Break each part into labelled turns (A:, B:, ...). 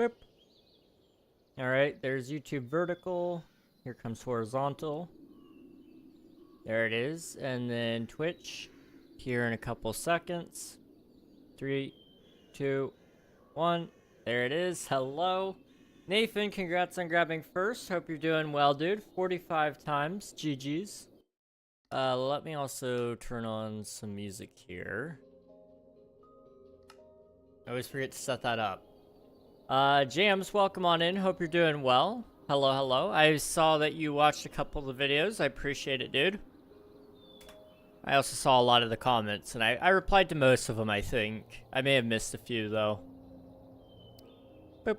A: Boop. All right, there's YouTube vertical. Here comes horizontal. There it is. And then Twitch here in a couple seconds. 3, 2, 1. There it is. Hello. Nathan, congrats on grabbing first. Hope you're doing well, dude. 45 times. GG's. Let me also turn on some music here. I always forget to set that up. Jams, welcome on in. Hope you're doing well. Hello, hello. I saw that you watched a couple of the videos. I appreciate it, dude. I also saw a lot of the comments, and I replied to most of them, I think. I may have missed a few, though. Boop.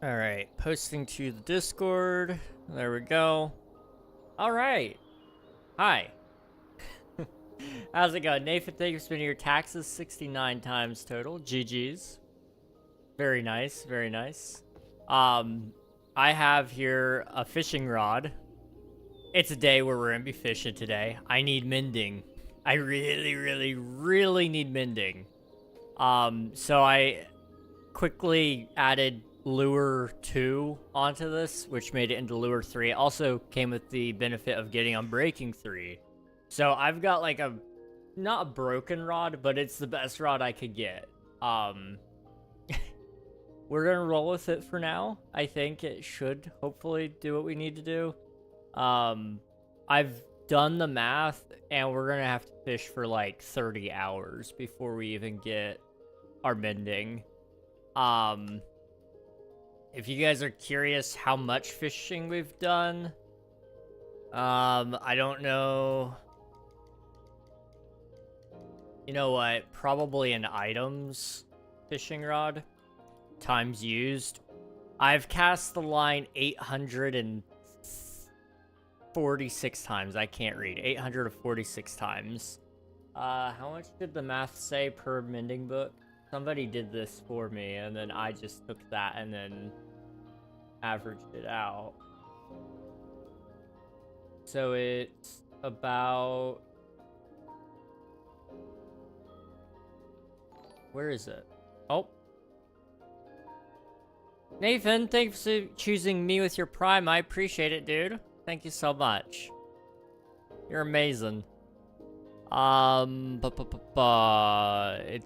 A: Alright, posting to the Discord. There we go. Alright. Hi. How's it going? Nathan, thank you for spending your taxes 69 times total. GG's. Very nice, very nice. I have here a fishing rod. It's a day where we're gonna be fishing today. I need mending. I really need mending. So I quickly added lure 2 onto this, which made it into lure 3. It also came with the benefit of getting on breaking 3. So I've got like a, not a broken rod, but it's the best rod I could get. We're gonna roll with it for now. I think it should hopefully do what we need to do. I've done the math, and we're gonna have to fish for like 30 hours before we even get our mending. If you guys are curious how much fishing we've done, I don't know. You know what? Probably an items fishing rod times used. I've cast the line 846 times. I can't read. 846 times. How much did the math say per mending book? Somebody did this for me, and then I just took that and then averaged it out. So it's about... Where is it? Oh. Nathan, thanks for choosing me with your Prime. I appreciate it, dude. Thank you so much. You're amazing. It's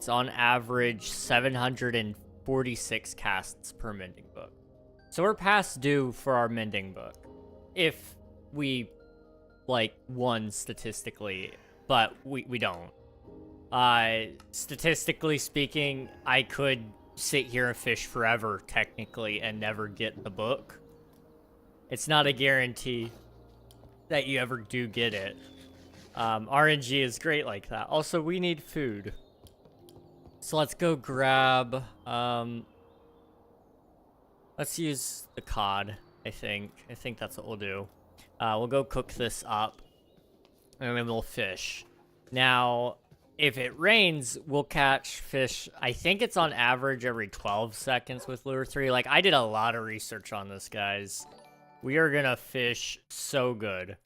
A: on average 746 casts per mending book. So we're past due for our mending book. If we, like, won statistically, but we don't. Statistically speaking, I could sit here and fish forever, technically, and never get the book. It's not a guarantee that you ever do get it. RNG is great like that. Also, we need food. So let's go grab, let's use the cod, I think. I think that's what we'll do. We'll go cook this up, and then we'll fish. Now, if it rains, we'll catch fish. I think it's on average every 12 seconds with lure 3. Like, I did a lot of research on this, guys. We are gonna fish so good.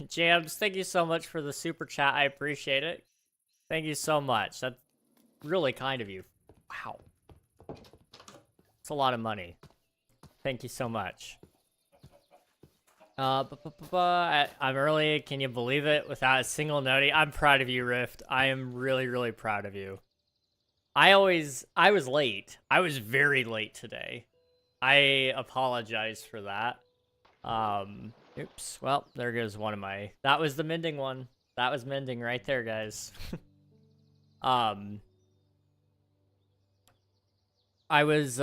A: Jams, thank you so much for the super chat. I appreciate it. Thank you so much. That's really kind of you. Wow. It's a lot of money. Thank you so much. I'm early. Can you believe it? Without a single nutty. I'm proud of you, Rift. I am really proud of you. I was late. I was very late today. I apologize for that. Oops. Well, there goes one of my... That was the mending one. That was mending right there, guys. I was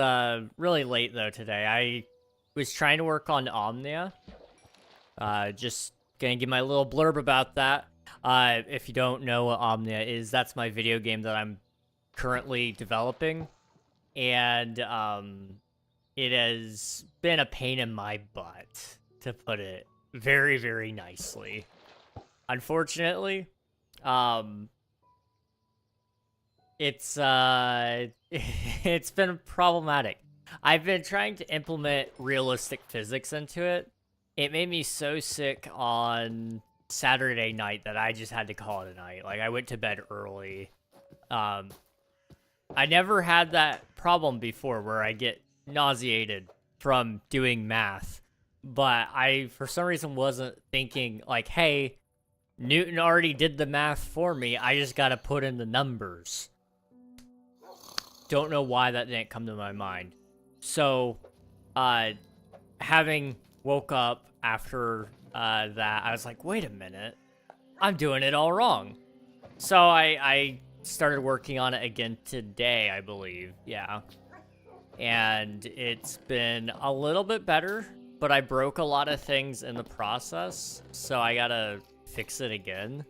A: really late, though, today. I was trying to work on Omnia. Just gonna give my little blurb about that. If you don't know what Omnia is, that's my video game that I'm currently developing. And, it has been a pain in my butt, to put it very nicely. Unfortunately, it's been problematic. I've been trying to implement realistic physics into it. It made me so sick on Saturday night that I just had to call it a night. Like, I went to bed early. I never had that problem before where I get nauseated from doing math, but I, for some reason, wasn't thinking, like, hey, Newton already did the math for me, I just gotta put in the numbers. Don't know why that didn't come to my mind. So, having woke up after that, I was like, wait a minute, I'm doing it all wrong. So I started working on it again today, I believe. Yeah. And it's been a little bit better, but I broke a lot of things in the process, so I gotta fix it again.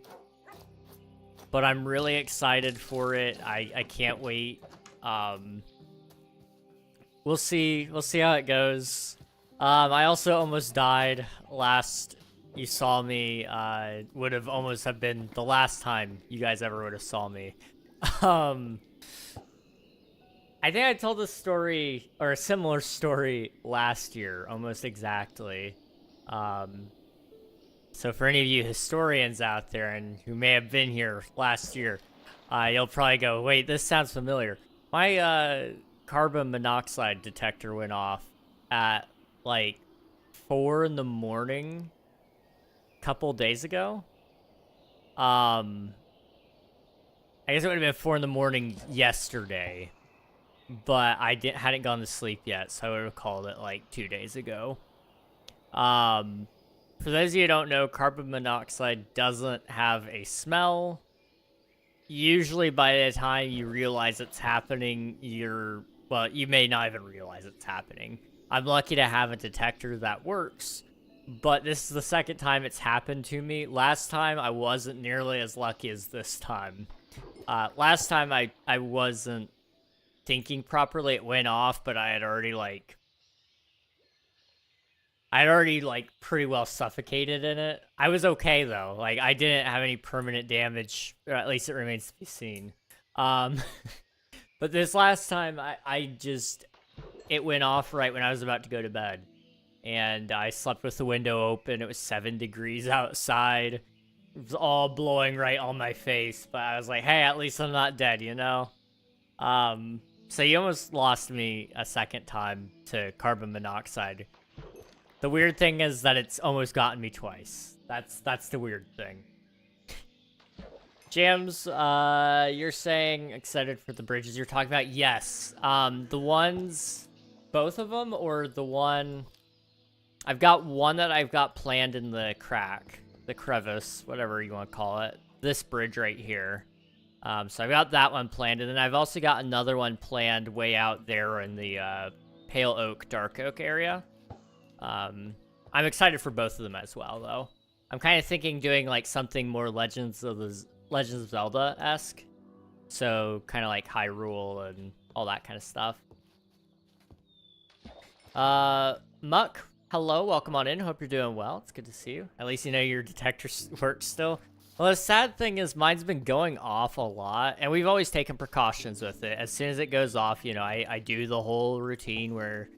A: But I'm really excited for it. I can't wait. We'll see how it goes. I also almost died last you saw me. Would have almost have been the last time you guys ever would have saw me. I think I told this story, or a similar story, last year, almost exactly. So for any of you historians out there and who may have been here last year, you'll probably go, wait, this sounds familiar. My carbon monoxide detector went off at like 4 in the morning a couple days ago. I guess it would have been 4 in the morning yesterday, but I hadn't gone to sleep yet, so I would have called it like 2 days ago. For those of you who don't know, carbon monoxide doesn't have a smell. Usually by the time you realize it's happening, well, you may not even realize it's happening. I'm lucky to have a detector that works, but this is the second time it's happened to me. Last time, I wasn't nearly as lucky as this time. Last time, I wasn't thinking properly. It went off, but I had already, pretty well suffocated in it. I was okay, though. Like, I didn't have any permanent damage, or at least it remains to be seen. But this last time, it went off right when I was about to go to bed. And I slept with the window open. It was 7 degrees outside. It was all blowing right on my face. But I was like, hey, at least I'm not dead, you know? So you almost lost me a second time to carbon monoxide. The weird thing is that it's almost gotten me twice. That's the weird thing. Jams, you're saying excited for the bridges you're talking about? Yes. The ones, both of them, or the one... I've got one that I've got planned in the crack, the crevice, whatever you want to call it. This bridge right here. So I've got that one planned, and then I've also got another one planned way out there in the Pale Oak, Dark Oak area. I'm excited for both of them as well, though. I'm kind of thinking doing like something more Legends of Zelda-esque. So kind of like Hyrule and all that kind of stuff. Muck, hello, welcome on in. Hope you're doing well. It's good to see you. At least you know your detector works still. Well, the sad thing is mine's been going off a lot, and we've always taken precautions with it. As soon as it goes off, you know, I do the whole routine where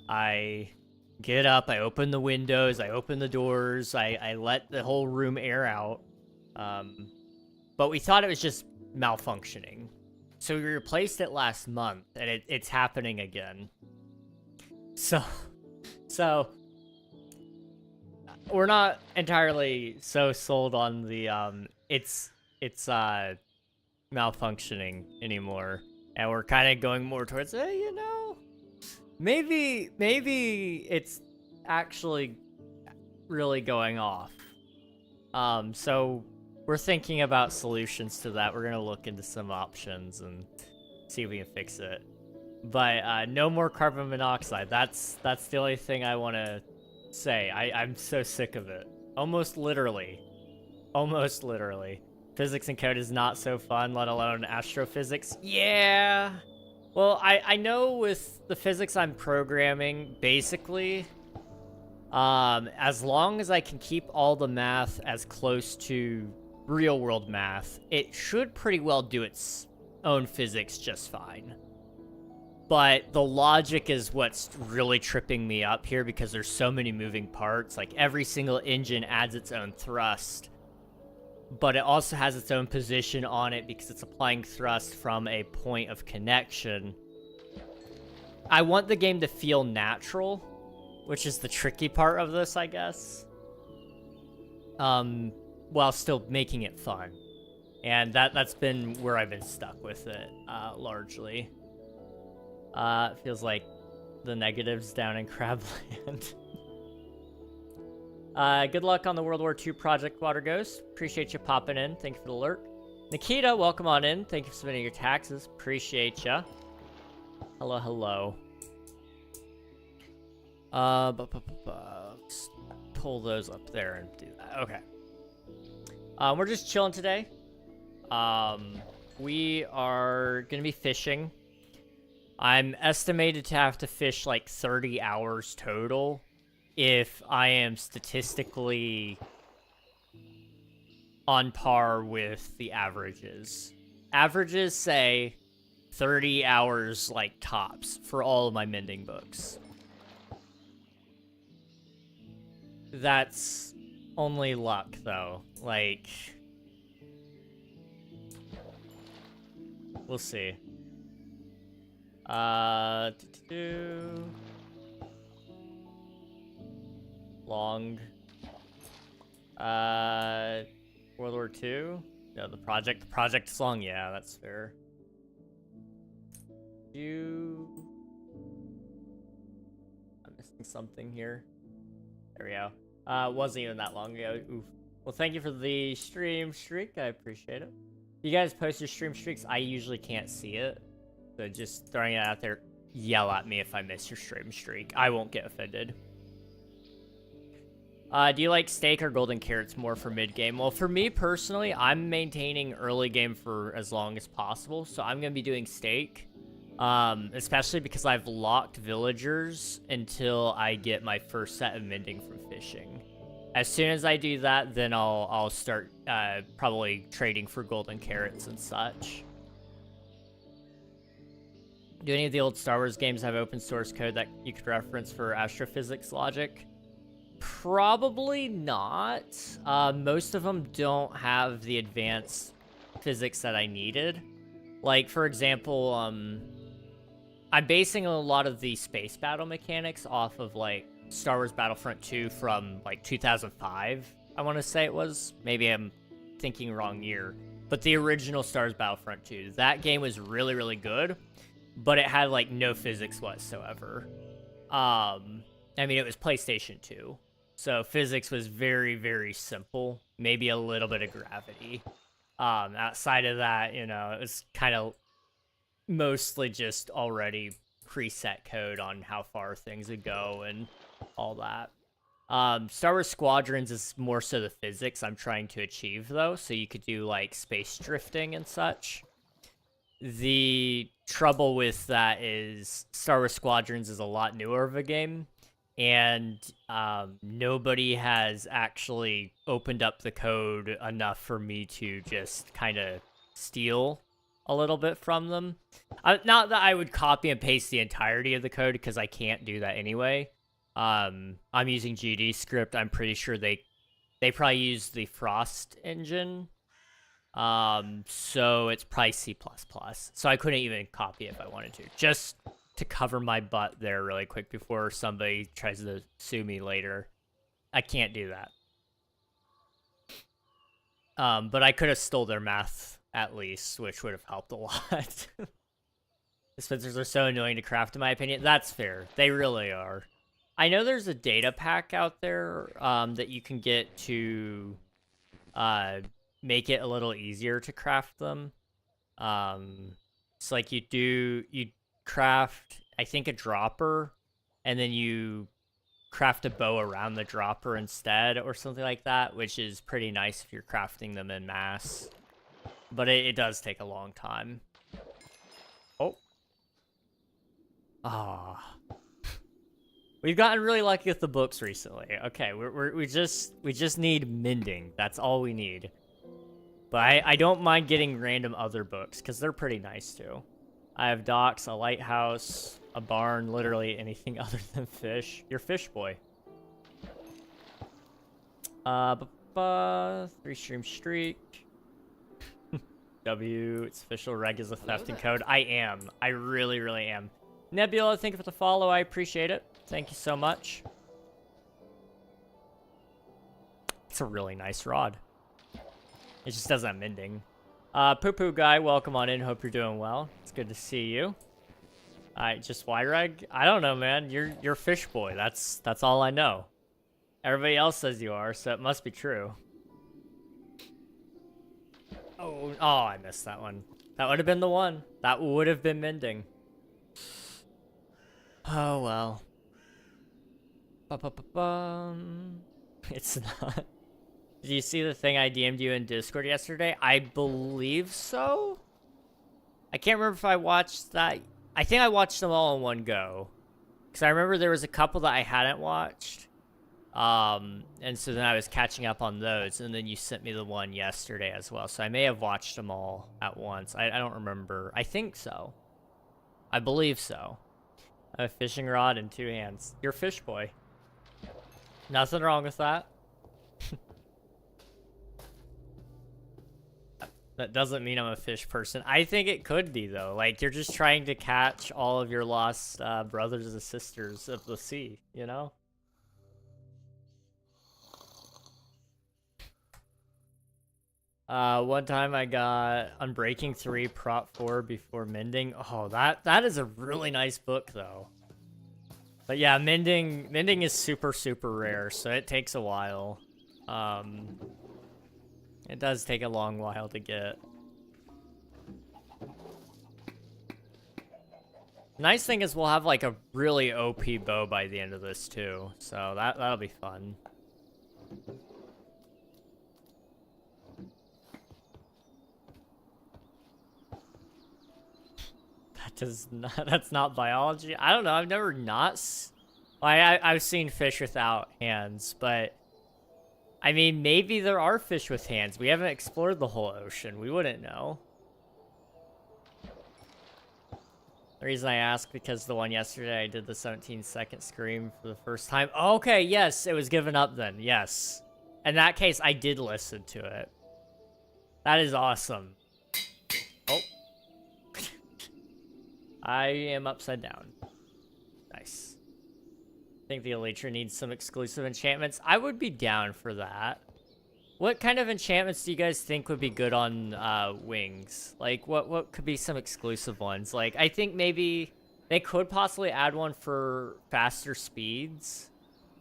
A: I get up, I open the windows, I open the doors, I let the whole room air out. But we thought it was just malfunctioning. So we replaced it last month, and it's happening again. So we're not entirely so sold on the it's malfunctioning anymore, and we're kind of going more towards, hey, you know, maybe it's actually really going off. So we're thinking about solutions to that. We're gonna look into some options and see if we can fix it. But no more carbon monoxide. That's the only thing I want to say. I'm so sick of it. Almost literally. Physics and code is not so fun, let alone astrophysics. Yeah. Well, I know with the physics I'm programming, basically, as long as I can keep all the math as close to real world math, it should pretty well do its own physics just fine. But the logic is what's really tripping me up here, because there's so many moving parts. Like, every single engine adds its own thrust, but it also has its own position on it because it's applying thrust from a point of connection. I want the game to feel natural, which is the tricky part of this, I guess. While still making it fun. And that's been where I've been stuck with it, largely. It feels like the negatives down in Crabland. Good luck on the World War II project, Water Ghost. Appreciate you popping in. Thank you for the alert. Nikita, welcome on in. Thank you for submitting your taxes. Appreciate ya. Hello, hello. Let's pull those up there and do that. Okay. We're just chilling today. We are gonna be fishing. I'm estimated to have to fish like 30 hours total if I am statistically on par with the averages. Averages say 30 hours like tops for all of my mending books. That's only luck though. Like, we'll see. Long. World War II? No, the project is long. Yeah, that's fair. I'm missing something here. There we go. Wasn't even that long ago. Oof. Well, thank you for the stream streak. I appreciate it. You guys post your stream streaks. I usually can't see it. So just throwing it out there, yell at me if I miss your stream streak. I won't get offended. Do you like steak or golden carrots more for mid-game? Well, for me personally, I'm maintaining early game for as long as possible. So I'm going to be doing steak. Especially because I've locked villagers until I get my first set of mending from fishing. As soon as I do that, then I'll start probably trading for golden carrots and such. Do any of the old Star Wars games have open source code that you could reference for astrophysics logic? Probably not. Most of them don't have the advanced physics that I needed. Like, for example, I'm basing a lot of the space battle mechanics off of, like, Star Wars Battlefront 2 from, like, 2005, I want to say it was. Maybe I'm thinking wrong year. But the original Star Wars Battlefront 2, that game was really, really good, but it had, like, no physics whatsoever. I mean, it was PlayStation 2, so physics was very, very simple. Maybe a little bit of gravity. Outside of that, you know, it was kind of mostly just already preset code on how far things would go and all that. Star Wars Squadrons is more so the physics I'm trying to achieve, though, so you could do, like, space drifting and such. The trouble with that is Star Wars Squadrons is a lot newer of a game, and nobody has actually opened up the code enough for me to just kind of steal a little bit from them. Not that I would copy and paste the entirety of the code, because I can't do that anyway. I'm using GD script. I'm pretty sure they probably use the Frost engine. So it's probably C++. So I couldn't even copy it if I wanted to. Just to cover my butt there really quick before somebody tries to sue me later. I can't do that. But I could have stole their math at least, which would have helped a lot. Dispensers are so annoying to craft, in my opinion. That's fair. They really are. I know there's a data pack out there that you can get to make it a little easier to craft them. It's like you craft, I think, a dropper, and then you craft a bow around the dropper instead, or something like that, which is pretty nice if you're crafting them in mass. But it does take a long time. Oh. Ah. We've gotten really lucky with the books recently. Okay, we just need mending. That's all we need. But I don't mind getting random other books, because they're pretty nice too. I have docks, a lighthouse, a barn, literally anything other than fish. You're fish boy. 3 stream streak. W, it's official reg is a theft in code. I am. I really, really am. Nebula, thank you for the follow. I appreciate it. Thank you so much. It's a really nice rod. It just doesn't have mending. Poo Poo Guy, welcome on in. Hope you're doing well. It's good to see you. Just Wyreg? I don't know, man. You're Fish Boy. That's all I know. Everybody else says you are, so it must be true. Oh, I missed that one. That would have been the one. That would have been mending. Oh, well. Ba-ba-ba-bum. It's not. Did you see the thing I DM'd you in Discord yesterday? I believe so? I can't remember if I watched that. I think I watched them all in one go. Because I remember there was a couple that I hadn't watched. And so then I was catching up on those. And then you sent me the one yesterday as well. So I may have watched them all at once. I don't remember. I think so. I believe so. A fishing rod in 2 hands. You're Fish Boy. Nothing wrong with that. That doesn't mean I'm a fish person. I think it could be, though. Like, you're just trying to catch all of your lost brothers and sisters of the sea, you know? One time I got Unbreaking 3 Prop 4 before mending. Oh, that is a really nice book, though. But yeah, mending is super, super rare, so it takes a while. It does take a long while to get. Nice thing is we'll have like a really OP bow by the end of this too, so that'll be fun. That's not biology. I don't know. I've never not. I've seen fish without hands, but I mean, maybe there are fish with hands. We haven't explored the whole ocean. We wouldn't know. The reason I ask, because the one yesterday I did the 17-second scream for the first time. Okay, yes, it was given up then. Yes. In that case, I did listen to it. That is awesome. Oh. I am upside down. Nice. I think the Elytra needs some exclusive enchantments. I would be down for that. What kind of enchantments do you guys think would be good on wings? Like, what could be some exclusive ones? Like, I think maybe they could possibly add one for faster speeds,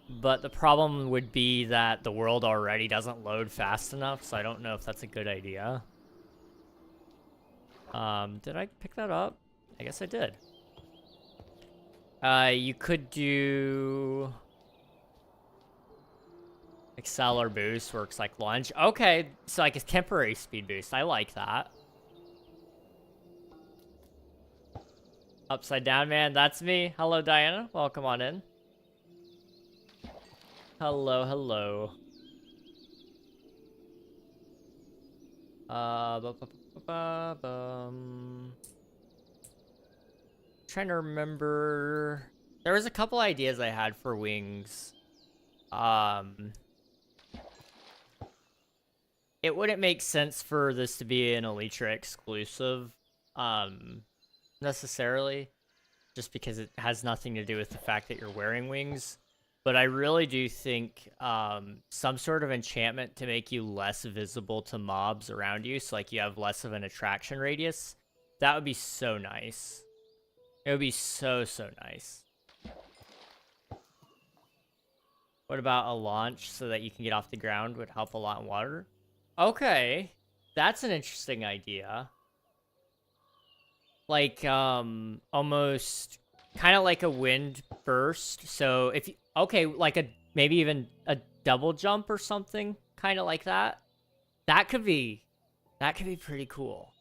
A: but the problem would be that the world already doesn't load fast enough, so I don't know if that's a good idea. Did I pick that up? I guess I did. You could do Excel or boost works like launch. Okay, so like a temporary speed boost. I like that. Upside down, man. That's me. Hello, Diana. Welcome on in. Hello, hello. Trying to remember. There was a couple ideas I had for wings. It wouldn't make sense for this to be an Elytra exclusive, necessarily, just because it has nothing to do with the fact that you're wearing wings. But I really do think some sort of enchantment to make you less visible to mobs around you, so like you have less of an attraction radius, that would be so nice. It would be so, so nice. What about a launch so that you can get off the ground would help a lot in water? Okay, that's an interesting idea. Like, almost kind of like a wind burst. So if you, okay, like maybe even a double jump or something, kind of like that. That could be pretty cool.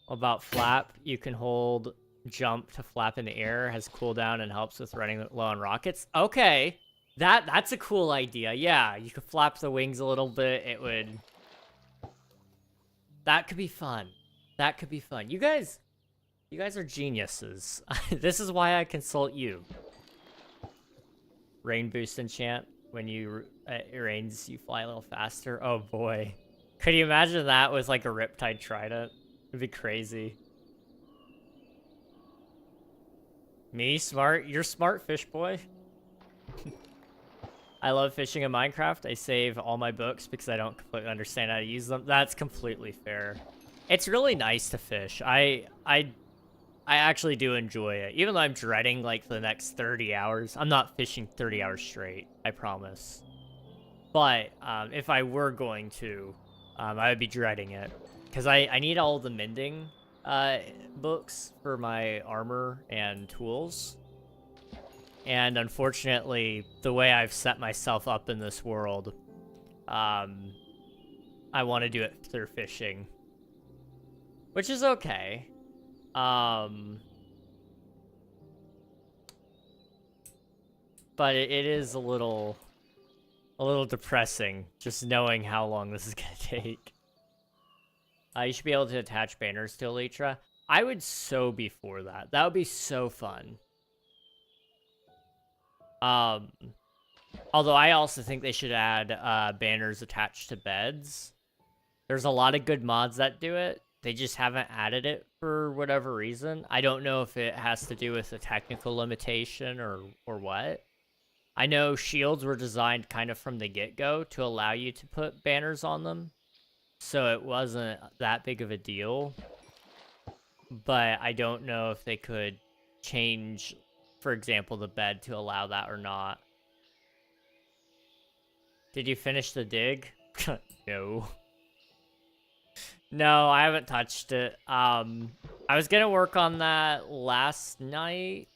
A: About flap, you can hold jump to flap in the air, has cooldown and helps with running low on rockets. Okay, that's a cool idea. Yeah, you could flap the wings a little bit. It would. That could be fun. That could be fun. You guys are geniuses. This is why I consult you. Rain boost enchant. When it rains, you fly a little faster. Oh boy. Could you imagine that with like a Riptide Trident? It'd be crazy. Me? Smart? You're smart, fish boy. I love fishing in Minecraft. I save all my books because I don't completely understand how to use them. That's completely fair. It's really nice to fish. I actually do enjoy it. Even though I'm dreading, like, the next 30 hours. I'm not fishing 30 hours straight, I promise. But if I were going to, I would be dreading it. Because I need all the mending books for my armor and tools. And unfortunately, the way I've set myself up in this world, I want to do it through fishing. Which is okay. But it is a little depressing just knowing how long this is gonna take. You should be able to attach banners to Elytra. I would so be for that. That would be so fun. Although I also think they should add banners attached to beds. There's a lot of good mods that do it. They just haven't added it for whatever reason. I don't know if it has to do with a technical limitation or what. I know shields were designed kind of from the get-go to allow you to put banners on them. So it wasn't that big of a deal. But I don't know if they could change, for example, the bed to allow that or not. Did you finish the dig? No. No, I haven't touched it. I was gonna work on that last night,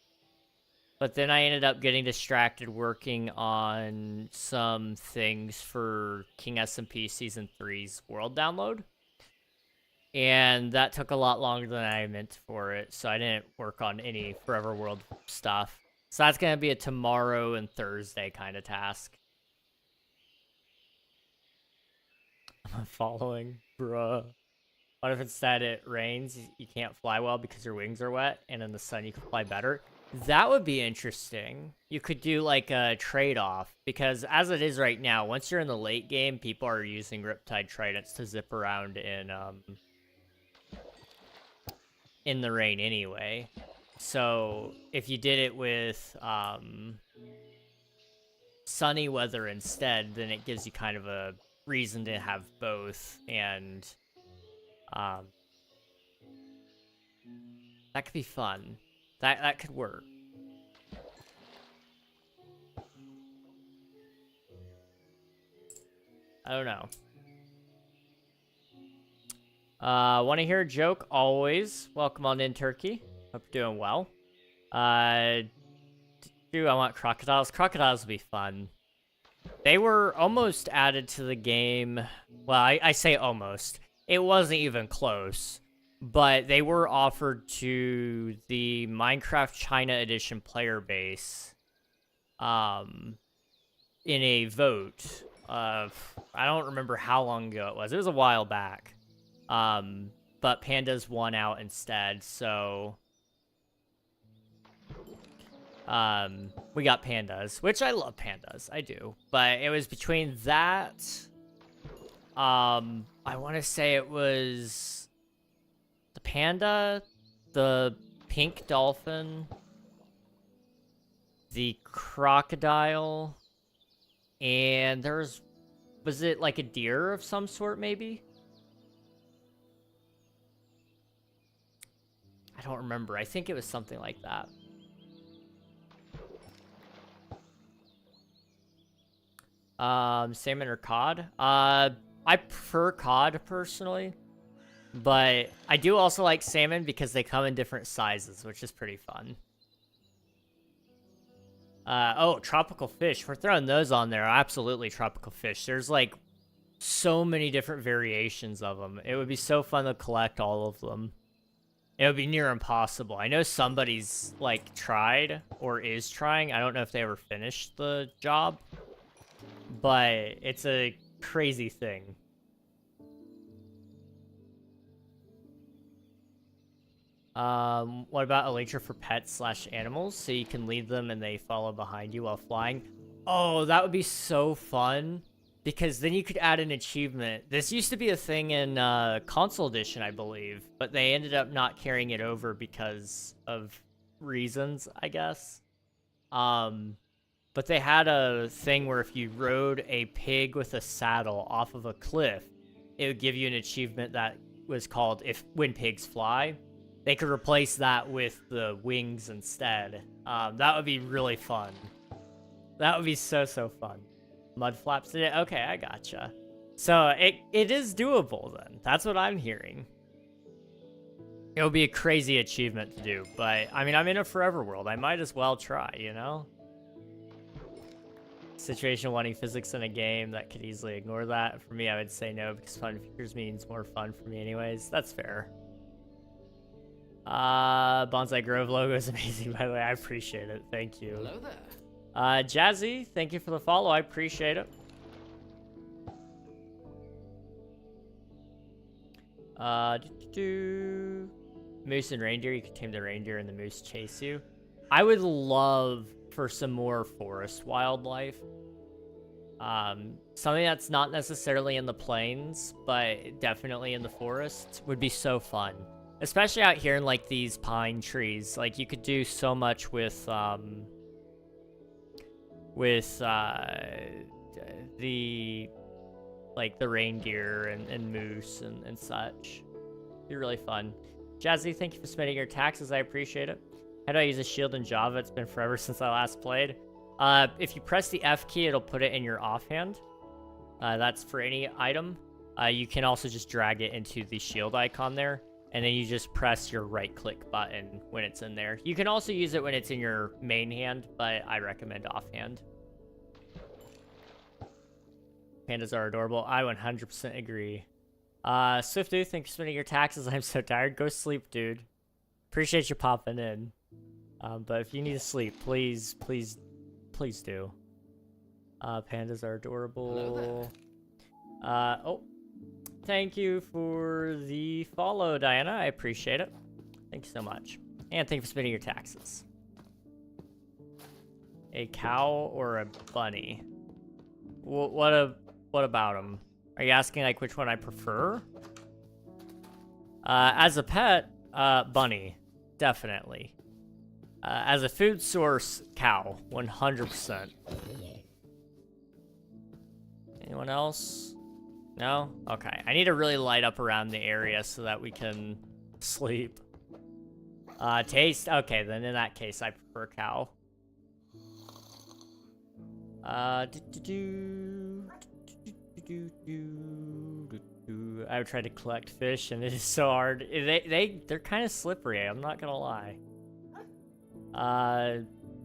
A: but then I ended up getting distracted working on some things for King SMP Season 3's world download. And that took a lot longer than I meant for it, so I didn't work on any Forever World stuff. So that's gonna be a tomorrow and Thursday kind of task. I'm following, bruh. What if instead it rains, you can't fly well because your wings are wet, and in the sun you can fly better? That would be interesting. You could do like a trade-off, because as it is right now, once you're in the late game, people are using Riptide Tridents to zip around in the rain anyway. So if you did it with sunny weather instead, then it gives you kind of a reason to have both, and that could be fun. That could work. I don't know. Want to hear a joke? Always. Welcome on in, Turkey. Hope you're doing well. I want crocodiles. Crocodiles will be fun. They were almost added to the game. Well, I say almost. It wasn't even close. But they were offered to the Minecraft China Edition player base in a vote of, I don't remember how long ago it was. It was a while back. But pandas won out instead, so we got pandas, which I love pandas. I do. But it was between that, I want to say it was the panda, the pink dolphin, the crocodile, and was it like a deer of some sort, maybe? I don't remember. I think it was something like that. Salmon or cod? I prefer cod, personally. But I do also like salmon because they come in different sizes, which is pretty fun. Oh, tropical fish. We're throwing those on there. Absolutely tropical fish. There's, like, so many different variations of them. It would be so fun to collect all of them. It would be near impossible. I know somebody's, like, tried or is trying. I don't know if they ever finished the job. But it's a crazy thing. What about Elytra for pets / animals? So you can lead them and they follow behind you while flying. Oh, that would be so fun. Because then you could add an achievement. This used to be a thing in console edition, I believe. But they ended up not carrying it over because of reasons, I guess. But they had a thing where if you rode a pig with a saddle off of a cliff, it would give you an achievement that was called when pigs fly. They could replace that with the wings instead. That would be really fun. That would be so fun. Mud flaps in it? Okay, I gotcha. So it is doable then. That's what I'm hearing. It would be a crazy achievement to do, but I mean, I'm in a forever world. I might as well try, you know? Situation wanting physics in a game that could easily ignore that. For me, I would say no, because fun features means more fun for me anyways. That's fair. Bonsai Grove logo is amazing, by the way. I appreciate it. Thank you.
B: Hello there.
A: Jazzy, thank you for the follow. I appreciate it. Moose and reindeer. You can tame the reindeer and the moose chase you. I would love for some more forest wildlife. Something that's not necessarily in the plains, but definitely in the forests would be so fun. Especially out here in like these pine trees. Like you could do so much with the reindeer and moose and such. It'd be really fun. Jazzy, thank you for submitting your taxes. I appreciate it. How do I use a shield in Java? It's been forever since I last played. If you press the F key, it'll put it in your offhand. That's for any item. You can also just drag it into the shield icon there, and then you just press your right-click button when it's in there. You can also use it when it's in your main hand, but I recommend offhand. Pandas are adorable. I 100% agree. Swift Dude, thanks for spending your taxes. I'm so tired. Go sleep, dude. Appreciate you popping in. But if you need to sleep, please do. Pandas are adorable. Oh, thank you for the follow, Diana. I appreciate it. Thank you so much. And thank you for spending your taxes. A cow or a bunny? What about them? Are you asking like which one I prefer? As a pet, bunny, definitely. As a food source, cow, 100%. Anyone else? No? Okay, I need to really light up around the area so that we can sleep. Taste? Okay, then in that case, I prefer cow. I would try to collect fish, and it is so hard. They're kind of slippery, I'm not gonna lie.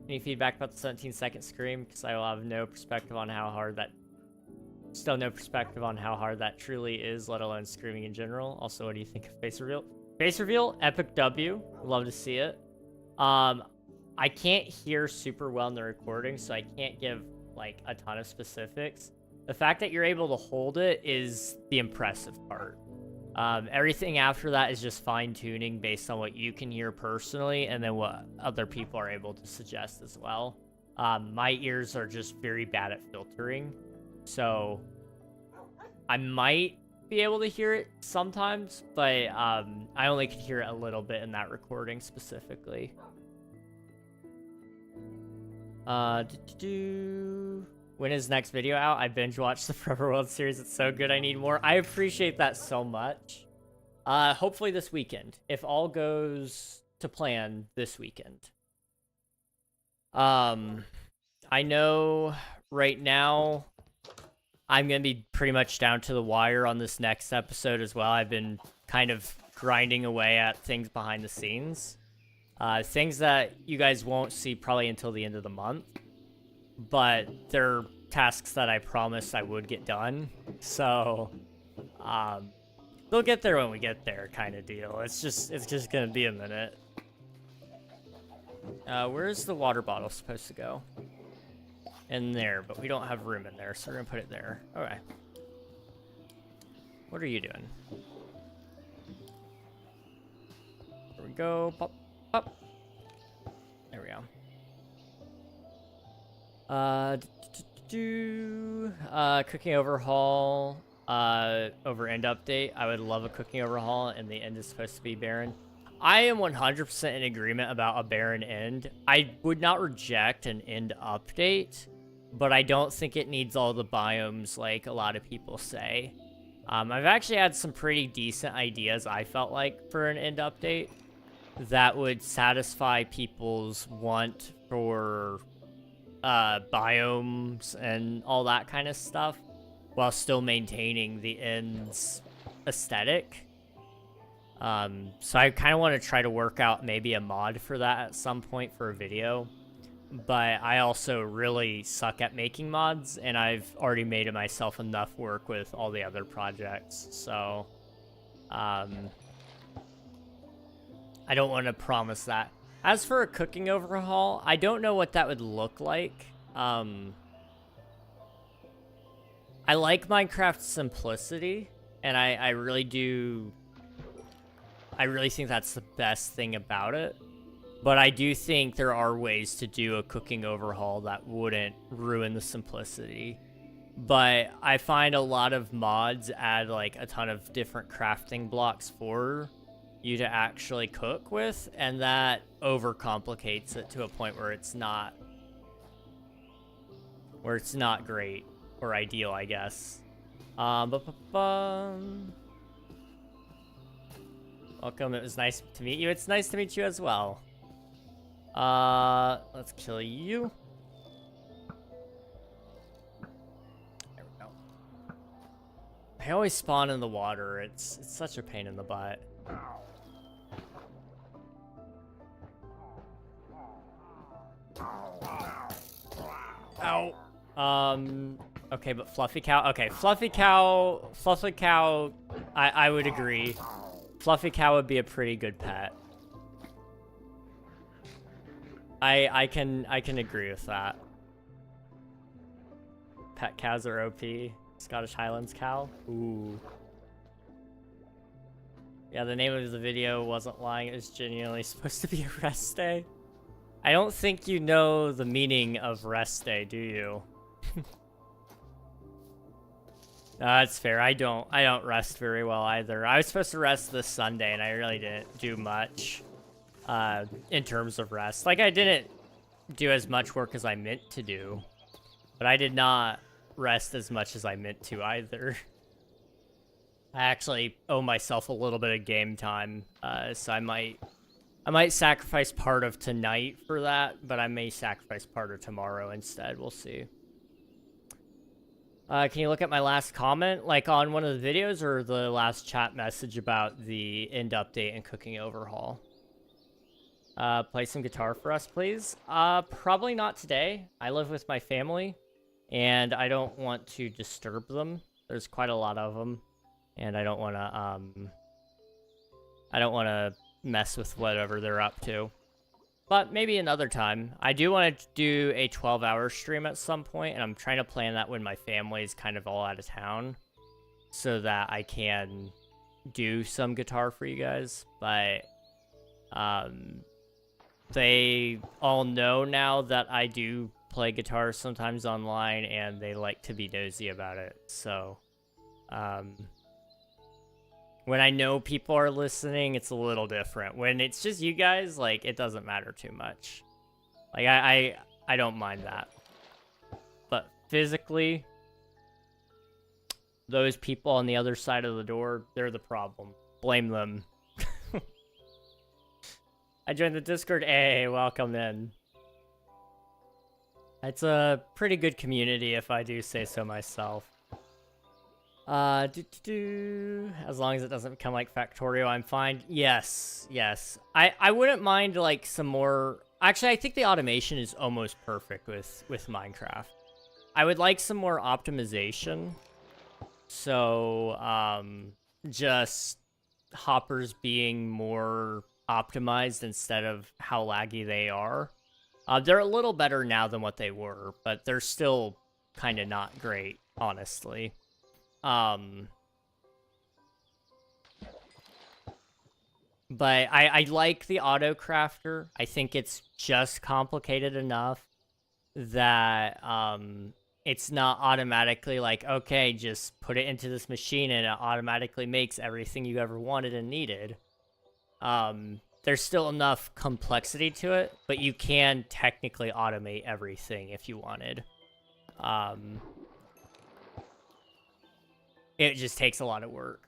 A: Any feedback about the 17-second scream? Because I will have no perspective on how hard that... Still no perspective on how hard that truly is, let alone screaming in general. Also, what do you think of face reveal? Face reveal, epic W. Love to see it. I can't hear super well in the recording, so I can't give like a ton of specifics. The fact that you're able to hold it is the impressive part. Everything after that is just fine-tuning based on what you can hear personally and then what other people are able to suggest as well. My ears are just very bad at filtering, so I might be able to hear it sometimes, but I only could hear it a little bit in that recording specifically. When is next video out? I binge watched the Forever World series. It's so good. I need more. I appreciate that so much. Hopefully this weekend, if all goes to plan this weekend. I know right now I'm going to be pretty much down to the wire on this next episode as well. I've been kind of grinding away at things behind the scenes. Things that you guys won't see probably until the end of the month. But they're tasks that I promised I would get done. So, they'll get there when we get there kind of deal. It's just going to be a minute. Where's the water bottle supposed to go? In there, but we don't have room in there, so we're going to put it there. Okay. What are you doing? There we go. Pop, pop. There we go. Cooking overhaul, over end update. I would love a cooking overhaul, and the end is supposed to be barren. I am 100% in agreement about a barren end. I would not reject an end update, but I don't think it needs all the biomes like a lot of people say. I've actually had some pretty decent ideas, I felt like, for an end update that would satisfy people's want for biomes and all that kind of stuff while still maintaining the end's aesthetic. So I kind of want to try to work out maybe a mod for that at some point for a video. But I also really suck at making mods, and I've already made it myself enough work with all the other projects. So, I don't want to promise that. As for a cooking overhaul, I don't know what that would look like. I like Minecraft's simplicity, and I really do. I really think that's the best thing about it. But I do think there are ways to do a cooking overhaul that wouldn't ruin the simplicity. But I find a lot of mods add like a ton of different crafting blocks for you to actually cook with, and that overcomplicates it to a point where it's not great or ideal, I guess. Welcome, it was nice to meet you. It's nice to meet you as well. Let's kill you. There we go. I always spawn in the water. It's such a pain in the butt. Ow. Okay, but Fluffy Cow. Okay, Fluffy Cow, I would agree. Fluffy Cow would be a pretty good pet. I can agree with that. Pet cows are OP. Scottish Highlands cow. Ooh. Yeah, the name of the video wasn't lying. It was genuinely supposed to be a rest day. I don't think you know the meaning of rest day, do you? No, that's fair. I don't rest very well either. I was supposed to rest this Sunday, and I really didn't do much. In terms of rest. Like, I didn't do as much work as I meant to do, but I did not rest as much as I meant to either. I actually owe myself a little bit of game time, so I might sacrifice part of tonight for that, but I may sacrifice part of tomorrow instead. We'll see. Can you look at my last comment, like on one of the videos, or the last chat message about the end update and cooking overhaul? Play some guitar for us, please. Probably not today. I live with my family, and I don't want to disturb them. There's quite a lot of them, and I don't want to mess with whatever they're up to. But maybe another time. I do want to do a 12-hour stream at some point, and I'm trying to plan that when my family's kind of all out of town, so that I can do some guitar for you guys. But, they all know now that I do play guitar sometimes online, and they like to be nosy about it. So, when I know people are listening, it's a little different. When it's just you guys, like, it doesn't matter too much. Like, I don't mind that. But physically, those people on the other side of the door, they're the problem. Blame them. I joined the Discord. Hey, welcome in. It's a pretty good community, if I do say so myself. As long as it doesn't become like Factorio, I'm fine. Yes. I wouldn't mind like some more. Actually, I think the automation is almost perfect with Minecraft. I would like some more optimization. So, just hoppers being more optimized instead of how laggy they are. They're a little better now than what they were, but they're still kind of not great, honestly. But I like the auto crafter. I think it's just complicated enough that it's not automatically like, okay, just put it into this machine and it automatically makes everything you ever wanted and needed. there's still enough complexity to it, but you can technically automate everything if you wanted. It just takes a lot of work.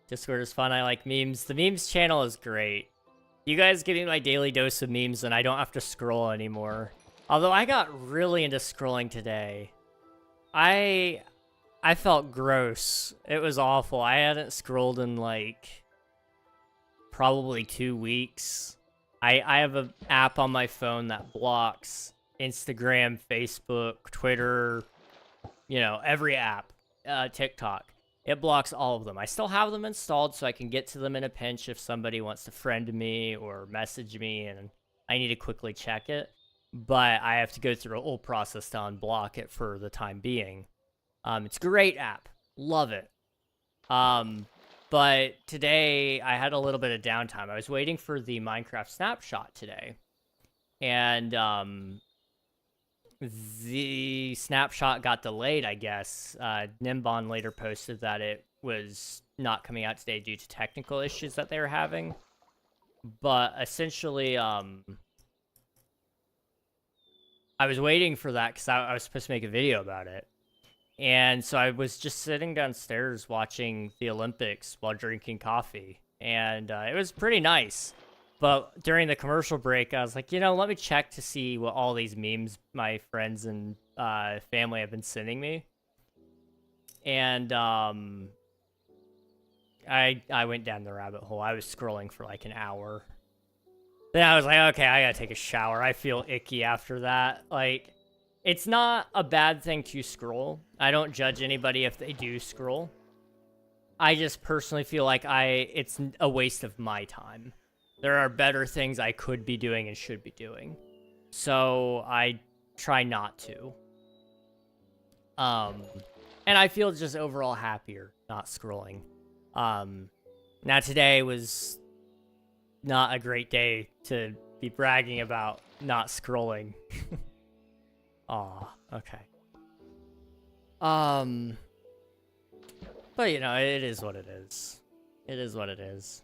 A: Discord is fun. I like memes. The memes channel is great. You guys give me my daily dose of memes and I don't have to scroll anymore. Although I got really into scrolling today. I felt gross. It was awful. I hadn't scrolled in like probably 2 weeks. I have an app on my phone that blocks Instagram, Facebook, Twitter, you know, every app, TikTok. It blocks all of them. I still have them installed so I can get to them in a pinch if somebody wants to friend me or message me and I need to quickly check it. But I have to go through a whole process to unblock it for the time being. It's a great app. Love it. But today I had a little bit of downtime. I was waiting for the Minecraft snapshot today. And the snapshot got delayed, I guess. Nimbon later posted that it was not coming out today due to technical issues that they were having. But essentially, I was waiting for that because I was supposed to make a video about it. And so I was just sitting downstairs watching the Olympics while drinking coffee. And it was pretty nice. But during the commercial break, I was like, you know, let me check to see what all these memes my friends and family have been sending me. And I went down the rabbit hole. I was scrolling for like an hour. Then I was like, okay, I gotta take a shower. I feel icky after that. Like, it's not a bad thing to scroll. I don't judge anybody if they do scroll. I just personally feel like it's a waste of my time. There are better things I could be doing and should be doing. So I try not to. And I feel just overall happier not scrolling. Now today was not a great day to be bragging about not scrolling. Aw, okay. But you know, it is what it is. It is what it is.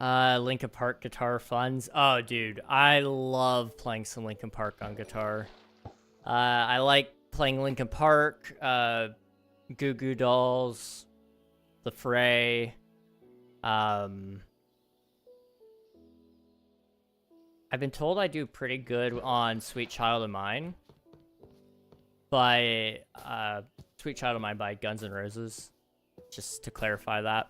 A: Linkin Park guitar funds. Oh, dude, I love playing some Linkin Park on guitar. I like playing Linkin Park, Goo Goo Dolls, The Fray. I've been told I do pretty good on Sweet Child of Mine by Sweet Child of Mine by Guns N' Roses, just to clarify that.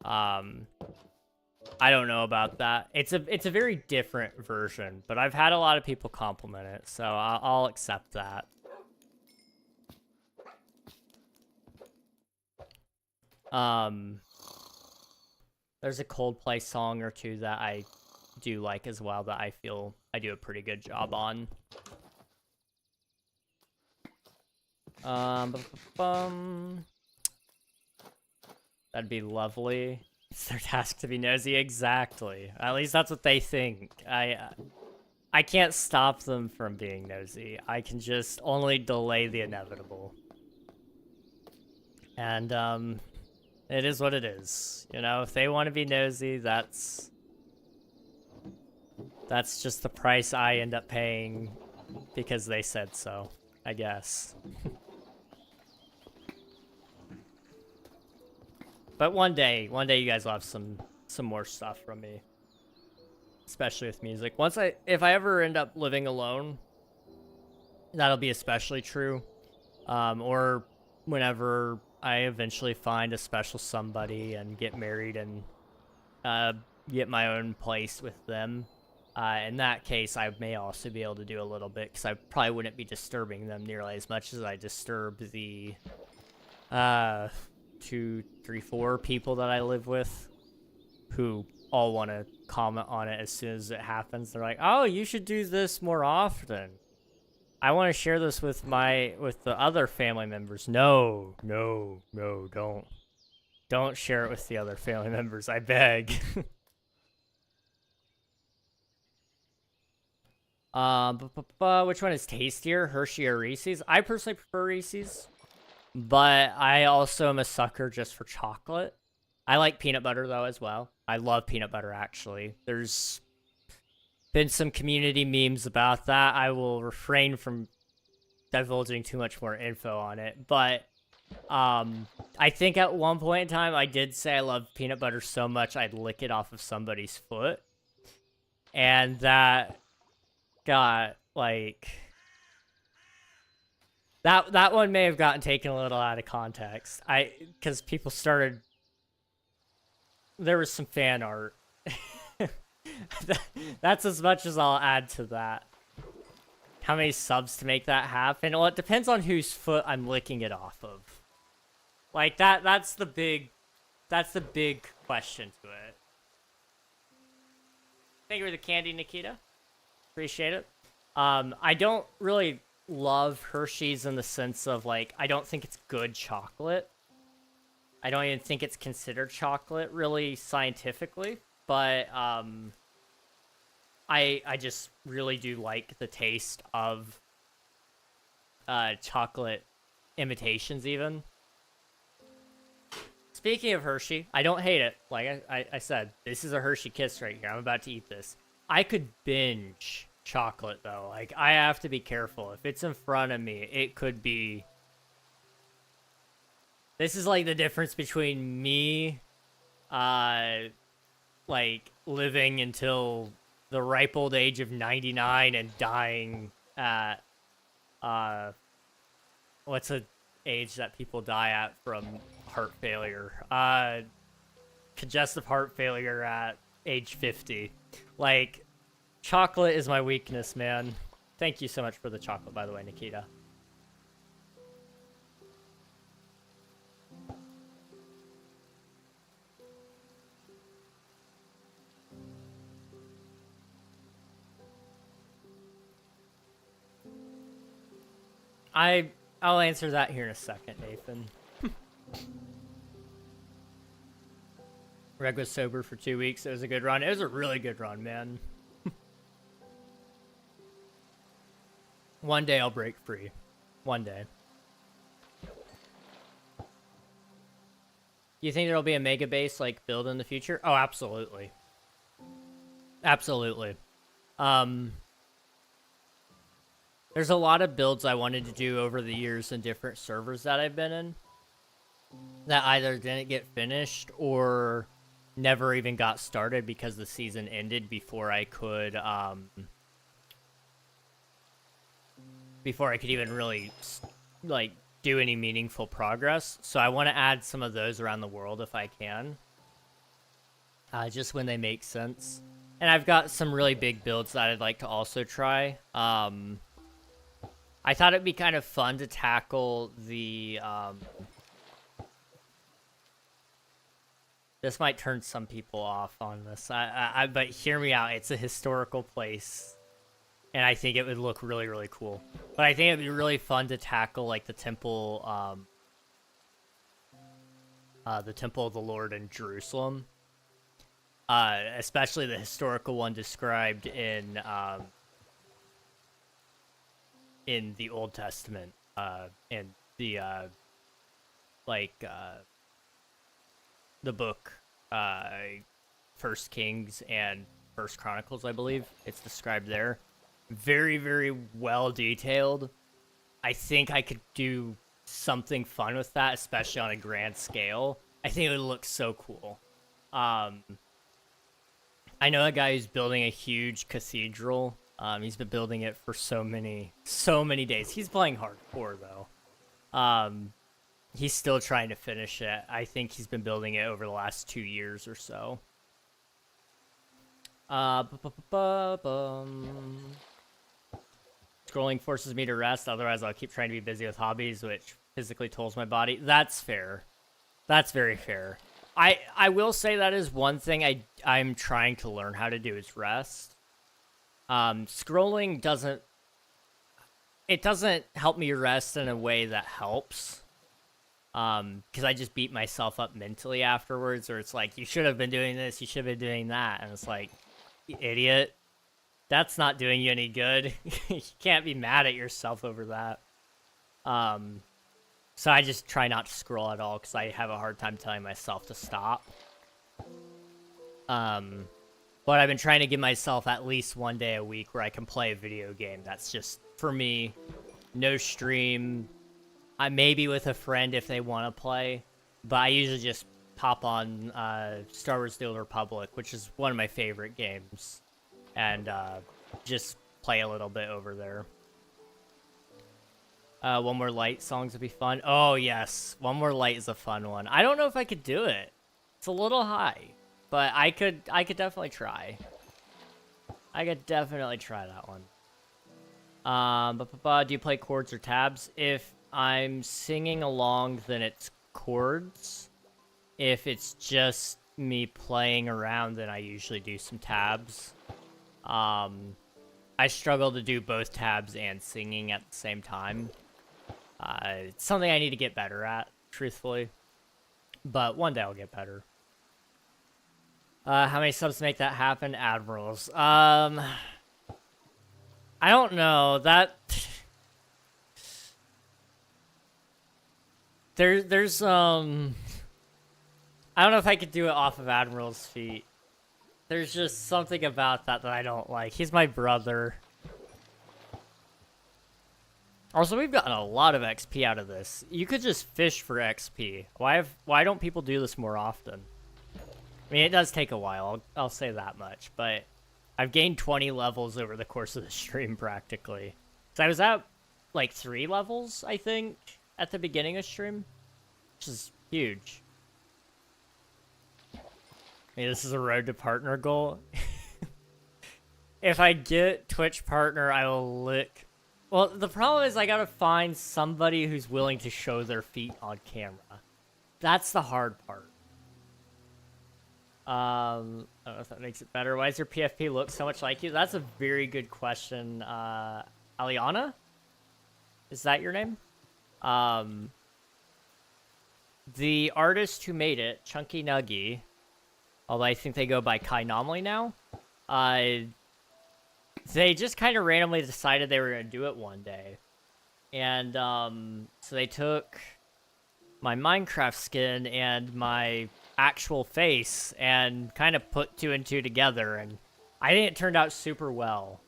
A: I don't know about that. It's a very different version, but I've had a lot of people compliment it, so I'll accept that. There's a Coldplay song or two that I do like as well that I feel I do a pretty good job on. That'd be lovely. It's their task to be nosy. Exactly. At least that's what they think. I can't stop them from being nosy. I can just only delay the inevitable. And it is what it is. You know, if they want to be nosy, that's just the price I end up paying because they said so, I guess. But one day you guys will have some more stuff from me, especially with music. If I ever end up living alone, that'll be especially true. Or whenever I eventually find a special somebody and get married and get my own place with them. In that case, I may also be able to do a little bit because I probably wouldn't be disturbing them nearly as much as I disturb the 2, 3, 4 people that I live with who all want to comment on it as soon as it happens. They're like, oh, you should do this more often. I want to share this with the other family members. No, don't share it with the other family members, I beg. Which one is tastier, Hershey or Reese's? I personally prefer Reese's. But I also am a sucker just for chocolate. I like peanut butter, though, as well. I love peanut butter, actually. There's been some community memes about that. I will refrain from divulging too much more info on it. But I think at one point in time, I did say I love peanut butter so much I'd lick it off of somebody's foot. And that got, like... That one may have gotten taken a little out of context. Because people started... There was some fan art. That's as much as I'll add to that. How many subs to make that happen? Well, it depends on whose foot I'm licking it off of. Like, that's the big question to it. Thank you for the candy, Nikita. Appreciate it. I don't really love Hershey's in the sense of, like, I don't think it's good chocolate. I don't even think it's considered chocolate, really, scientifically. But, I just really do like the taste of, chocolate imitations, even. Speaking of Hershey, I don't hate it. Like I said, this is a Hershey Kiss right here. I'm about to eat this. I could binge chocolate, though. Like, I have to be careful. If it's in front of me, it could be... This is, like, the difference between me, like, living until the ripe old age of 99 and dying at, what's the age that people die at from heart failure? Congestive heart failure at age 50. Like, chocolate is my weakness, man. Thank you so much for the chocolate, by the way, Nikita. I'll answer that here in a second, Nathan. Reg was sober for 2 weeks. It was a good run. It was a really good run, man. One day I'll break free. One day. You think there'll be a mega base like build in the future? Oh, absolutely. Absolutely. There's a lot of builds I wanted to do over the years in different servers that I've been in that either didn't get finished or never even got started because the season ended before I could even really, like, do any meaningful progress. So I want to add some of those around the world if I can. Just when they make sense. And I've got some really big builds that I'd like to also try. I thought it'd be kind of fun to tackle the, this might turn some people off on this, but hear me out. It's a historical place, and I think it would look really, really cool. But I think it'd be really fun to tackle, like, the temple of the Lord in Jerusalem. Especially the historical one described in the Old Testament, in the, the book, First Kings and First Chronicles, I believe. It's described there. Very, very well detailed. I think I could do something fun with that, especially on a grand scale. I think it would look so cool. I know a guy who's building a huge cathedral. He's been building it for so many days. He's playing hardcore, though. He's still trying to finish it. I think he's been building it over the last 2 years or so. Scrolling forces me to rest, otherwise I'll keep trying to be busy with hobbies, which physically tolls my body. That's fair. That's very fair. I will say that is one thing I'm trying to learn how to do is rest. Scrolling doesn't help me rest in a way that helps. Because I just beat myself up mentally afterwards, or it's like, you should have been doing this, you should have been doing that, and it's like, you idiot, that's not doing you any good. You can't be mad at yourself over that. So I just try not to scroll at all because I have a hard time telling myself to stop. But I've been trying to give myself at least one day a week where I can play a video game. That's just, for me, no stream. I maybe with a friend if they want to play. But I usually just pop on Star Wars The Old Republic, which is one of my favorite games. And just play a little bit over there. One More Light songs would be fun. Oh, yes. One More Light is a fun one. I don't know if I could do it. It's a little high. But I could definitely try. I could definitely try that one. Do you play chords or tabs? If I'm singing along, then it's chords. If it's just me playing around, then I usually do some tabs. I struggle to do both tabs and singing at the same time. It's something I need to get better at, truthfully. But one day I'll get better. How many subs make that happen? Admirals. I don't know. That... There's, I don't know if I could do it off of Admiral's feet. There's just something about that I don't like. He's my brother. Also, we've gotten a lot of XP out of this. You could just fish for XP. Why don't people do this more often? I mean, it does take a while, I'll say that much, but I've gained 20 levels over the course of the stream, practically. So I was at, like, 3 levels, I think, at the beginning of stream, which is huge. I mean, this is a road to partner goal. If I get Twitch partner, I will lick... Well, the problem is I gotta find somebody who's willing to show their feet on camera. That's the hard part. I don't know if that makes it better. Why does your PFP look so much like you? That's a very good question. Aliana? Is that your name? The artist who made it, Chunky Nuggy, although I think they go by Kai Nomley now, they just kind of randomly decided they were going to do it one day. And so they took my Minecraft skin and my actual face and kind of put 2 and 2 together, and I think it turned out super well.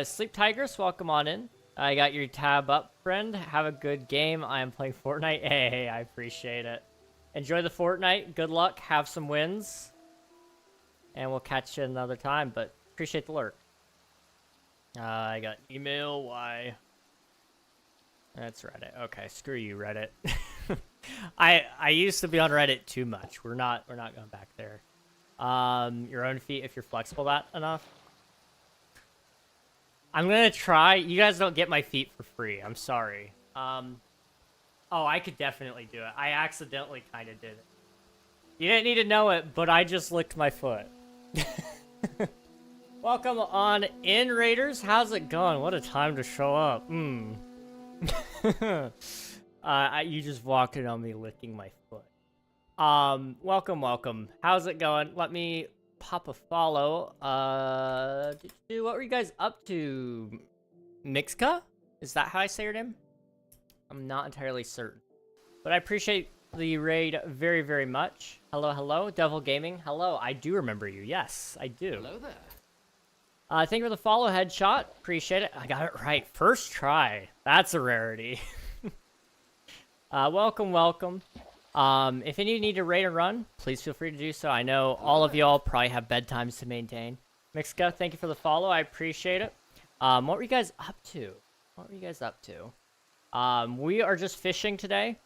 A: Sleep Tigress, welcome on in. I got your tab up, friend. Have a good game. I am playing Fortnite. Hey, I appreciate it. Enjoy the Fortnite. Good luck. Have some wins. And we'll catch you another time, but appreciate the lurk. I got email. Why? That's Reddit. Okay, screw you, Reddit. I used to be on Reddit too much. We're not going back there. Your own feet if you're flexible that enough. I'm gonna try. You guys don't get my feet for free. I'm sorry. Oh, I could definitely do it. I accidentally kind of did it. You didn't need to know it, but I just licked my foot. Welcome on in, Raiders. How's it going? What a time to show up. You just walked in on me licking my foot. Welcome. How's it going? Let me pop a follow. What were you guys up to? Mixka? Is that how I say your name? I'm not entirely certain. But I appreciate the raid very, very much. Hello. Devil Gaming. Hello. I do remember you. Yes, I do.
B: Hello there.
A: Thank you for the follow, headshot. Appreciate it. I got it right. First try. That's a rarity. Welcome. If any of you need to raid and run, please feel free to do so. I know all of y'all probably have bedtimes to maintain. Mixka, thank you for the follow. I appreciate it. What were you guys up to? We are just fishing today.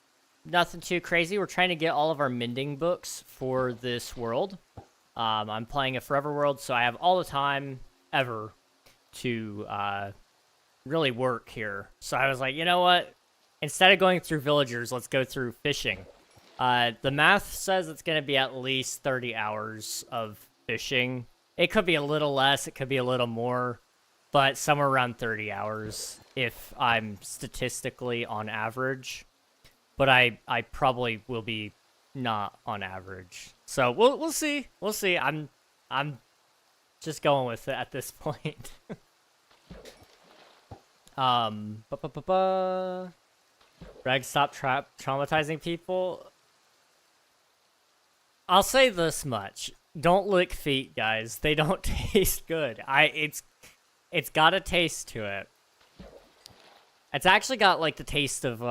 A: Nothing too crazy. We're trying to get all of our mending books for this world. I'm playing a forever world, so I have all the time ever to really work here. So I was like, you know what? Instead of going through villagers, let's go through fishing. The math says it's going to be at least 30 hours of fishing. It could be a little less, it could be a little more, but somewhere around 30 hours if I'm statistically on average. But I probably will be not on average. So we'll see. I'm just going with it at this point. Reg, stop traumatizing people. I'll say this much. Don't lick feet, guys. They don't taste good. It's got a taste to it. It's actually got like the taste of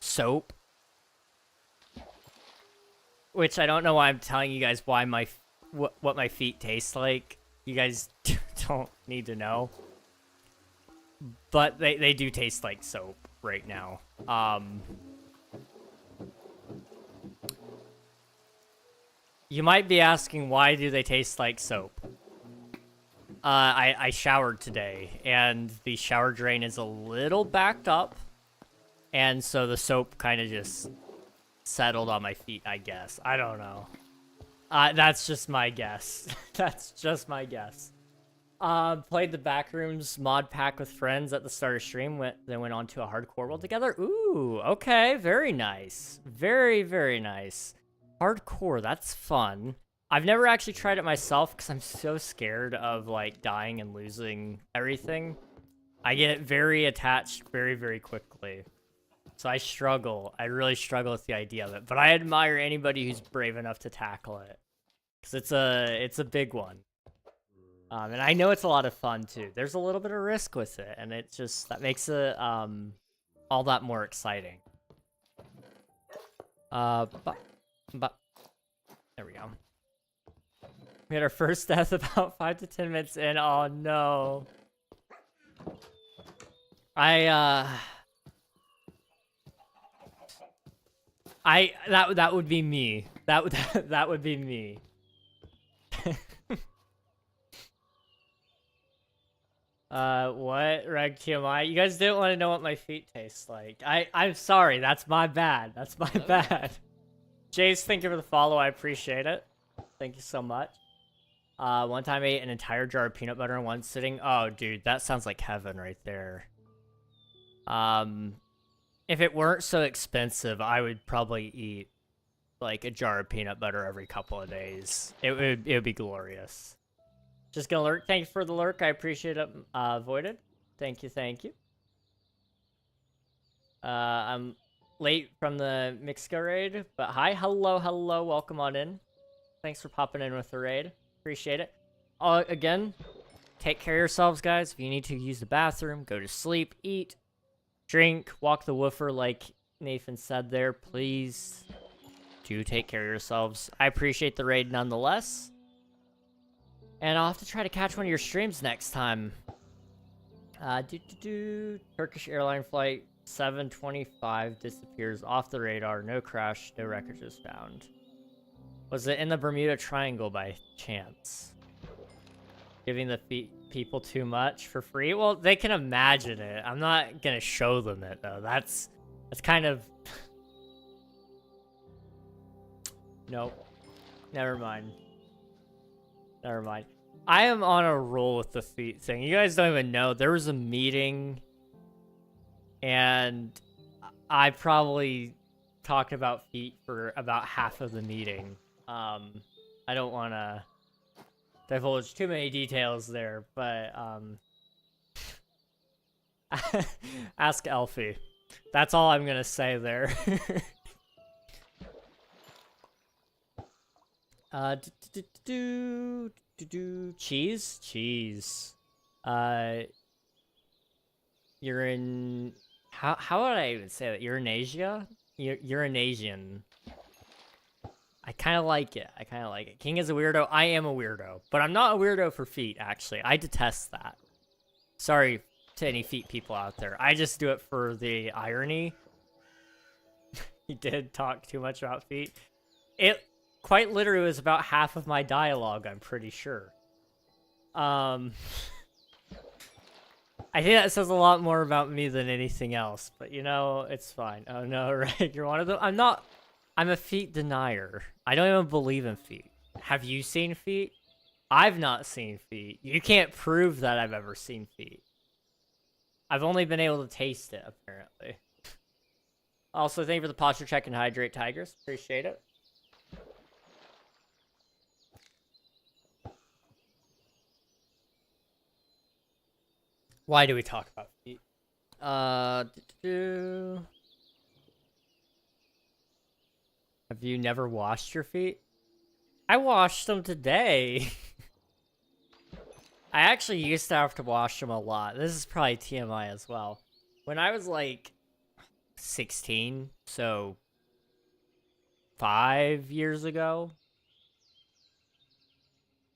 A: soap. Which I don't know why I'm telling you guys why what my feet taste like. You guys don't need to know. But they do taste like soap right now. You might be asking, why do they taste like soap? I showered today, and the shower drain is a little backed up, and so the soap kind of just settled on my feet, I guess. I don't know. That's just my guess. That's just my guess. Played the Backrooms mod pack with friends at the start of stream, then went on to a hardcore world together. Ooh, okay, very nice. Very, very nice. Hardcore, that's fun. I've never actually tried it myself because I'm so scared of like dying and losing everything. I get very attached very, very quickly. So I struggle. I really struggle with the idea of it. But I admire anybody who's brave enough to tackle it. Because it's a big one. And I know it's a lot of fun too. There's a little bit of risk with it, and it just that makes it all that more exciting. But there we go. We had our first death about 5 to 10 minutes in. Oh no. That would be me. That would be me. What? Reg TMI? You guys didn't want to know what my feet taste like. I'm sorry. That's my bad. That's my bad. Jace, thank you for the follow. I appreciate it. Thank you so much. One time I ate an entire jar of peanut butter in one sitting. Oh, dude, that sounds like heaven right there. If it weren't so expensive, I would probably eat like a jar of peanut butter every couple of days. It would be glorious. Just gonna lurk. Thank you for the lurk. I appreciate it. Voided. Thank you. Thank you. I'm late from the Mixca raid, but hi, hello, hello, welcome on in. Thanks for popping in with the raid. Appreciate it. Again, take care of yourselves, guys. If you need to use the bathroom, go to sleep, eat, drink, walk the woofer like Nathan said there. Please do take care of yourselves. I appreciate the raid nonetheless. And I'll have to try to catch one of your streams next time. Turkish airline flight 725 disappears off the radar. No crash, no wreckage was found. Was it in the Bermuda Triangle by chance? Giving the people too much for free? Well, they can imagine it. I'm not gonna show them it though. That's kind of... Nope. Never mind. Never mind. I am on a roll with the feet thing. You guys don't even know. There was a meeting, and I probably talked about feet for about half of the meeting. I don't want to divulge too many details there, but ask Elfie. That's all I'm going to say there. Cheese. You're in... How would I even say that? Eurasia? Eurasian. I kind of like it. I kind of like it. King is a weirdo. I am a weirdo. But I'm not a weirdo for feet, actually. I detest that. Sorry to any feet people out there. I just do it for the irony. He did talk too much about feet. It quite literally was about half of my dialogue, I'm pretty sure. I think that says a lot more about me than anything else. But, you know, it's fine. Oh, no, right? You're one of them? I'm a feet denier. I don't even believe in feet. Have you seen feet? I've not seen feet. You can't prove that I've ever seen feet. I've only been able to taste it, apparently. Also, thank you for the posture check and hydrate, Tigers. Appreciate it. Why do we talk about feet? Have you never washed your feet? I washed them today. I actually used to have to wash them a lot. This is probably TMI as well. When I was like 16, so 5 years ago,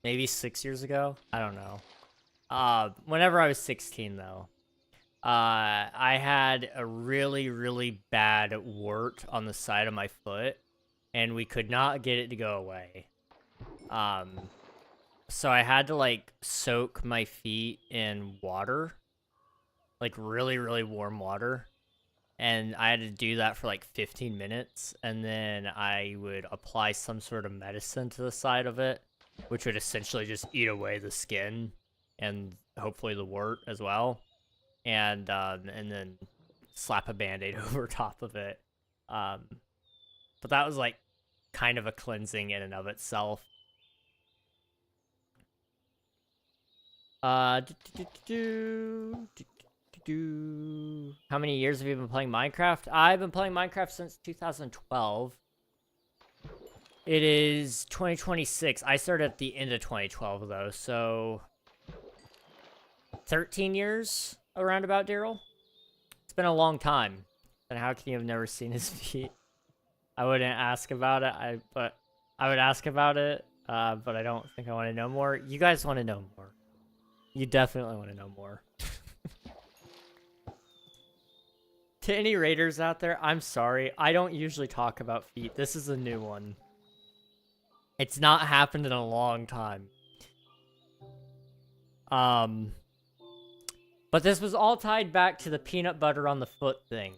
A: maybe 6 years ago, I don't know. Whenever I was 16 though, I had a really bad wart on the side of my foot, and we could not get it to go away. So I had to like soak my feet in water, like really warm water. And I had to do that for like 15 minutes. And then I would apply some sort of medicine to the side of it, which would essentially just eat away the skin and hopefully the wart as well. And then slap a Band-Aid over top of it. But that was like kind of a cleansing in and of itself. How many years have you been playing Minecraft? I've been playing Minecraft since 2012. It is 2026. I started at the end of 2012 though, so 13 years around about, Daryl. It's been a long time. And how can you have never seen his feet? I wouldn't ask about it. But I would ask about it. But I don't think I want to know more. You guys want to know more. You definitely want to know more. To any raiders out there, I'm sorry. I don't usually talk about feet. This is a new one. It's not happened in a long time. But this was all tied back to the peanut butter on the foot thing.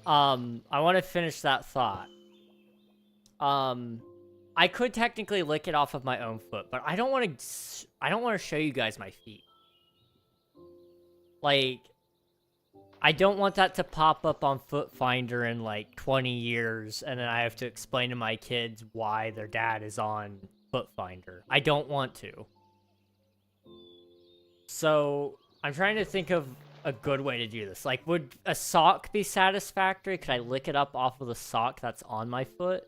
A: I want to finish that thought. I could technically lick it off of my own foot, but I don't want to show you guys my feet. Like, I don't want that to pop up on Foot Finder in like 20 years, and then I have to explain to my kids why their dad is on Foot Finder. I don't want to. So, I'm trying to think of a good way to do this. Like, would a sock be satisfactory? Could I lick it up off of the sock that's on my foot?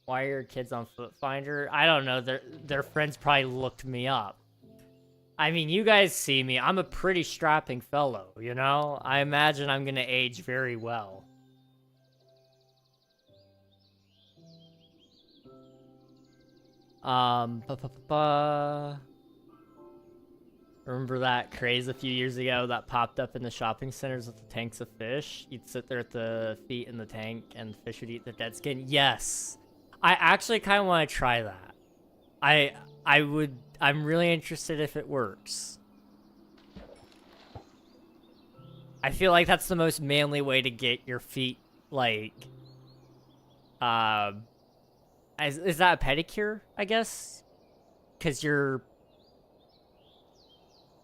A: Why are your kids on Foot Finder? I don't know. Their friends probably looked me up. I mean, you guys see me. I'm a pretty strapping fellow, you know? I imagine I'm gonna age very well. Remember that craze a few years ago that popped up in the shopping centers with the tanks of fish? You'd sit there with the feet in the tank and the fish would eat the dead skin? Yes! I actually kind of want to try that. I'm really interested if it works. I feel like that's the most manly way to get your feet, like, is that a pedicure, I guess? Because you're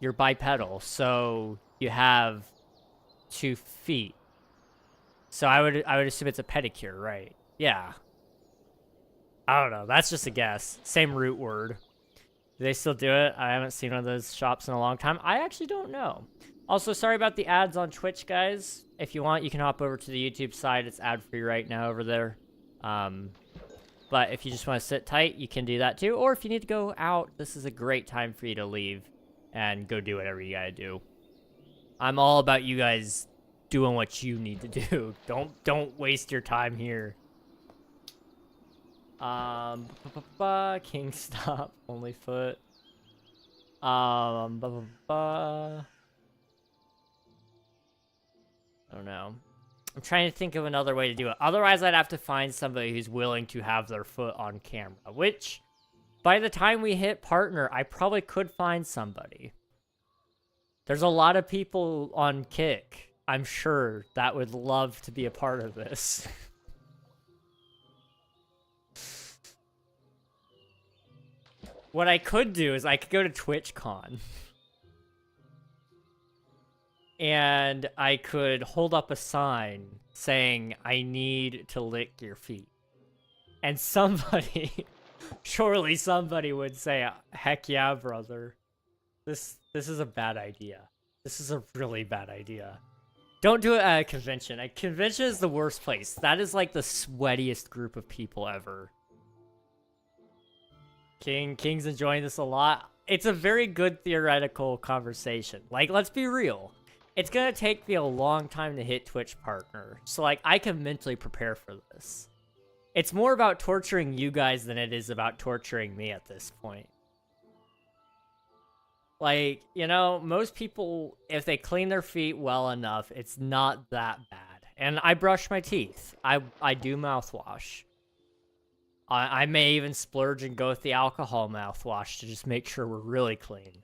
A: bipedal, so you have 2 feet. So I would assume it's a pedicure, right? Yeah. I don't know. That's just a guess. Same root word. Do they still do it? I haven't seen one of those shops in a long time. I actually don't know. Also, sorry about the ads on Twitch, guys. If you want, you can hop over to the YouTube side. It's ad-free right now over there. But if you just want to sit tight, you can do that too. Or if you need to go out, this is a great time for you to leave and go do whatever you gotta do. I'm all about you guys doing what you need to do. Don't waste your time here. King stop only foot. I don't know. I'm trying to think of another way to do it. Otherwise, I'd have to find somebody who's willing to have their foot on camera, which by the time we hit partner, I probably could find somebody. There's a lot of people on Kick, I'm sure, that would love to be a part of this. What I could do is I could go to TwitchCon. And I could hold up a sign saying, I need to lick your feet. And somebody, surely somebody would say, heck yeah, brother. This is a bad idea. This is a really bad idea. Don't do it at a convention. A convention is the worst place. That is like the sweatiest group of people ever. King's enjoying this a lot. It's a very good theoretical conversation. Like, let's be real. It's gonna take me a long time to hit Twitch partner. So, like, I can mentally prepare for this. It's more about torturing you guys than it is about torturing me at this point. Like, you know, most people, if they clean their feet well enough, it's not that bad. And I brush my teeth. I do mouthwash. I may even splurge and go with the alcohol mouthwash to just make sure we're really clean.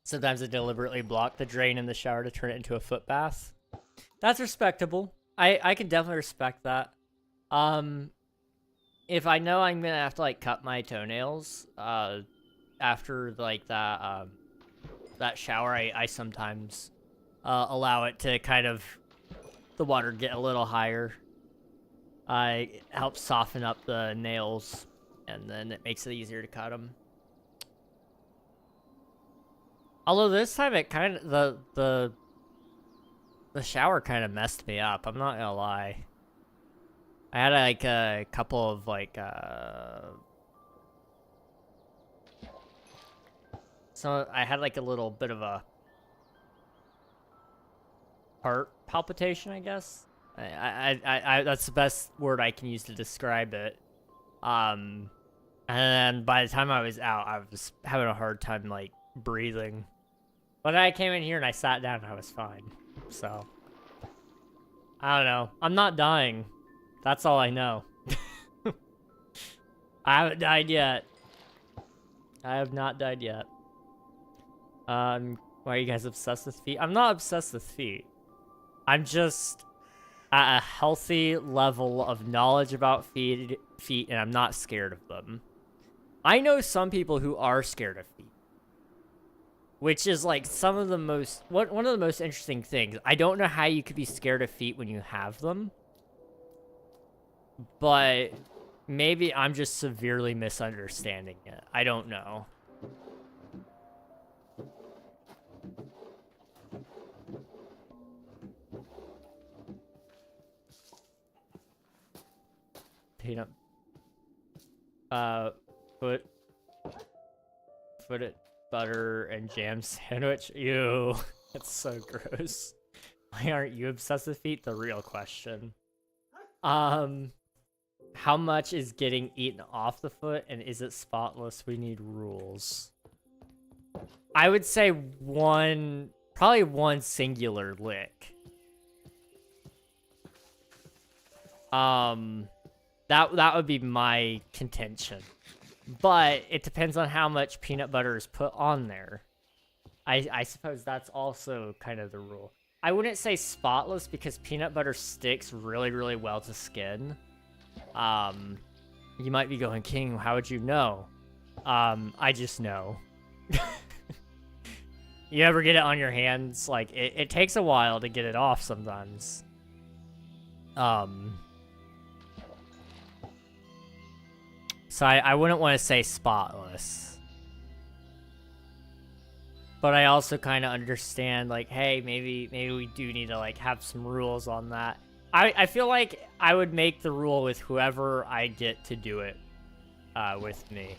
A: Sometimes I deliberately block the drain in the shower to turn it into a foot bath. That's respectable. I can definitely respect that. If I know I'm gonna have to, like, cut my toenails, after, like, that shower, I sometimes, allow it to kind of, the water get a little higher. It helps soften up the nails, and then it makes it easier to cut them. Although this time it kind of, the shower kind of messed me up, I'm not gonna lie. I had like a couple of like so I had like a little bit of a heart palpitation, I guess. I that's the best word I can use to describe it. And then by the time I was out, I was having a hard time like breathing. But I came in here and I sat down and I was fine. So I don't know. I'm not dying. That's all I know. I haven't died yet. I have not died yet. Why are you guys obsessed with feet? I'm not obsessed with feet. I'm just at a healthy level of knowledge about feet, and I'm not scared of them. I know some people who are scared of feet, which is like some of the most, one of the most interesting things. I don't know how you could be scared of feet when you have them. But maybe I'm just severely misunderstanding it. I don't know. Peanut. Foot it, butter, and jam sandwich. Ew. That's so gross. Why aren't you obsessed with feet? The real question. How much is getting eaten off the foot, and is it spotless? We need rules. I would say probably one singular lick. That would be my contention. But it depends on how much peanut butter is put on there. I suppose that's also kind of the rule. I wouldn't say spotless because peanut butter sticks really, really well to skin. You might be going, King, how would you know? I just know. You ever get it on your hands? Like, it takes a while to get it off sometimes. So I wouldn't want to say spotless. But I also kind of understand, like, hey, maybe we do need to, like, have some rules on that. I feel like I would make the rule with whoever I get to do it with me.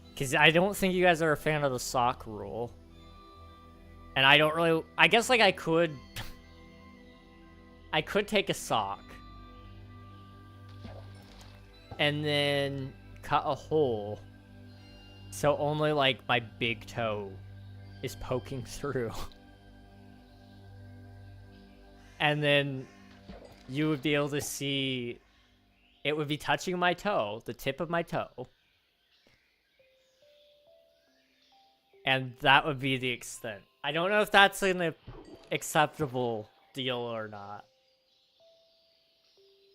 A: Because I don't think you guys are a fan of the sock rule. And I don't really... I guess, like, I could... I could take a sock. And then cut a hole. So only, like, my big toe is poking through. And then... you would be able to see, it would be touching my toe, the tip of my toe. And that would be the extent. I don't know if that's an acceptable deal or not.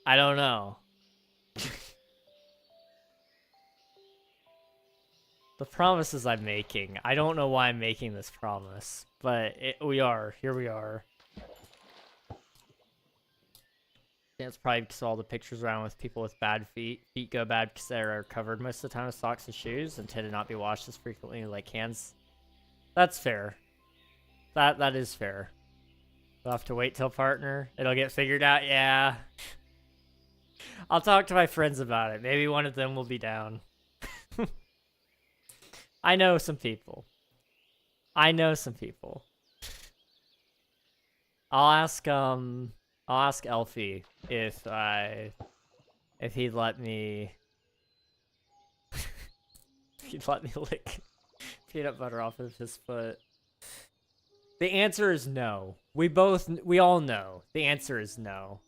A: I don't know. The promises I'm making, I don't know why I'm making this promise, but here we are. That's probably because all the pictures around with people with bad feet. Feet go bad because they're covered most of the time with socks and shoes and tend to not be washed as frequently like hands. That's fair. That is fair. We'll have to wait till partner. It'll get figured out. Yeah. I'll talk to my friends about it. Maybe one of them will be down. I know some people. I'll ask Elfie if he'd let me lick peanut butter off of his foot. The answer is no. We all know. The answer is no.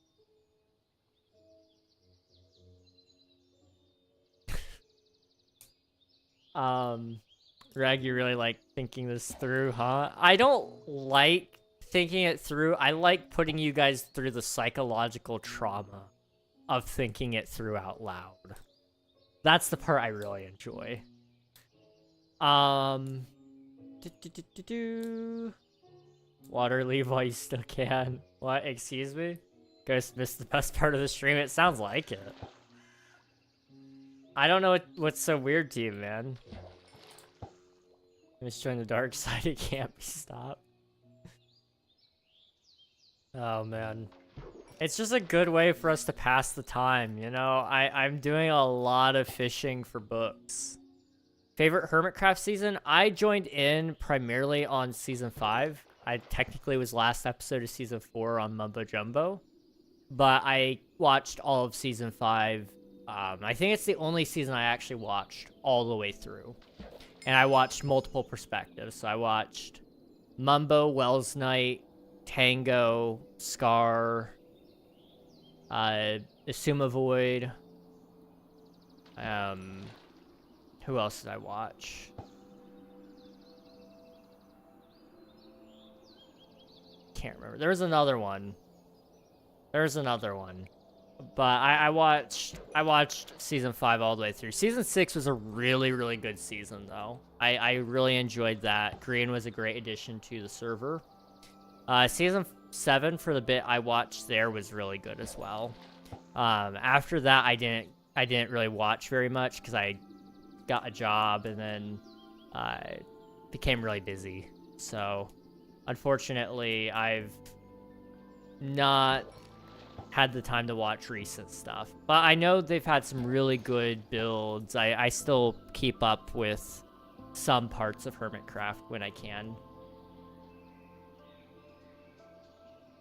A: Reg, you really like thinking this through, huh? I don't like thinking it through. I like putting you guys through the psychological trauma of thinking it through out loud. That's the part I really enjoy. Water, leave while you still can. What? Excuse me? Ghost missed the best part of the stream. It sounds like it. I don't know what's so weird to you, man. Just join the dark side. It can't be stopped. Oh, man. It's just a good way for us to pass the time, you know? I'm doing a lot of fishing for books. Favorite Hermitcraft season? I joined in primarily on Season 5. I technically was last episode of Season 4 on Mumbo Jumbo. But I watched all of Season 5. I think it's the only season I actually watched all the way through. And I watched multiple perspectives. So I watched Mumbo, Wells Knight, Tango, Scar, Asuma Void. Who else did I watch? Can't remember. There's another one. But I watched Season 5 all the way through. Season 6 was a really, really good season, though. I really enjoyed that. Green was a great addition to the server. Season 7, for the bit I watched there, was really good as well. After that, I didn't really watch very much because I got a job and then became really busy. So, unfortunately, I've not had the time to watch recent stuff. But I know they've had some really good builds. I still keep up with some parts of Hermitcraft when I can.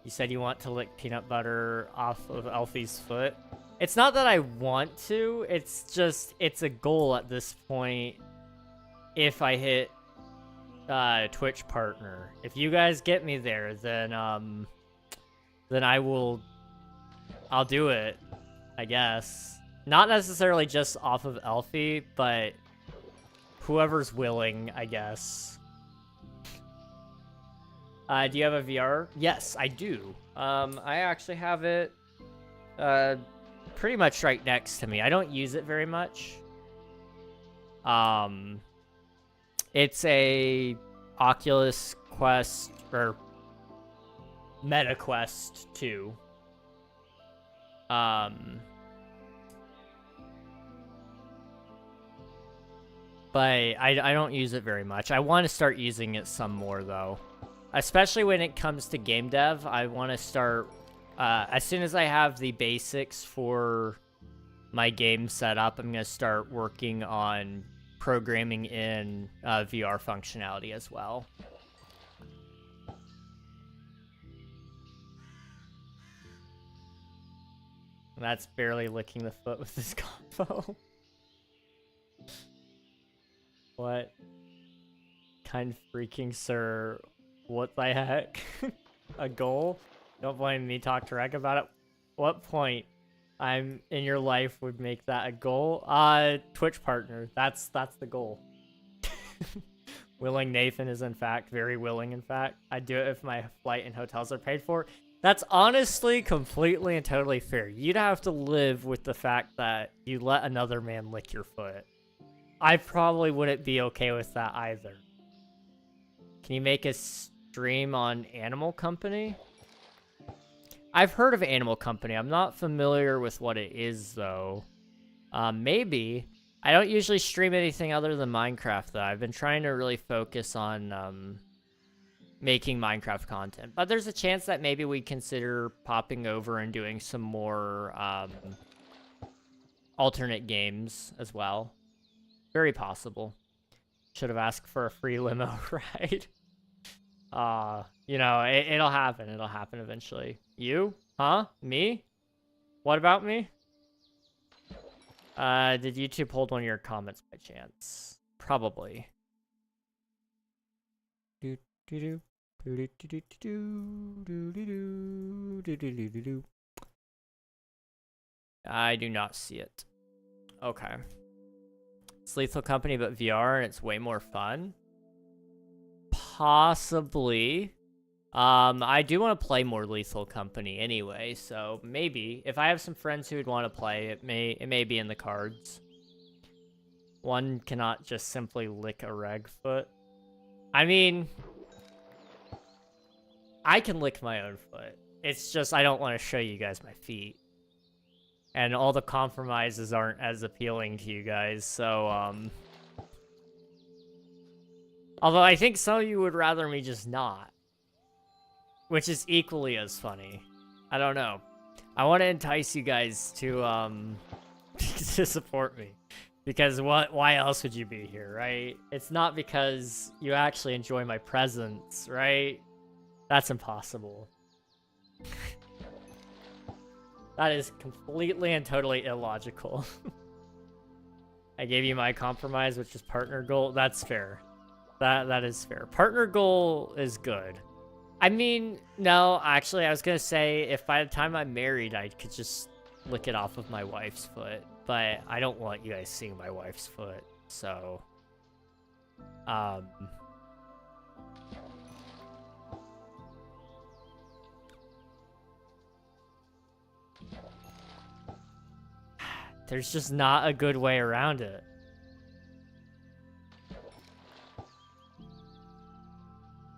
A: You said you want to lick peanut butter off of Elfie's foot. It's not that I want to, it's just, it's a goal at this point if I hit Twitch partner. If you guys get me there, then I'll do it, I guess. Not necessarily just off of Elfie, but whoever's willing, I guess. Do you have a VR? Yes, I do. I actually have it pretty much right next to me. I don't use it very much. It's a Oculus Quest, or Meta Quest 2. But I don't use it very much. I want to start using it some more, though. Especially when it comes to game dev, I want to start... as soon as I have the basics for my game set up, I'm going to start working on programming in VR functionality as well. That's barely licking the foot with this combo. What? Kind freaking sir. What the heck? A goal? Don't blame me, talk to Reg about it. What point I'm in your life would make that a goal? Twitch partner. That's the goal. Willing Nathan is in fact very willing, in fact. I'd do it if my flight and hotels are paid for. That's honestly completely and totally fair. You'd have to live with the fact that you let another man lick your foot. I probably wouldn't be okay with that either. Can you make a stream on Animal Company? I've heard of Animal Company. I'm not familiar with what it is, though. Maybe. I don't usually stream anything other than Minecraft, though. I've been trying to really focus on making Minecraft content. But there's a chance that maybe we consider popping over and doing some more alternate games as well. Very possible. Should have asked for a free limo ride. You know, it'll happen. It'll happen eventually. You? Huh? Me? What about me? Did YouTube hold one of your comments by chance? Probably. I do not see it. Okay. It's Lethal Company, but VR, and it's way more fun. Possibly. I do want to play more Lethal Company anyway, so maybe if I have some friends who would want to play, it may be in the cards. One cannot just simply lick a reg foot. I mean, I can lick my own foot. It's just I don't want to show you guys my feet. And all the compromises aren't as appealing to you guys, so although I think some of you would rather me just not. Which is equally as funny. I don't know. I want to entice you guys to to support me. Because why else would you be here, right? It's not because you actually enjoy my presence, right? That's impossible. That is completely and totally illogical. I gave you my compromise, which is partner goal. That's fair. That is fair. Partner goal is good. I mean, no, actually, I was gonna say if by the time I'm married, I could just lick it off of my wife's foot, but I don't want you guys seeing my wife's foot, so, there's just not a good way around it.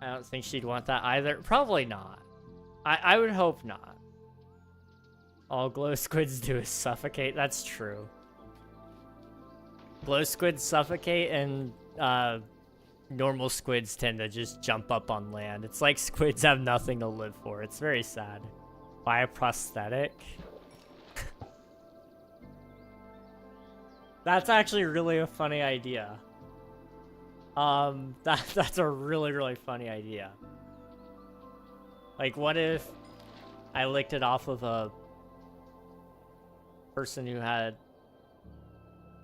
A: I don't think she'd want that either. Probably not. I would hope not. All glow squids do is suffocate. That's true. Glow squids suffocate, and normal squids tend to just jump up on land. It's like squids have nothing to live for. It's very sad. Buy a prosthetic. That's actually really a funny idea. That's a really funny idea. Like, what if I licked it off of a person who had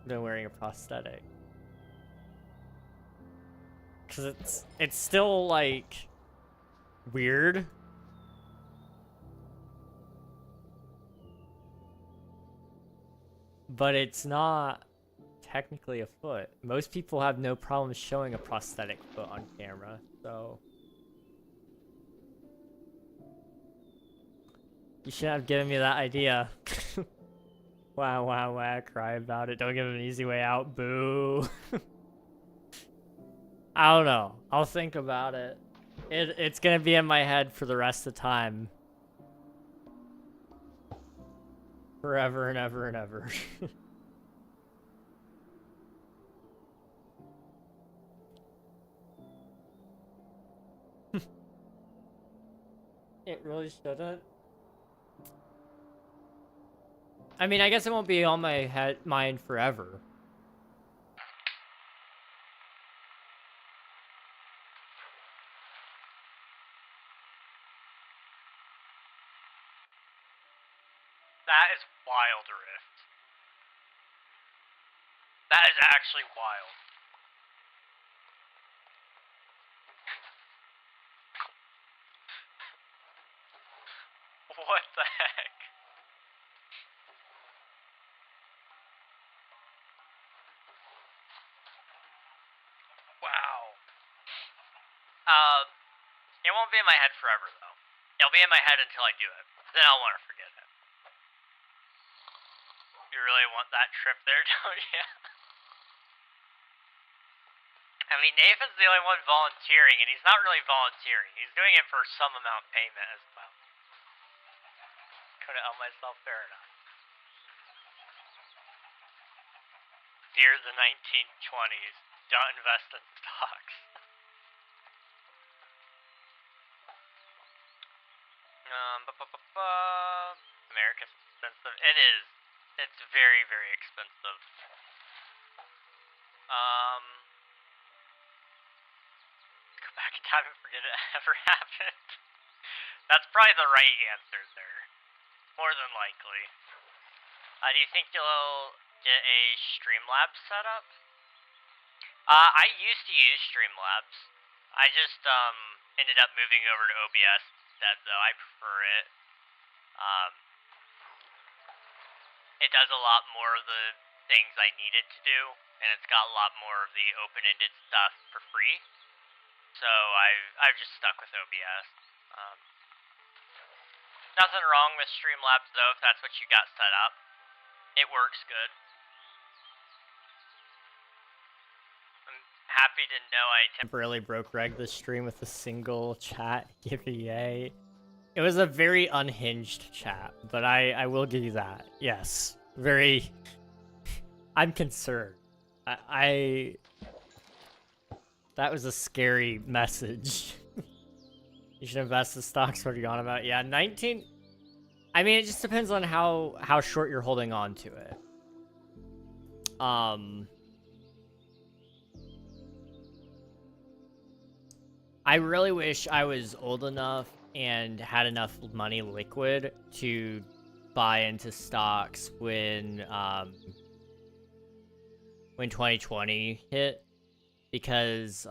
A: been wearing a prosthetic? Because it's still, like, weird. But it's not technically a foot. Most people have no problem showing a prosthetic foot on camera, so you shouldn't have given me that idea. Wow, cry about it. Don't give him an easy way out. Boo. I don't know. I'll think about it. It's gonna be in my head for the rest of the time. Forever and ever and ever. It really shouldn't. I mean, I guess it won't be on my mind forever. That is wild, Rift. That is actually wild. What the heck? Wow. It won't be in my head forever, though. It'll be in my head until I do it. Then I'll want to forget it. You really want that trip there, don't you? I mean, Nathan's the only one volunteering, and he's not really volunteering. He's doing it for some amount of payment as well. gonna out myself, fair enough. Dear the 1920s, don't invest in stocks. America's expensive. It is. It's very, very expensive. Go back in time and forget it ever happened. That's probably the right answer there. More than likely. Do you think you'll get a Streamlabs setup? I used to use Streamlabs. I just ended up moving over to OBS instead, though. I prefer it. It does a lot more of the things I need it to do, and it's got a lot more of the open-ended stuff for free. So I've just stuck with OBS. Nothing wrong with Streamlabs though, if that's what you got set up. It works good. I'm happy to know I temporarily broke reg this stream with a single chat. Yippee. It was a very unhinged chat, but I will give you that. Yes. Very... I'm concerned. That was a scary message. You should invest in stocks. What are you on about? Yeah, 19... I mean, it just depends on how short you're holding on to it. I really wish I was old enough and had enough money liquid to buy into stocks when 2020 hit, because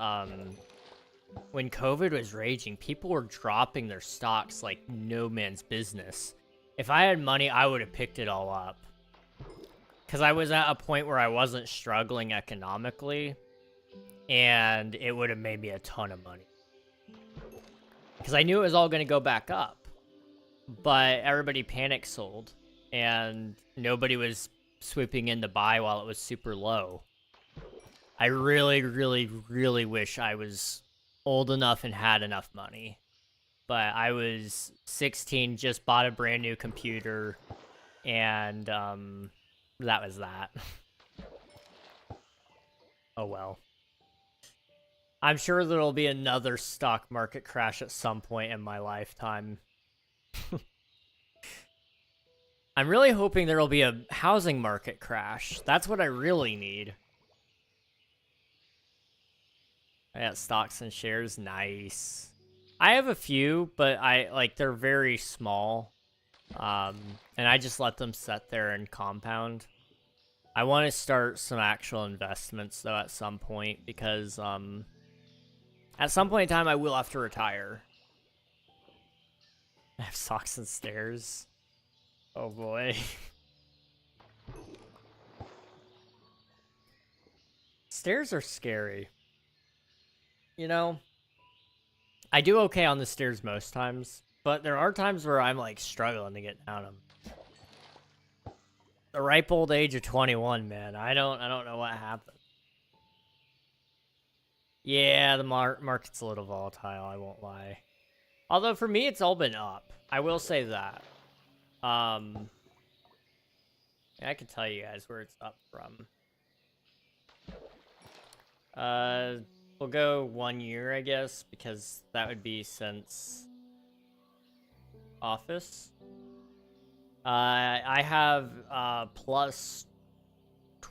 A: when COVID was raging, people were dropping their stocks like no man's business. If I had money, I would have picked it all up, because I was at a point where I wasn't struggling economically, and it would have made me a ton of money. Because I knew it was all going to go back up, but everybody panic sold, and nobody was swooping in to buy while it was super low. I really, really, really wish I was old enough and had enough money. But I was 16, just bought a brand new computer, and that was that. Oh well. I'm sure there'll be another stock market crash at some point in my lifetime. I'm really hoping there'll be a housing market crash. That's what I really need. I got stocks and shares. Nice. I have a few, but they're very small. And I just let them sit there and compound. I want to start some actual investments though at some point, because at some point in time I will have to retire. I have stocks and stairs. Oh boy. Stairs are scary. You know, I do okay on the stairs most times, but there are times where I'm like struggling to get down them. The ripe old age of 21, man. I don't know what happened. Yeah, the market's a little volatile, I won't lie. Although for me it's all been up. I will say that. I can tell you guys where it's up from. We'll go 1 year, I guess, because that would be since office. I have plus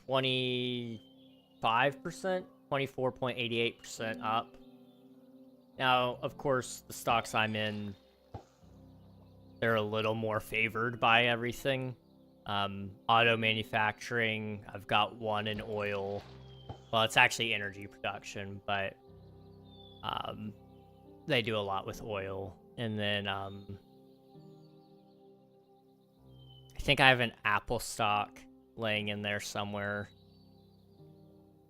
A: 25%, 24.88% up. Now, of course, the stocks I'm in, they're a little more favored by everything. Auto manufacturing, I've got one in oil. Well, it's actually energy production, but they do a lot with oil. And then I think I have an Apple stock laying in there somewhere,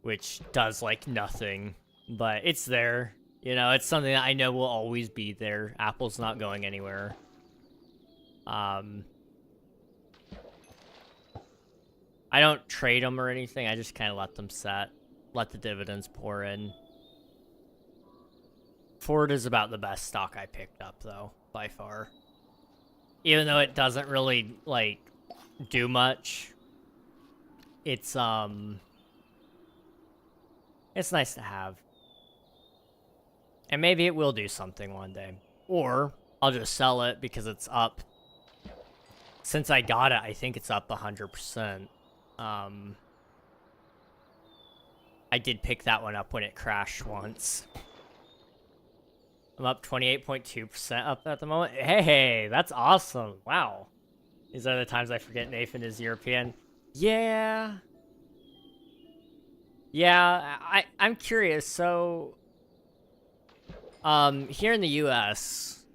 A: which does like nothing, but it's there. You know, it's something that I know will always be there. Apple's not going anywhere. I don't trade them or anything. I just kind of let them set. Let the dividends pour in. Ford is about the best stock I picked up, though, by far. Even though it doesn't really, like, do much, it's nice to have. And maybe it will do something one day. Or I'll just sell it because it's up. Since I got it, I think it's up 100%. I did pick that one up when it crashed once. I'm up 28.2% up at the moment. Hey, that's awesome. Wow. These are the times I forget Nathan is European. Yeah. Yeah, I'm curious. So, here in the US,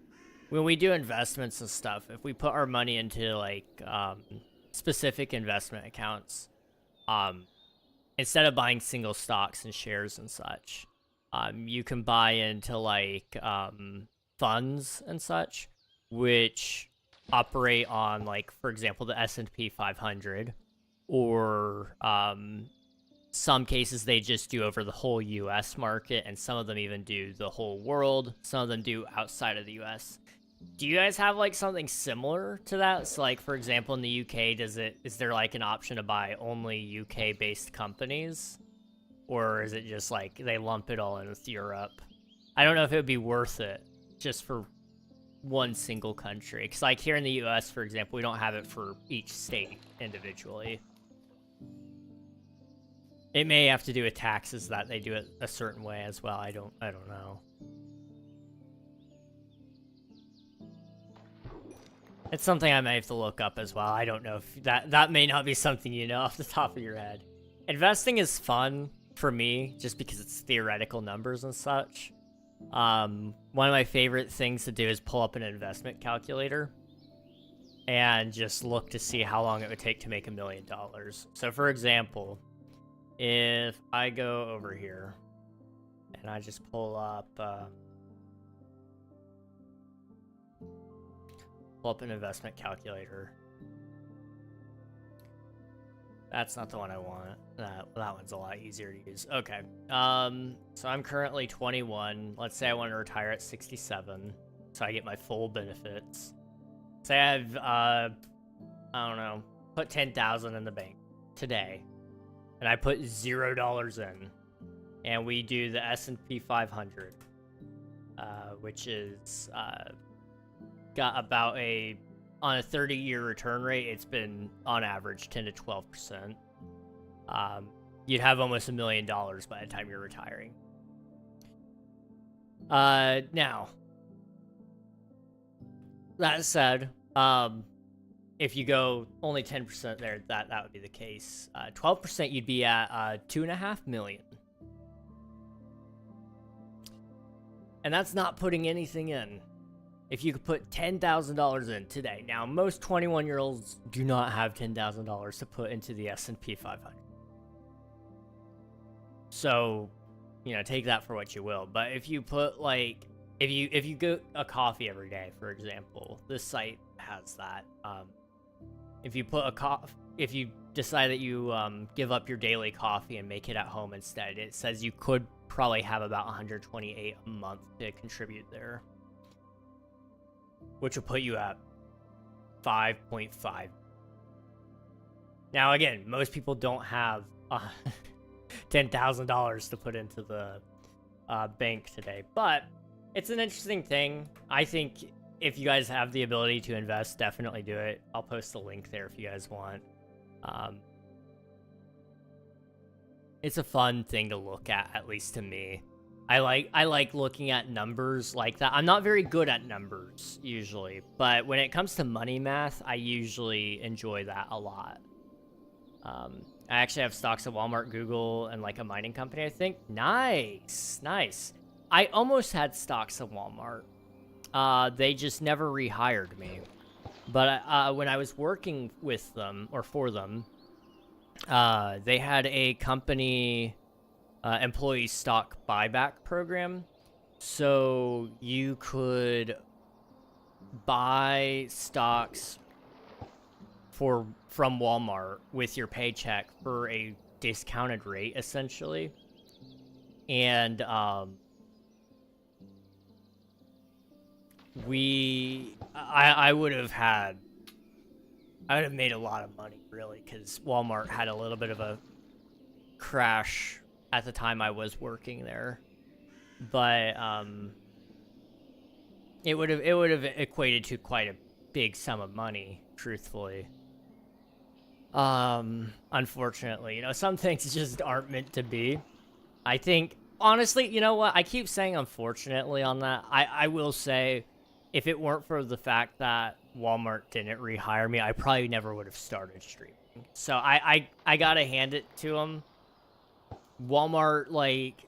A: when we do investments and stuff, if we put our money into, like, specific investment accounts, instead of buying single stocks and shares and such, you can buy into, like, funds and such, which operate on, like, for example, the S&P 500, or some cases they just do over the whole US market, and some of them even do the whole world. Some of them do outside of the US. Do you guys have, like, something similar to that? So, like, for example, in the UK, is there, like, an option to buy only UK-based companies? Or is it just, like, they lump it all in with Europe? I don't know if it would be worth it just for one single country. Because, like, here in the US, for example, we don't have it for each state individually. It may have to do with taxes that they do it a certain way as well. I don't know. It's something I may have to look up as well. I don't know if that may not be something you know off the top of your head. Investing is fun for me just because it's theoretical numbers and such. One of my favorite things to do is pull up an investment calculator and just look to see how long it would take to make $1 million. So, for example, if I go over here and I just pull up an investment calculator. That's not the one I want. That one's a lot easier to use. Okay. So I'm currently 21. Let's say I want to retire at 67, so I get my full benefits. Say I've I don't know, put 10,000 in the bank today, and I put $0 in, and we do the S&P 500, which is got about on a 30-year return rate, it's been on average 10 to 12%. You'd have almost $1 million by the time you're retiring. Now, that said, if you go only 10% there, that would be the case. 12%, you'd be at $2.5 million. And that's not putting anything in. If you could put $10,000 in today. Now, most 21-year-olds do not have $10,000 to put into the S&P 500. So, you know, take that for what you will. But if you put, like, if you go a coffee every day, for example, this site has that. If you put if you decide that you give up your daily coffee and make it at home instead, it says you could probably have about $128 a month to contribute there, which will put you at 5.5. Now, again, most people don't have $10,000 to put into the bank today, but it's an interesting thing. I think if you guys have the ability to invest, definitely do it. I'll post a link there if you guys want. It's a fun thing to look at least to me. I like looking at numbers like that. I'm not very good at numbers usually, but when it comes to money math, I usually enjoy that a lot. I actually have stocks at Walmart, Google, and like a mining company, I think. Nice. I almost had stocks at Walmart. They just never rehired me. But when I was working with them, or for them, they had a company employee stock buyback program. So you could buy stocks from Walmart with your paycheck for a discounted rate, essentially. And we I would have made a lot of money, really, because Walmart had a little bit of a crash at the time I was working there. But it would have equated to quite a big sum of money, truthfully. Unfortunately, you know, some things just aren't meant to be. I think, honestly, you know what? I keep saying unfortunately on that. I will say, if it weren't for the fact that Walmart didn't rehire me, I probably never would have started streaming. So I gotta hand it to them. Walmart, like,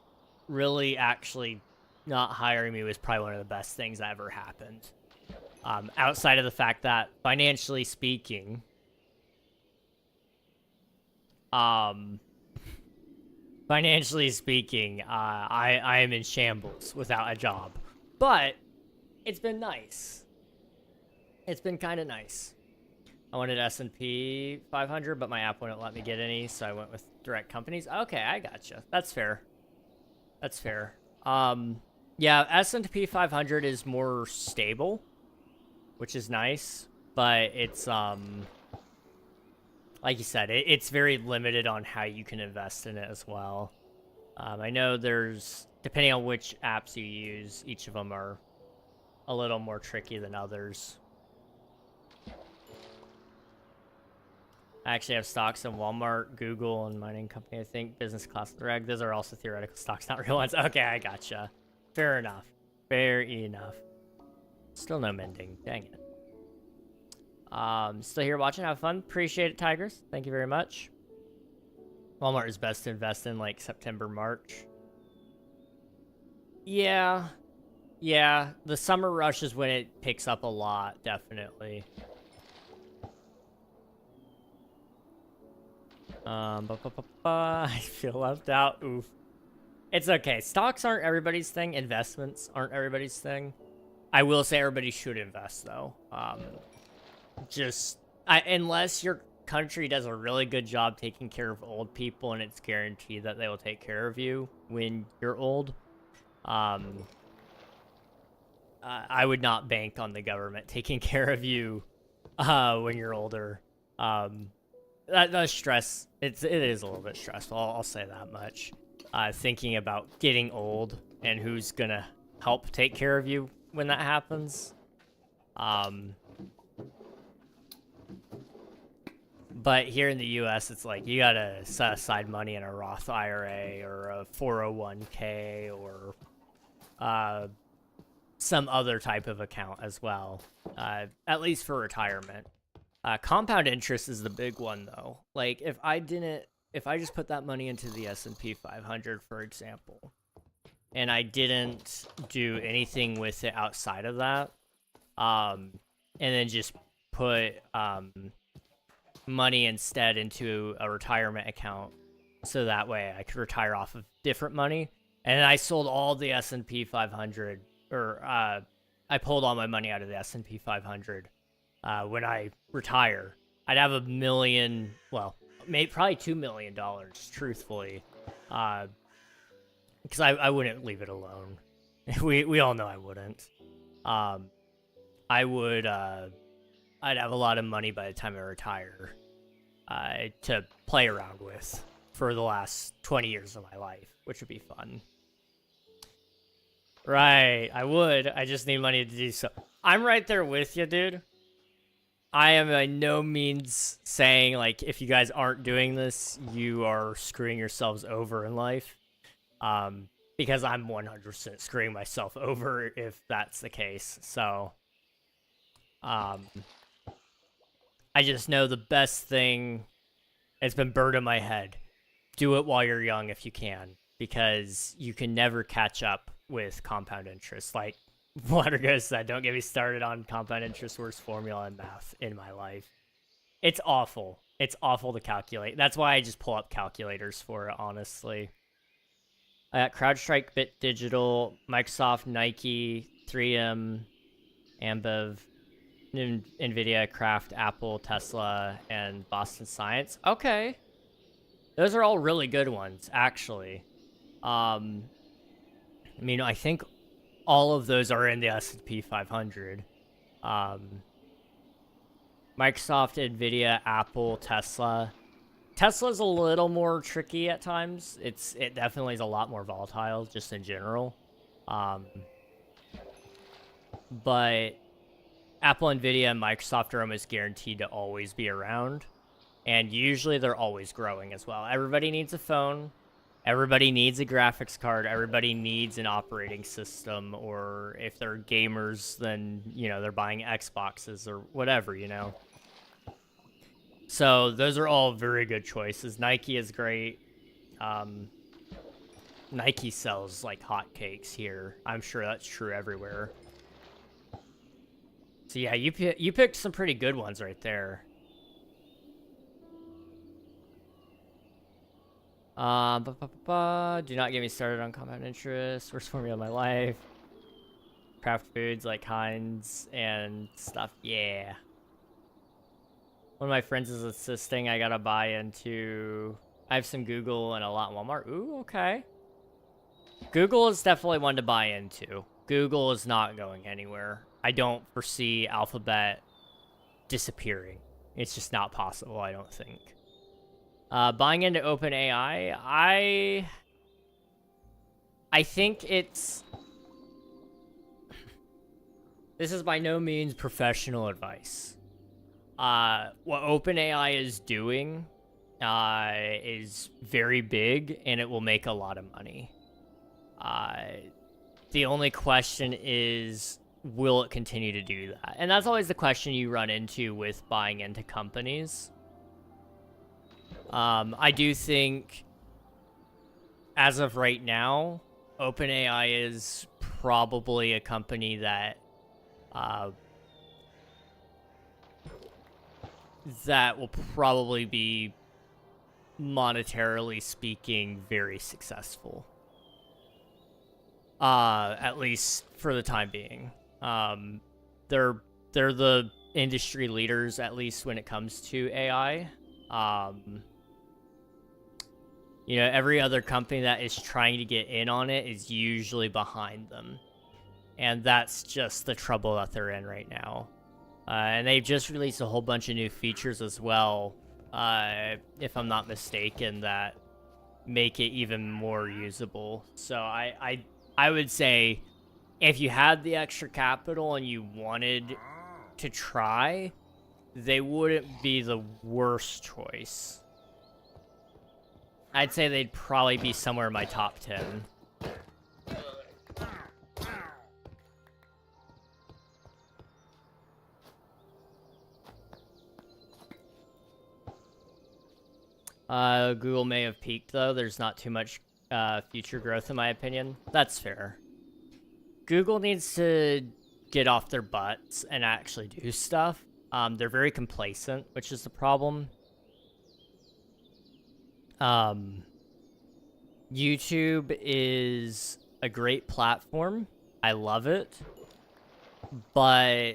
A: really actually not hiring me was probably one of the best things that ever happened. Outside of the fact that, financially speaking, I am in shambles without a job. But it's been nice. It's been kind of nice. I wanted S&P 500, but my app wouldn't let me get any, so I went with direct companies. Okay, I gotcha. That's fair. That's fair. Yeah, S&P 500 is more stable, which is nice, but it's, like you said, it's very limited on how you can invest in it as well. I know there's, depending on which apps you use, each of them are a little more tricky than others. I actually have stocks in Walmart, Google, and mining company, I think. Business class reg. Those are also theoretical stocks, not real ones. Okay, I gotcha. Fair enough. Fair enough. Still no mending. Dang it. Still here watching. Have fun. Appreciate it, Tigers. Thank you very much. Walmart is best to invest in, like, September, March. Yeah. Yeah. The summer rush is when it picks up a lot, definitely. I feel left out. Oof. It's okay. Stocks aren't everybody's thing. Investments aren't everybody's thing. I will say everybody should invest, though. Unless your country does a really good job taking care of old people and it's guaranteed that they will take care of you when you're old, I would not bank on the government taking care of you when you're older. That stress, it is a little bit stressful, I'll say that much. Thinking about getting old and who's gonna help take care of you when that happens. But here in the US, it's like you gotta set aside money in a Roth IRA or a 401k or some other type of account as well, at least for retirement. Compound interest is the big one, though. Like, if I just put that money into the S&P 500, for example, and I didn't do anything with it outside of that, and then just put money instead into a retirement account, so that way I could retire off of different money, and then I sold all the S&P 500, or I pulled all my money out of the S&P 500. When I retire, I'd have $1 million, well, probably $2 million, truthfully, because I wouldn't leave it alone. we all know I wouldn't. I'd have a lot of money by the time I retire, to play around with for the last 20 years of my life, which would be fun. Right, I would. I just need money to do so. I'm right there with you, dude. I am by no means saying, like, if you guys aren't doing this, you are screwing yourselves over in life. Because I'm 100% screwing myself over if that's the case. So, I just know the best thing, it's been burned in my head. Do it while you're young if you can, because you can never catch up with compound interest. Like Watergo said, don't get me started on compound interest, worst formula in math in my life. It's awful. It's awful to calculate. That's why I just pull up calculators for it, honestly. I got CrowdStrike, Bit Digital, Microsoft, Nike, 3M, Ambev, NVIDIA, Kraft, Apple, Tesla, and Boston Science. Okay. Those are all really good ones, actually. I mean, I think all of those are in the S&P 500. Microsoft, Nvidia, Apple, Tesla. Tesla's a little more tricky at times. It definitely is a lot more volatile just in general. But Apple, Nvidia, and Microsoft are almost guaranteed to always be around. And usually they're always growing as well. Everybody needs a phone. Everybody needs a graphics card. Everybody needs an operating system. Or if they're gamers, then, you know, they're buying Xboxes or whatever, you know. So those are all very good choices. Nike is great. Nike sells like hotcakes here. I'm sure that's true everywhere. So yeah, you picked some pretty good ones right there. Do not get me started on compound interest. Worst formula of my life. Craft foods like Heinz and stuff. Yeah. One of my friends is assisting. I gotta buy into. I have some Google and a lot Walmart. Ooh, okay. Google is definitely one to buy into. Google is not going anywhere. I don't foresee Alphabet disappearing. It's just not possible, I don't think. Buying into OpenAI, I think it's... This is by no means professional advice. What OpenAI is doing is very big, and it will make a lot of money. The only question is, will it continue to do that? And that's always the question you run into with buying into companies. I do think, as of right now, OpenAI is probably a company that that will probably be, monetarily speaking, very successful. At least for the time being. They're the industry leaders, at least when it comes to AI. You know, every other company that is trying to get in on it is usually behind them. And that's just the trouble that they're in right now. And they've just released a whole bunch of new features as well, if I'm not mistaken, that make it even more usable. So I would say, if you had the extra capital and you wanted to try, they wouldn't be the worst choice. I'd say they'd probably be somewhere in my top 10. Google may have peaked, though. There's not too much future growth, in my opinion. That's fair. Google needs to get off their butts and actually do stuff. They're very complacent, which is the problem. YouTube is a great platform. I love it. But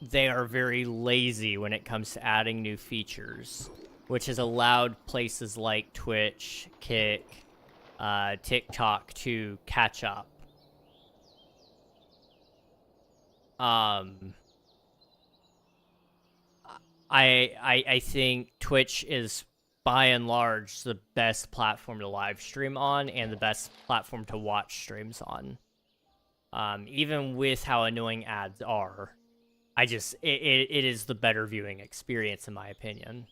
A: they are very lazy when it comes to adding new features, which has allowed places like Twitch, Kick, TikTok to catch up. I think Twitch is, by and large, the best platform to live stream on and the best platform to watch streams on. Even with how annoying ads are, it is the better viewing experience, in my opinion.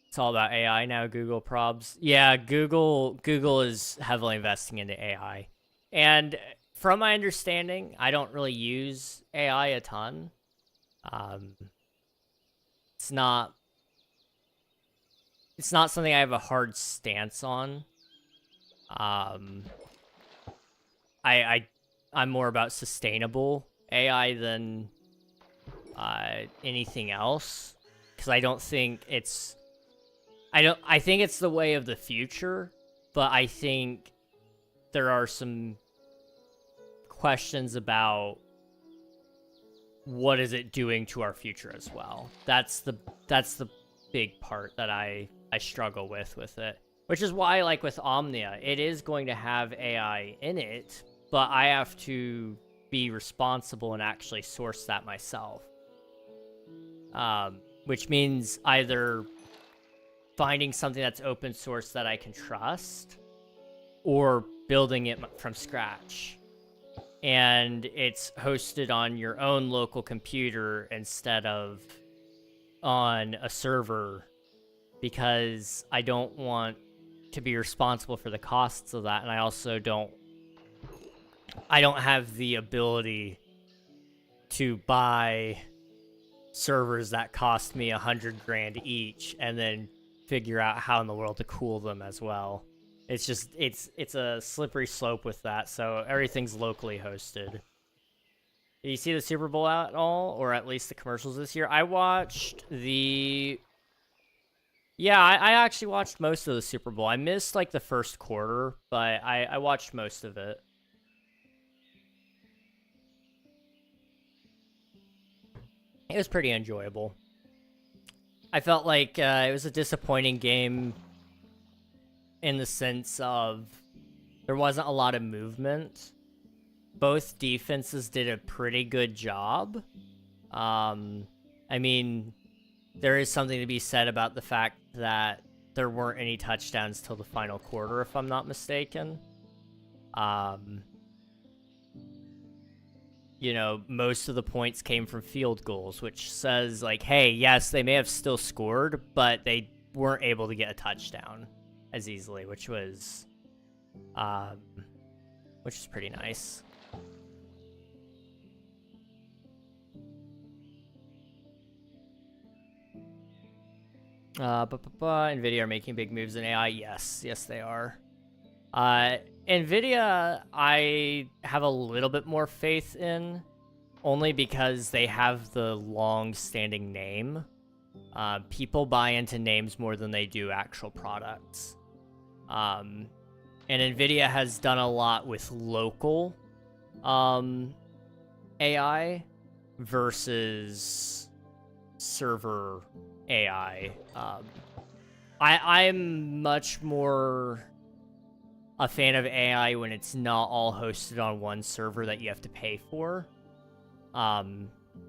A: It's all about AI now, Google probs. Yeah, Google is heavily investing into AI. And from my understanding, I don't really use AI a ton. It's not something I have a hard stance on. I'm more about sustainable AI than anything else, because I think it's the way of the future, but I think there are some questions about what is it doing to our future as well. That's the big part that I struggle with it, which is why, like with Omnia, it is going to have AI in it, but I have to be responsible and actually source that myself. Which means either finding something that's open source that I can trust, or building it from scratch. And it's hosted on your own local computer instead of on a server, because I don't want to be responsible for the costs of that, and I also don't have the ability to buy servers that cost me $100,000 each and then figure out how in the world to cool them as well. It's just, it's a slippery slope with that, so everything's locally hosted. Did you see the Super Bowl at all, or at least the commercials this year? I watched the... Yeah, I actually watched most of the Super Bowl. I missed, like, the first quarter, but I watched most of it. It was pretty enjoyable. I felt like it was a disappointing game in the sense of there wasn't a lot of movement. Both defenses did a pretty good job. I mean, there is something to be said about the fact that there weren't any touchdowns till the final quarter, if I'm not mistaken. You know, most of the points came from field goals, which says, like, hey, yes, they may have still scored, but they weren't able to get a touchdown as easily, which was pretty nice. NVIDIA are making big moves in AI. Yes, they are. NVIDIA, I have a little bit more faith in, only because they have the long-standing name. People buy into names more than they do actual products. And NVIDIA has done a lot with local AI versus server AI. I'm much more a fan of AI when it's not all hosted on one server that you have to pay for.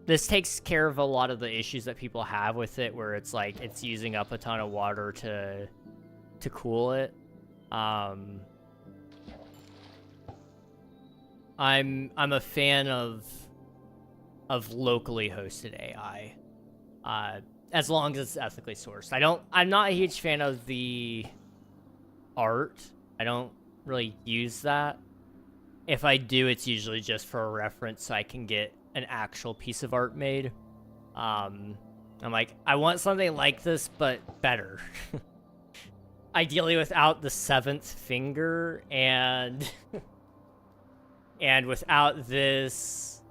A: This takes care of a lot of the issues that people have with it, where it's like it's using up a ton of water to cool it. I'm a fan of locally hosted AI, as long as it's ethically sourced. I'm not a huge fan of the art. I don't really use that. If I do, it's usually just for a reference so I can get an actual piece of art made. I'm like, I want something like this, but better. Ideally without the 7th finger and and without this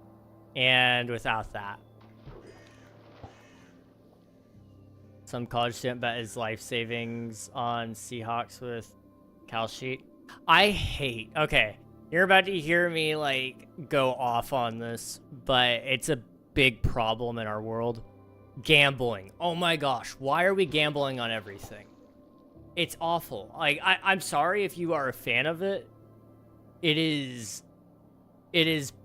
A: and without that. Some college student bet his life savings on Seahawks with Cal Sheet. Okay, you're about to hear me like go off on this, but it's a big problem in our world. Gambling. Oh my gosh, why are we gambling on everything? It's awful. Like, I'm sorry if you are a fan of it. It is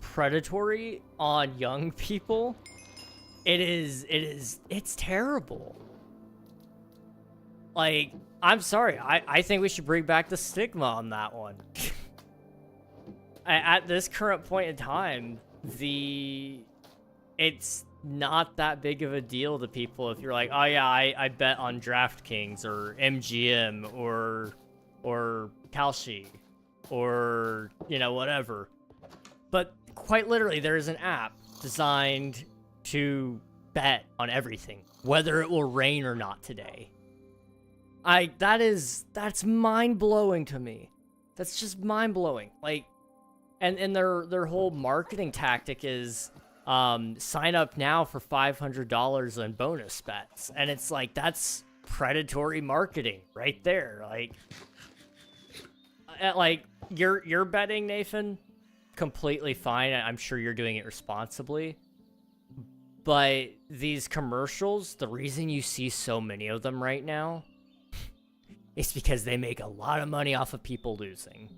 A: predatory on young people. It's terrible. Like, I'm sorry. I think we should bring back the stigma on that one. At this current point in time, it's not that big of a deal to people if you're like, oh yeah, I bet on DraftKings or MGM or Kalshi or, you know, whatever. But quite literally, there is an app designed to bet on everything, whether it will rain or not today. That's mind-blowing to me. That's just mind-blowing. Like, and their whole marketing tactic is sign up now for $500 in bonus bets. And it's like, that's predatory marketing right there. Like you're betting, Nathan, completely fine. I'm sure you're doing it responsibly. But these commercials, the reason you see so many of them right now is because they make a lot of money off of people losing.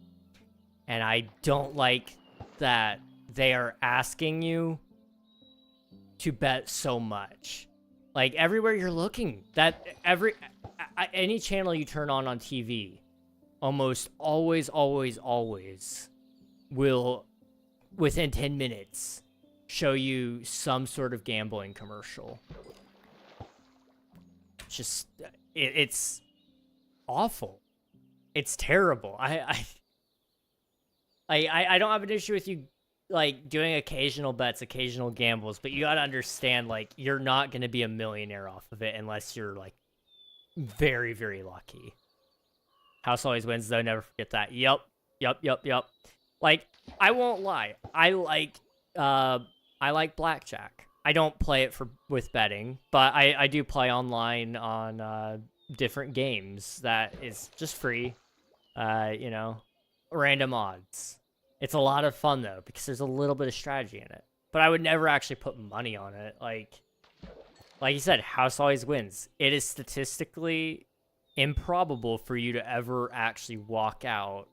A: And I don't like that they are asking you to bet so much. Like, everywhere you're looking, any channel you turn on TV, almost always will, within 10 minutes, show you some sort of gambling commercial. Just, it's awful. It's terrible. I don't have an issue with you, like, doing occasional bets, occasional gambles, but you gotta understand, like, you're not gonna be a millionaire off of it unless you're, like, very, very lucky. House always wins, though. Never forget that. Yup. Like, I won't lie. I like blackjack. I don't play it with betting, but I do play online on different games that is just free. You know, random odds. It's a lot of fun, though, because there's a little bit of strategy in it. But I would never actually put money on it. Like you said, house always wins. It is statistically improbable for you to ever actually walk out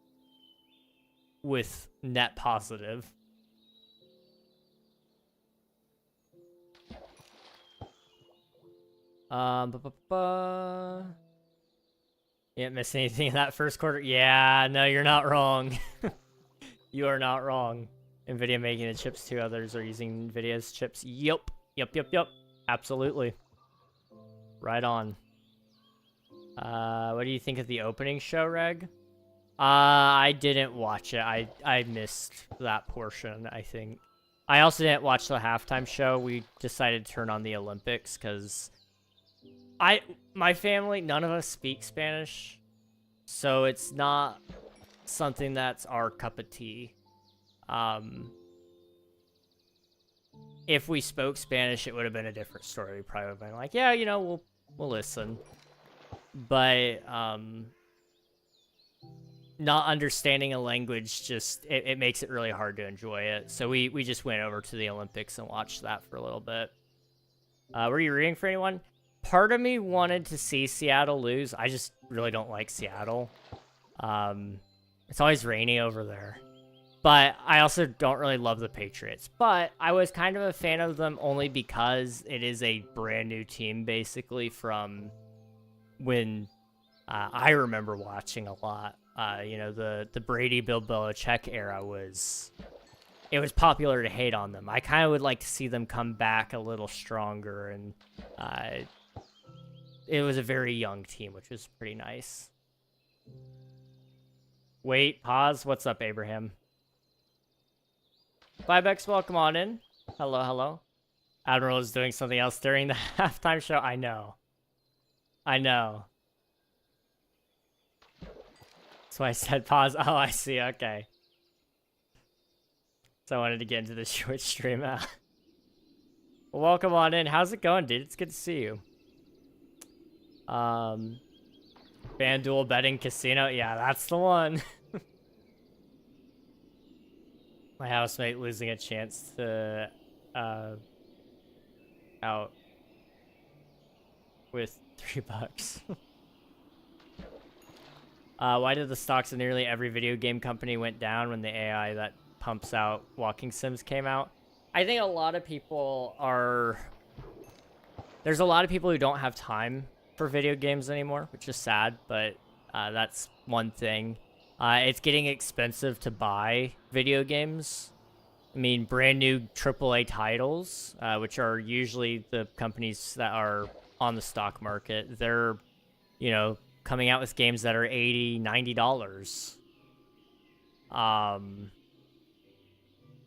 A: with net positive. You didn't miss anything in that first quarter? Yeah, no, you're not wrong. You are not wrong. NVIDIA making the chips too. Others are using NVIDIA's chips. Yup. Absolutely. Right on. What do you think of the opening show, Reg? I didn't watch it. I missed that portion, I think. I also didn't watch the halftime show. We decided to turn on the Olympics because my family, none of us speak Spanish, so it's not something that's our cup of tea. If we spoke Spanish, it would have been a different story. We probably would have been like, yeah, you know, we'll listen. But not understanding a language just it makes it really hard to enjoy it. So we just went over to the Olympics and watched that for a little bit. Were you rooting for anyone? Part of me wanted to see Seattle lose. I just really don't like Seattle. It's always rainy over there. But I also don't really love the Patriots. But I was kind of a fan of them only because it is a brand new team, basically, from when I remember watching a lot. You know, the Brady, Bill Belichick era it was popular to hate on them. I kind of would like to see them come back a little stronger, and it was a very young team, which was pretty nice. Wait, pause. What's up, Abraham? Bybex, welcome on in. Hello. Admiral is doing something else during the halftime show. I know. That's why I said pause. Oh, I see. Okay. So I wanted to get into the Twitch stream. Well, welcome on in. How's it going, dude? It's good to see you. FanDuel betting casino. Yeah, that's the one. My housemate losing a chance to out with $3. Why did the stocks of nearly every video game company went down when the AI that pumps out walking sims came out? I think a lot of people there's a lot of people who don't have time for video games anymore, which is sad, but that's one thing. It's getting expensive to buy video games. I mean, brand new AAA titles, which are usually the companies that are on the stock market, they're, you know, coming out with games that are $80, $90.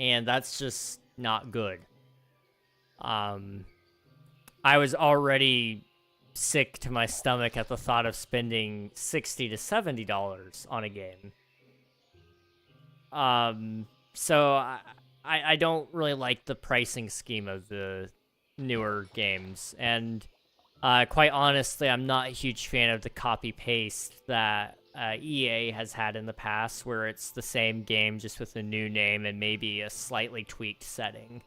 A: And that's just not good. I was already sick to my stomach at the thought of spending $60 to $70 on a game. So I don't really like the pricing scheme of the newer games, and quite honestly, I'm not a huge fan of the copy-paste that EA has had in the past, where it's the same game just with a new name and maybe a slightly tweaked setting.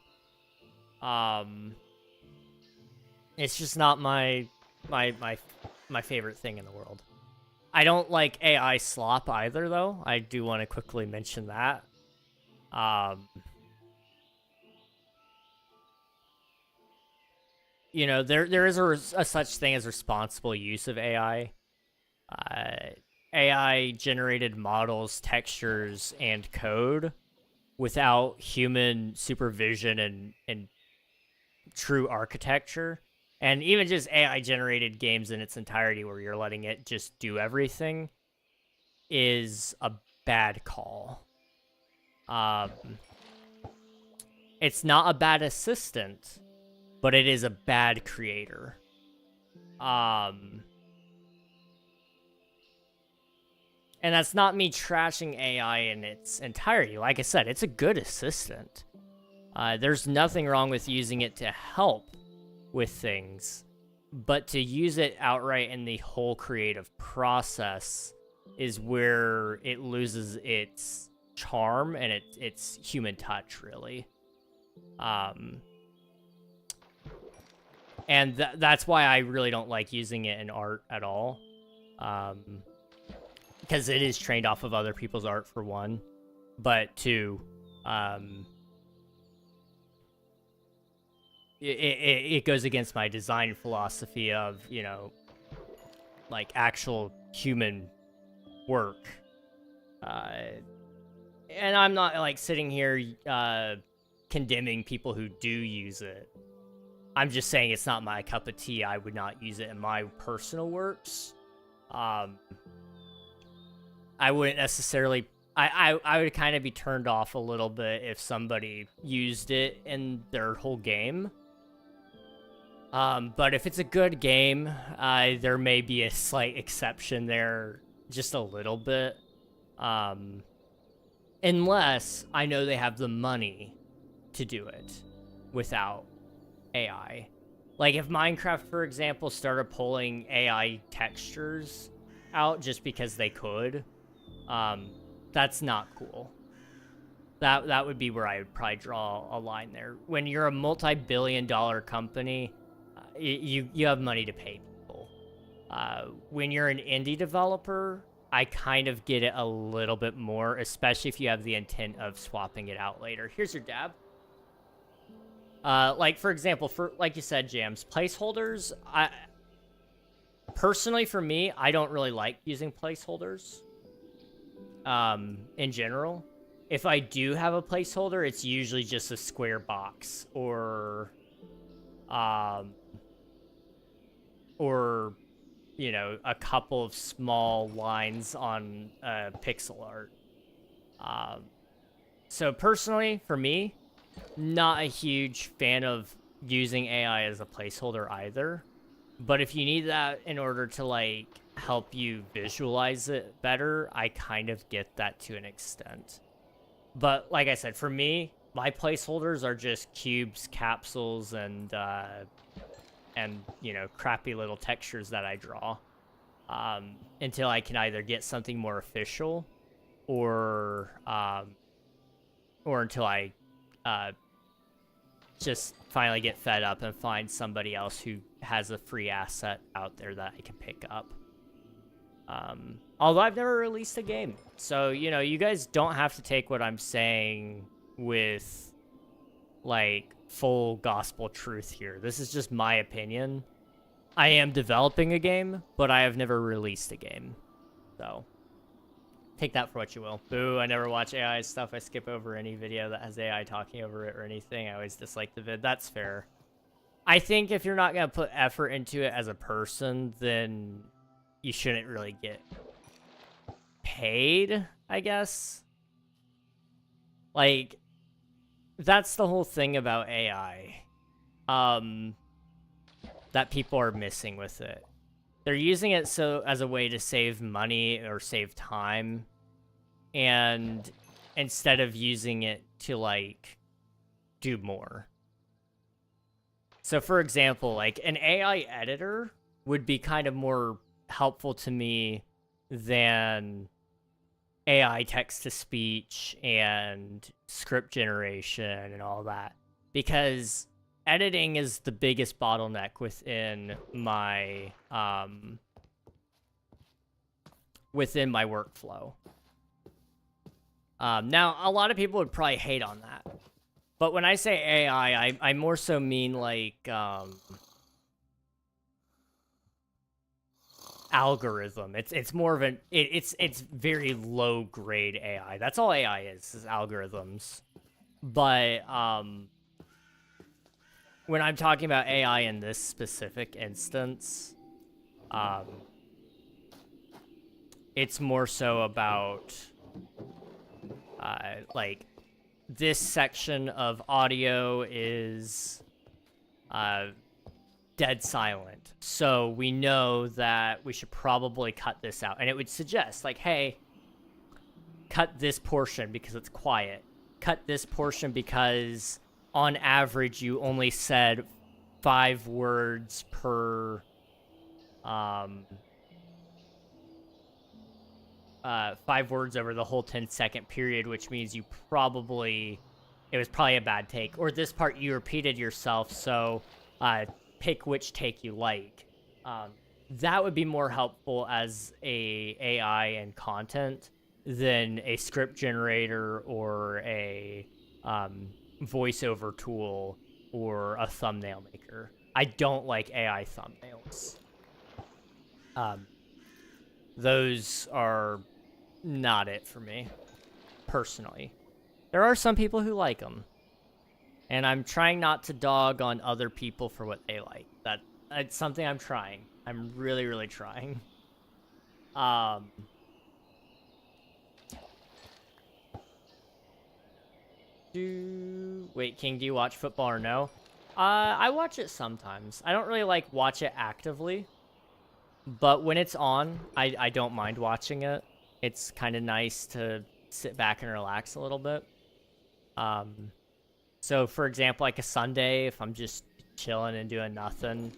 A: It's just not my favorite thing in the world. I don't like AI slop either, though. I do want to quickly mention that. You know, there is a such thing as responsible use of AI. AI generated models, textures, and code without human supervision and true architecture. And even just AI generated games in its entirety where you're letting it just do everything is a bad call. It's not a bad assistant, but it is a bad creator. And that's not me trashing AI in its entirety. Like I said, it's a good assistant. There's nothing wrong with using it to help with things, but to use it outright in the whole creative process is where it loses its charm and its human touch, really. And that's why I really don't like using it in art at all. Because it is trained off of other people's art, for one. But two, it goes against my design philosophy of, you know, like actual human work. And I'm not like sitting here condemning people who do use it. I'm just saying it's not my cup of tea. I would not use it in my personal works. I wouldn't necessarily... I would kind of be turned off a little bit if somebody used it in their whole game. But if it's a good game, there may be a slight exception there, just a little bit. Unless I know they have the money to do it without AI. Like if Minecraft, for example, started pulling AI textures out just because they could, that's not cool. That would be where I would probably draw a line there. When you're a multi-billion-dollar company, you have money to pay people. When you're an indie developer, I kind of get it a little bit more, especially if you have the intent of swapping it out later. Here's your dab. Like, for example, like you said, Jams, placeholders, personally, for me, I don't really like using placeholders, in general. If I do have a placeholder, it's usually just a square box, or, you know, a couple of small lines on pixel art. So personally, for me, not a huge fan of using AI as a placeholder either. But if you need that in order to, like, help you visualize it better, I kind of get that to an extent. But like I said, for me, my placeholders are just cubes, capsules, and you know, crappy little textures that I draw, until I can either get something more official, or until I just finally get fed up and find somebody else who has a free asset out there that I can pick up. Although I've never released a game, so, you know, you guys don't have to take what I'm saying with, like, full gospel truth here. This is just my opinion. I am developing a game, but I have never released a game. So, take that for what you will. Boo, I never watch AI stuff. I skip over any video that has AI talking over it or anything. I always dislike the vid. That's fair. I think if you're not going to put effort into it as a person, then you shouldn't really get paid, I guess. Like, that's the whole thing about AI, that people are missing with it. They're using it so as a way to save money or save time, and instead of using it to, like, do more. So, for example, like, an AI editor would be kind of more helpful to me than AI text-to-speech and script generation and all that, because editing is the biggest bottleneck within my workflow. Now, a lot of people would probably hate on that. But when I say AI, I more so mean, like, algorithm. It's more of an... It's very low-grade AI. That's all AI is algorithms. But, when I'm talking about AI in this specific instance, it's more so about, like, this section of audio is dead silent. So we know that we should probably cut this out. And it would suggest, like, hey, cut this portion because it's quiet. Cut this portion because, on average, you only said 5 words per... 5 words over the whole 10-second period, which means you probably... It was probably a bad take. Or this part you repeated yourself, so pick which take you like. That would be more helpful as a AI and content than a script generator or a voiceover tool or a thumbnail maker. I don't like AI thumbnails. Those are not it for me, personally. There are some people who like them, and I'm trying not to dog on other people for what they like. That's something I'm trying. I'm really, really trying. Wait, King, do you watch football or no? I watch it sometimes. I don't really like watch it actively, but when it's on, I don't mind watching it. It's kind of nice to sit back and relax a little bit. So for example, like a Sunday, if I'm just chilling and doing nothing,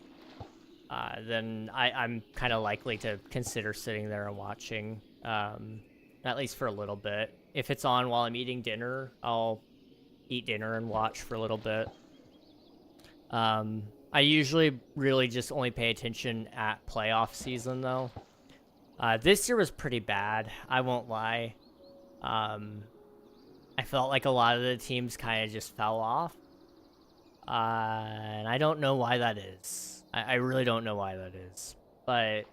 A: then I'm kind of likely to consider sitting there and watching, at least for a little bit. If it's on while I'm eating dinner, I'll eat dinner and watch for a little bit. I usually really just only pay attention at playoff season, though. This year was pretty bad, I won't lie. I felt like a lot of the teams kind of just fell off. And I don't know why that is. I really don't know why that is. But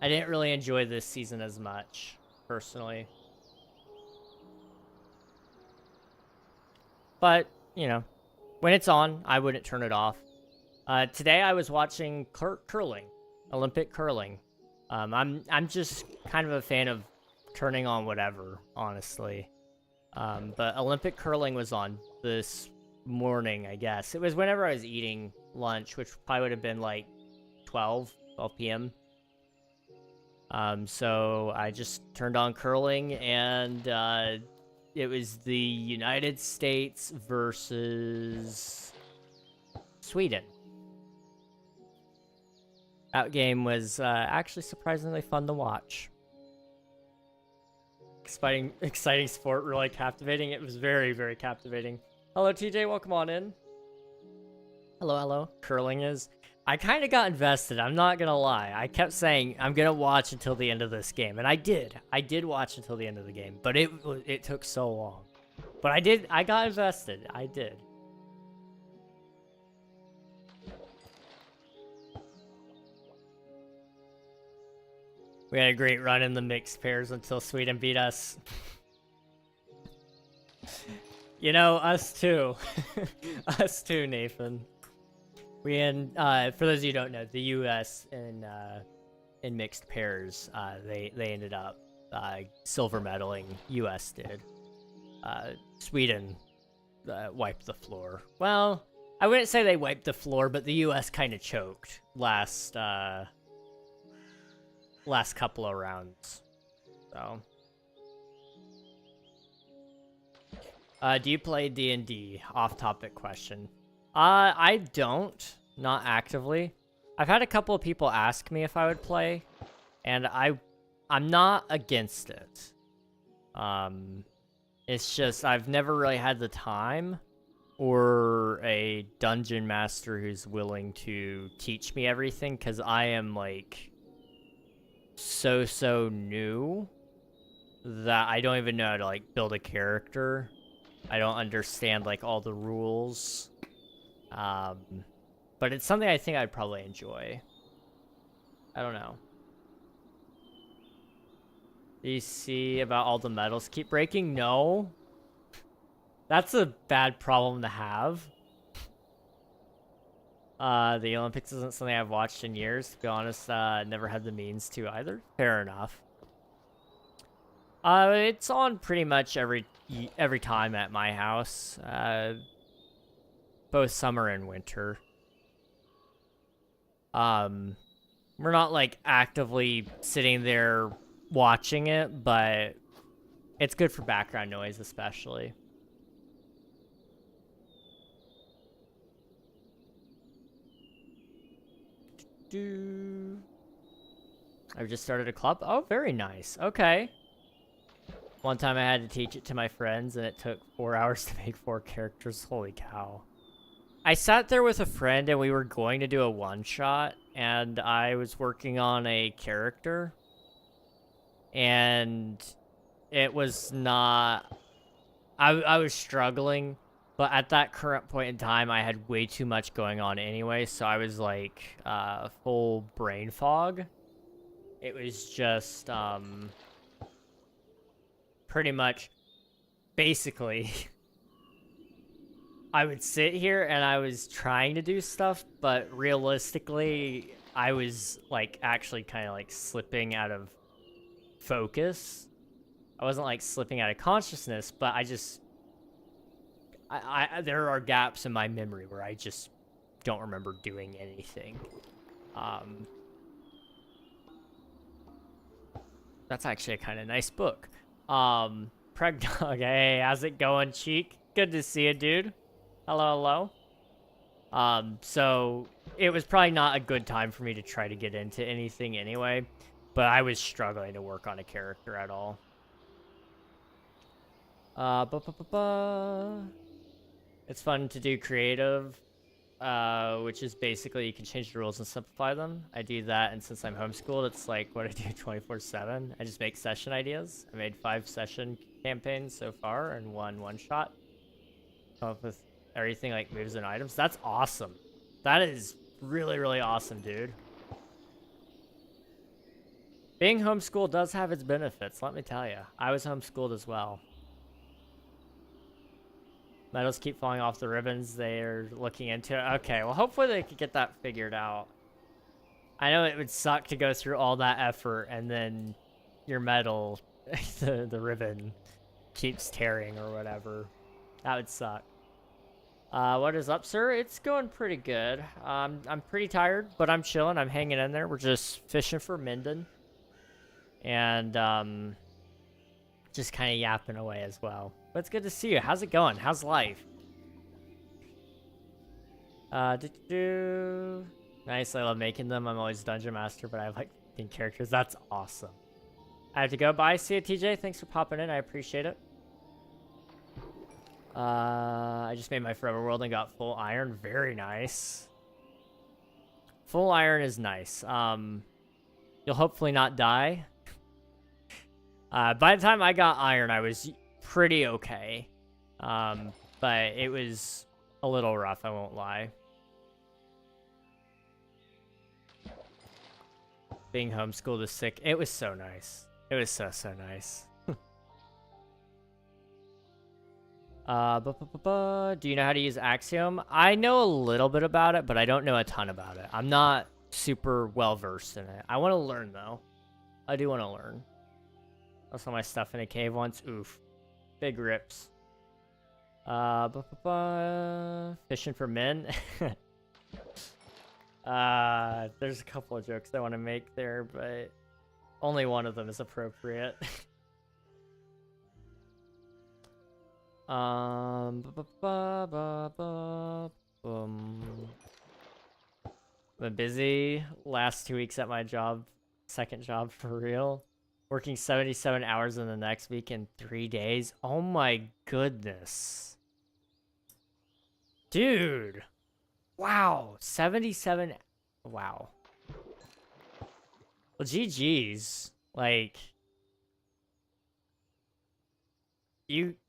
A: I didn't really enjoy this season as much, personally. But, you know, when it's on, I wouldn't turn it off. Today I was watching curling, Olympic curling. I'm just kind of a fan of turning on whatever, honestly. But Olympic curling was on this morning, I guess. It was whenever I was eating lunch, which probably would have been like 12 p.m. So I just turned on curling, and it was the United States versus Sweden. That game was actually surprisingly fun to watch. Exciting sport, really captivating. It was very, very captivating. Hello, TJ, welcome on in. Hello. Curling is... I kind of got invested, I'm not gonna lie. I kept saying, I'm gonna watch until the end of this game, and I did. I did watch until the end of the game, but it took so long. But I got invested, I did. We had a great run in the mixed pairs until Sweden beat us. You know, us too. Us too, Nathan. We had, for those of you who don't know, the U.S. in mixed pairs, they ended up silver medaling. U.S. did. Sweden wiped the floor. Well, I wouldn't say they wiped the floor, but the U.S. kind of choked last couple of rounds. So, do you play D&D? Off-topic question. I don't, not actively. I've had a couple of people ask me if I would play, and I'm not against it. It's just I've never really had the time or a dungeon master who's willing to teach me everything, because I am like so new that I don't even know how to like build a character. I don't understand like all the rules. But it's something I think I'd probably enjoy. I don't know. Do you see about all the medals keep breaking? No. That's a bad problem to have. The Olympics isn't something I've watched in years. To be honest, never had the means to either. Fair enough. It's on pretty much every time at my house. Both summer and winter. We're not like actively sitting there watching it, but it's good for background noise, especially. I've just started a club. Oh, very nice. Okay. One time I had to teach it to my friends, and it took 4 hours to make 4 characters. Holy cow. I sat there with a friend, and we were going to do a one-shot, and I was working on a character, and it was not... I was struggling, but at that current point in time, I had way too much going on anyway, so I was like full brain fog. It was just pretty much, basically, I would sit here and I was trying to do stuff, but realistically, I was like actually kind of like slipping out of focus. I wasn't like slipping out of consciousness, but there are gaps in my memory where I just don't remember doing anything. That's actually a kind of nice book. KingRegNog, hey, how's it going, Cheek? Good to see you, dude. Hello, hello. So it was probably not a good time for me to try to get into anything anyway, but I was struggling to work on a character at all. It's fun to do creative, which is basically you can change the rules and simplify them. I do that, and since I'm homeschooled, it's like what I do 24/7. I just make session ideas. I made 5 session campaigns so far and one shot. Come up with everything like moves and items. That's awesome. That is really, really awesome, dude. Being homeschooled does have its benefits, let me tell you. I was homeschooled as well. Medals keep falling off the ribbons. They're looking into it. Okay, well, hopefully they can get that figured out. I know it would suck to go through all that effort and then your medal, the ribbon, keeps tearing or whatever. That would suck. What is up, sir? It's going pretty good. I'm pretty tired, but I'm chilling. I'm hanging in there. We're just fishing for Minden. And, just kind of yapping away as well. But it's good to see you. How's it going? How's life? Nice, I love making them. I'm always Dungeon Master, but I have like 15 characters. That's awesome. I have to go. Bye. See you, TJ. Thanks for popping in. I appreciate it. I just made my Forever World and got full iron. Very nice. Full iron is nice. You'll hopefully not die. By the time I got iron, I was pretty okay. But it was a little rough, I won't lie. Being homeschooled is sick. It was so nice. It was so nice. Do you know how to use Axiom? I know a little bit about it, but I don't know a ton about it. I'm not super well versed in it. I want to learn though. I do want to learn. I saw my stuff in a cave once. Oof. Big rips. Fishing for men. There's a couple of jokes I want to make there, but only one of them is appropriate. Been busy last 2 weeks at my job, second job for real. Working 77 hours in the next week in 3 days. Oh my goodness. Dude. Wow. 77. Wow. Well, GG's. Like,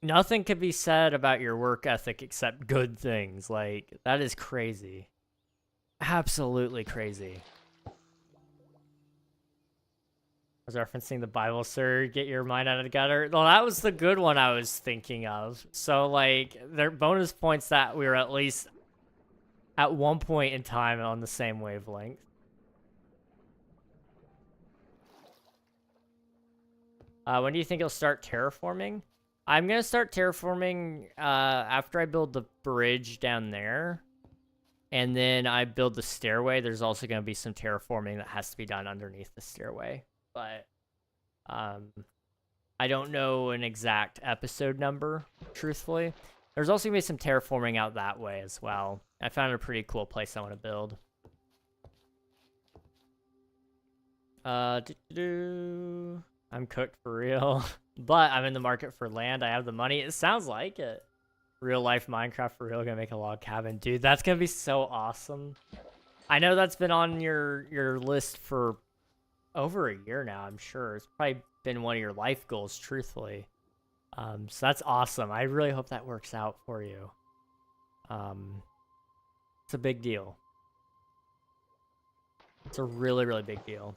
A: nothing could be said about your work ethic except good things. Like, that is crazy. Absolutely crazy. I was referencing the Bible, sir. Get your mind out of the gutter. Well, that was the good one I was thinking of. So, like, they're bonus points that we were at least at one point in time on the same wavelength. When do you think you'll start terraforming? I'm going to start terraforming after I build the bridge down there. And then I build the stairway. There's also going to be some terraforming that has to be done underneath the stairway. But I don't know an exact episode number, truthfully. There's also going to be some terraforming out that way as well. I found a pretty cool place I want to build. I'm cooked for real. But I'm in the market for land. I have the money. It sounds like it. Real life Minecraft for real. Gonna make a log cabin. Dude, that's gonna be so awesome. I know that's been on your list for over a year now, I'm sure. It's probably been one of your life goals, truthfully. So that's awesome. I really hope that works out for you. It's a big deal. It's a really, really big deal.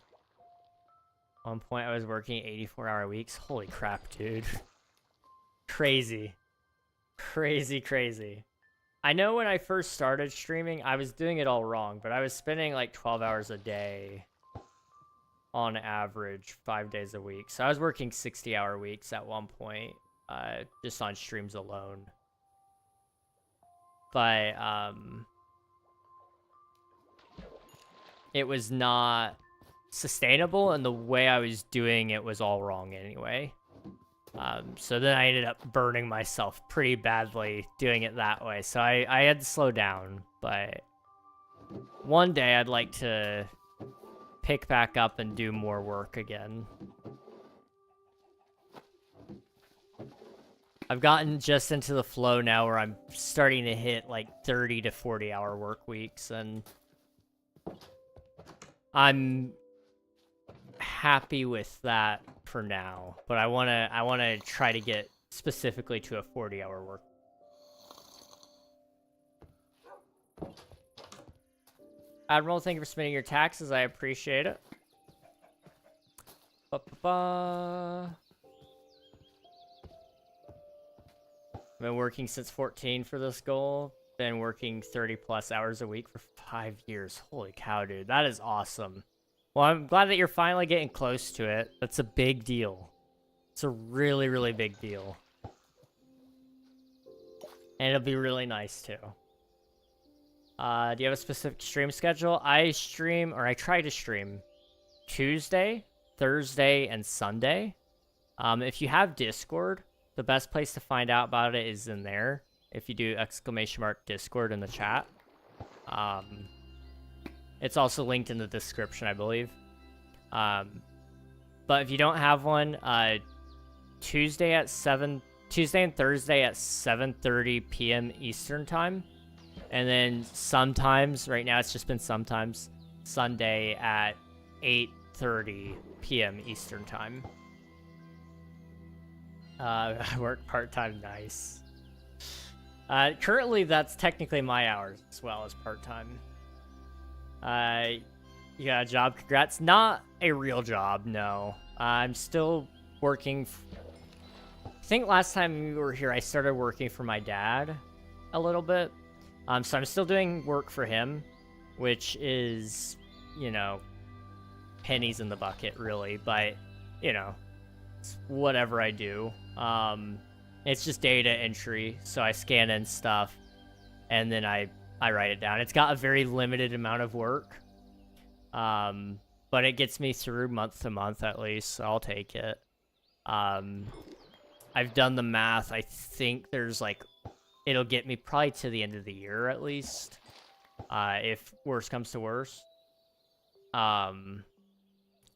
A: At one point, I was working 84-hour weeks. Holy crap, dude. Crazy. Crazy, crazy. I know when I first started streaming, I was doing it all wrong, but I was spending like 12 hours a day on average, 5 days a week. So I was working 60-hour weeks at one point, just on streams alone. But it was not sustainable, and the way I was doing it was all wrong anyway. So then I ended up burning myself pretty badly doing it that way. So I had to slow down, but one day I'd like to pick back up and do more work again. I've gotten just into the flow now where I'm starting to hit like 30 to 40 hour work weeks, and I'm happy with that for now, but I want to try to get specifically to a 40-hour work. Admiral, thank you for submitting your taxes. I appreciate it. I've been working since 14 for this goal. Been working 30 plus hours a week for 5 years. Holy cow, dude. That is awesome. Well, I'm glad that you're finally getting close to it. That's a big deal. It's a really, really big deal. And it'll be really nice, too. Do you have a specific stream schedule? I try to stream Tuesday, Thursday, and Sunday. If you have Discord, the best place to find out about it is in there. If you do !Discord in the chat. It's also linked in the description, I believe. But if you don't have one, Tuesday and Thursday at 7:30 p.m. Eastern time. And then sometimes, right now it's just been sometimes, Sunday at 8:30 p.m. Eastern time. I work part-time, nice. Currently, that's technically my hours as well as part-time. You got a job, congrats. Not a real job, no. I'm still working. I think last time we were here, I started working for my dad a little bit. So I'm still doing work for him, which is, you know, pennies in the bucket, really. But, you know, it's whatever I do. It's just data entry, so I scan in stuff, and then I write it down. It's got a very limited amount of work, but it gets me through month to month at least, so I'll take it. I've done the math. I think there's like, it'll get me probably to the end of the year at least, if worse comes to worse. And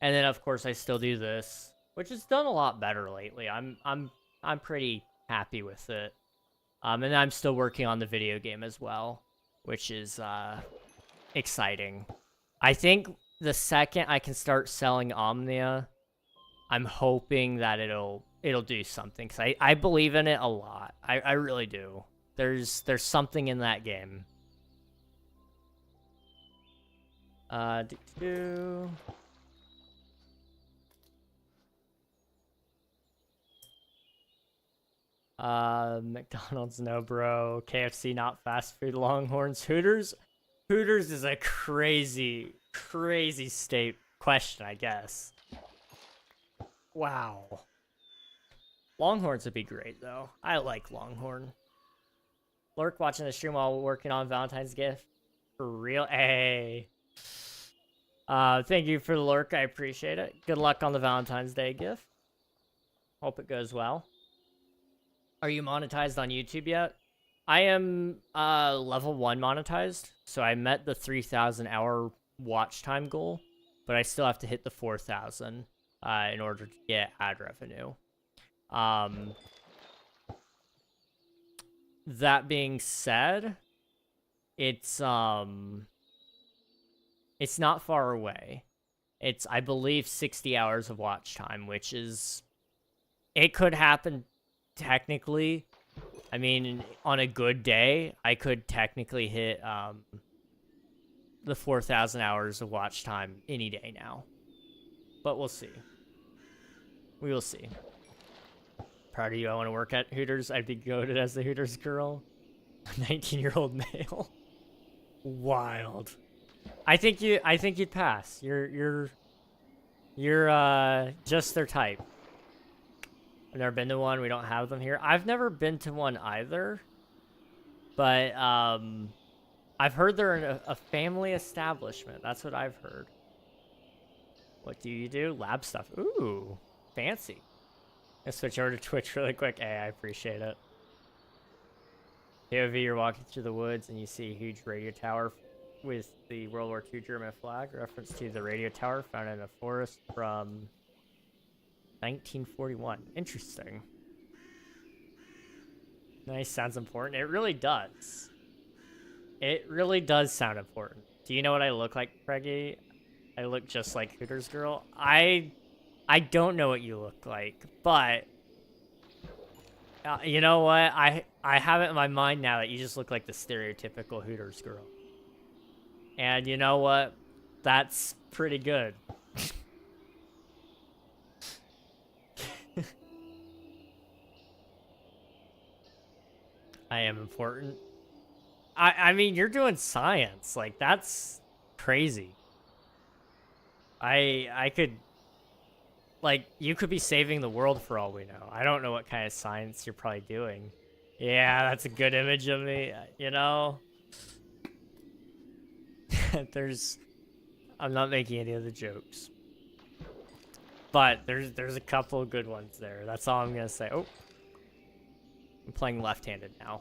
A: then of course I still do this, which has done a lot better lately. I'm pretty happy with it. And I'm still working on the video game as well, which is exciting. I think the second I can start selling Omnia, I'm hoping that it'll it'll do something. Cause I believe in it a lot. I really do. There's something in that game. McDonald's, no, bro. KFC, not fast food. Longhorns, Hooters. Hooters is a crazy state question, I guess. Wow. Longhorns would be great, though. I like Longhorn. Lurk watching the stream while working on Valentine's gift. For real? Hey. Thank you for the lurk. I appreciate it. Good luck on the Valentine's Day gift. Hope it goes well. Are you monetized on YouTube yet? I am level 1 monetized, so I met the 3,000 hour watch time goal, but I still have to hit the 4,000 in order to get ad revenue. That being said, it's not far away. It's, I believe, 60 hours of watch time, which is, it could happen technically. I mean, on a good day, I could technically hit the 4,000 hours of watch time any day now. But we'll see. We will see. Proud of you. I want to work at Hooters. I'd be goated as the Hooters girl. 19-year-old male. Wild. I think you'd pass. You're just their type. I've never been to one. We don't have them here. I've never been to one either. But I've heard they're in a family establishment. That's what I've heard. What do you do? Lab stuff. Ooh, fancy. Let's switch over to Twitch really quick. Hey, I appreciate it. POV, you're walking through the woods and you see a huge radio tower with the World War II German flag, reference to the radio tower found in a forest from 1941. Interesting. Nice, sounds important. It really does. It really does sound important. Do you know what I look like, Preggy? I look just like Hooters girl. I don't know what you look like, but you know what? I have it in my mind now that you just look like the stereotypical Hooters girl. And you know what? That's pretty good. I am important. I mean, you're doing science. Like, that's crazy. I could, like, you could be saving the world for all we know. I don't know what kind of science you're probably doing. Yeah, that's a good image of me, you know? I'm not making any of the jokes. But there's a couple of good ones there. That's all I'm gonna say. Oh. I'm playing left-handed now.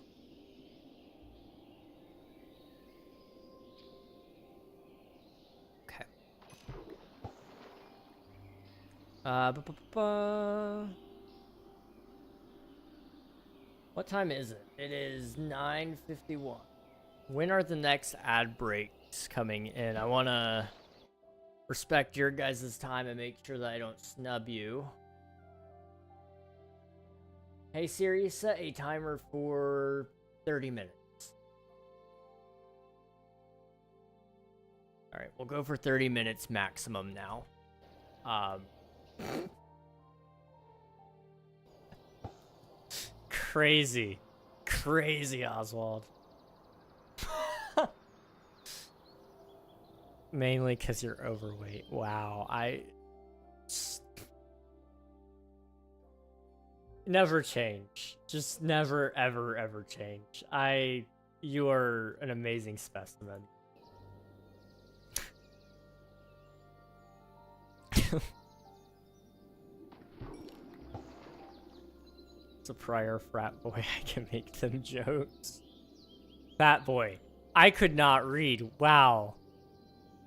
A: Okay. What time is it? It is 9:51. When are the next ad breaks coming in? I want to respect your guys' time and make sure that I don't snub you. Hey Siri, set a timer for 30 minutes. Alright, we'll go for 30 minutes maximum now. Crazy. Crazy, Oswald. Mainly because you're overweight. Wow, never change. Just never, ever, ever change. You are an amazing specimen. It's a prior frat boy. I can make them jokes. Fat boy. I could not read. Wow.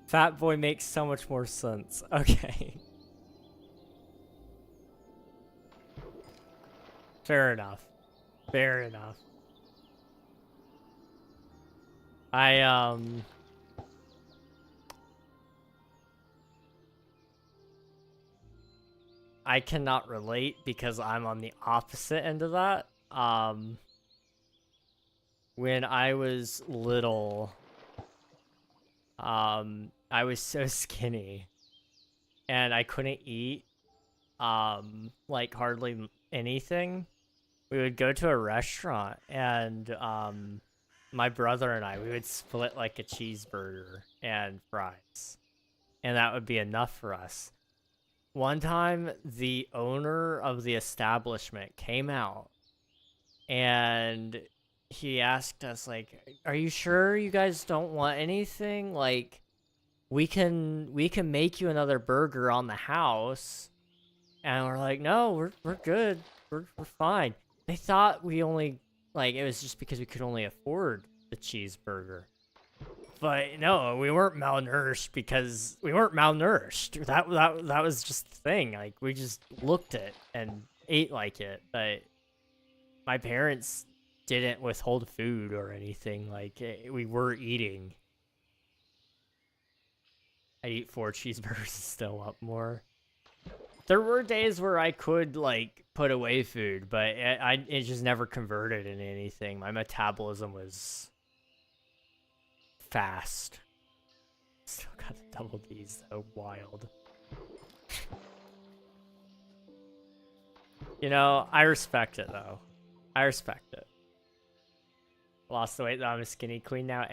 A: Fat boy makes so much more sense. Okay. Fair enough. Fair enough. I cannot relate because I'm on the opposite end of that. When I was little, I was so skinny and I couldn't eat, like hardly anything. We would go to a restaurant and, my brother and I, we would split like a cheeseburger and fries, and that would be enough for us. One time, the owner of the establishment came out and he asked us, like, "Are you sure you guys don't want anything? Like, we can make you another burger on the house." And we're like, "No, we're good. We're fine." They thought we only, like, it was just because we could only afford the cheeseburger. But no, we weren't malnourished because we weren't malnourished. That was just the thing. Like, we just looked it and ate like it. But my parents didn't withhold food or anything. Like, we were eating. I eat 4 cheeseburgers and still want more. There were days where I could, like, put away food, but it just never converted into anything. My metabolism was fast. Still got the double D's, though. Wild. You know, I respect it, though. I respect it. Lost the weight, though. I'm a skinny queen now.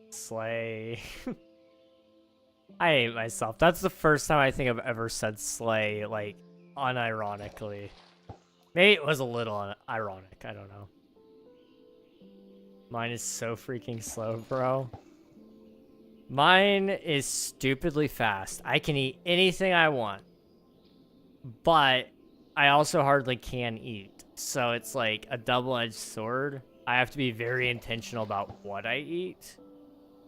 A: Slay. I hate myself. That's the first time I think I've ever said slay, like, unironically. Maybe it was a little ironic. I don't know. Mine is so freaking slow, bro. Mine is stupidly fast. I can eat anything I want. But I also hardly can eat. So it's like a double-edged sword. I have to be very intentional about what I eat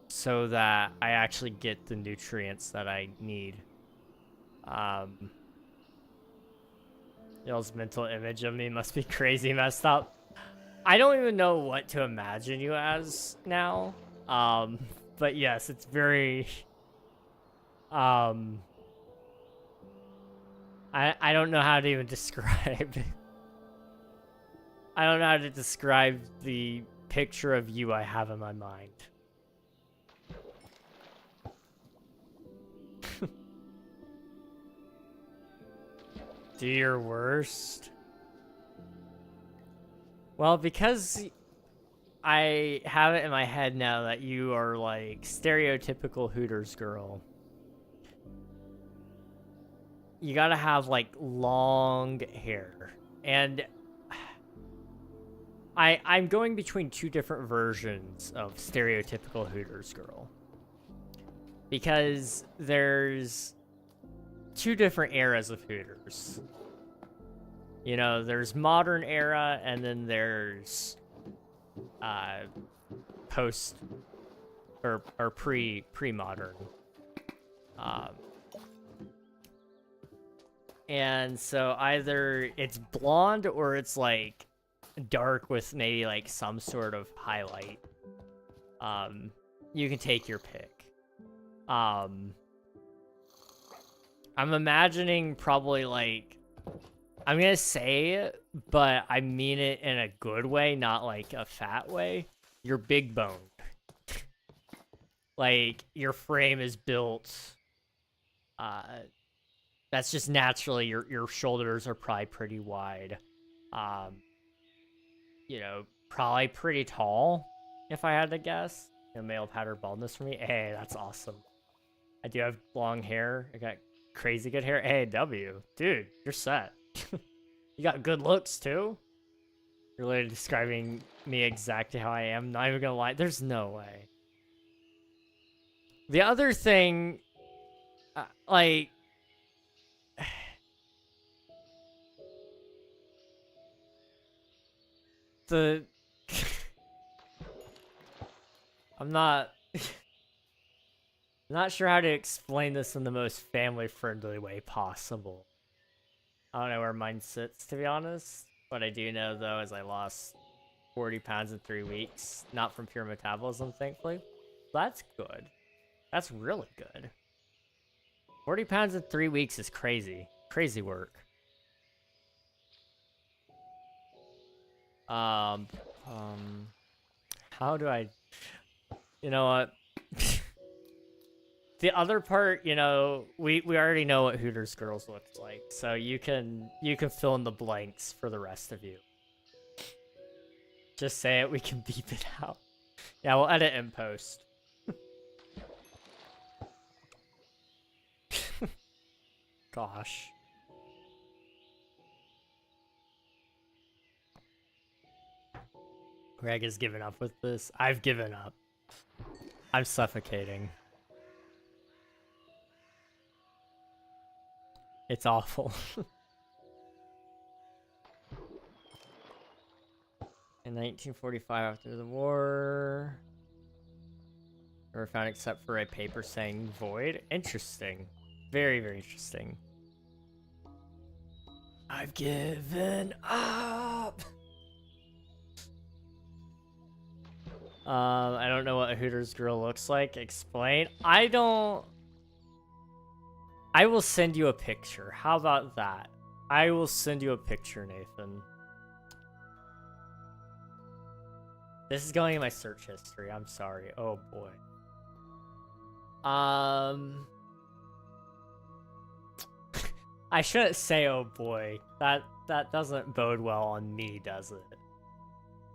A: so that I actually get the nutrients that I need. Y'all's mental image of me must be crazy messed up. I don't even know what to imagine you as now. But yes, it's very... I don't know how to even describe... I don't know how to describe the picture of you I have in my mind. Do your worst? Well, because I have it in my head now that you are like stereotypical Hooters girl. You gotta have like long hair. And I'm going between 2 different versions of stereotypical Hooters girl. Because there's 2 different eras of Hooters. You know, there's modern era, and then there's post or pre-modern. And so either it's blonde or it's like dark with maybe like some sort of highlight. You can take your pick. I'm imagining probably like, I'm gonna say it, but I mean it in a good way, not like a fat way. You're big boned. Like, your frame is built, that's just naturally, your shoulders are probably pretty wide. You know, probably pretty tall, if I had to guess. You know, male pattern baldness for me. Hey, that's awesome. I do have long hair. I got crazy good hair. Hey, W. Dude, you're set. You got good looks, too? You're literally describing me exactly how I am. Not even gonna lie. There's no way. The other thing, like... the... I'm not sure how to explain this in the most family-friendly way possible. I don't know where mine sits, to be honest. What I do know, though, is I lost 40 pounds in 3 weeks. Not from pure metabolism, thankfully. That's good. That's really good. 40 pounds in 3 weeks is crazy. Crazy work. How do I... You know what? The other part, you know, we already know what Hooters girls look like, so you can fill in the blanks for the rest of you. Just say it, we can beep it out. Yeah, we'll edit in post. Gosh. Greg has given up with this. I've given up. I'm suffocating. It's awful. In 1945, after the war, never found except for a paper saying void. Interesting. Very, very interesting. I've given up. I don't know what a Hooters girl looks like. Explain. I will send you a picture. How about that? I will send you a picture, Nathan. This is going in my search history. I'm sorry. Oh boy. I shouldn't say oh boy. That doesn't bode well on me, does it?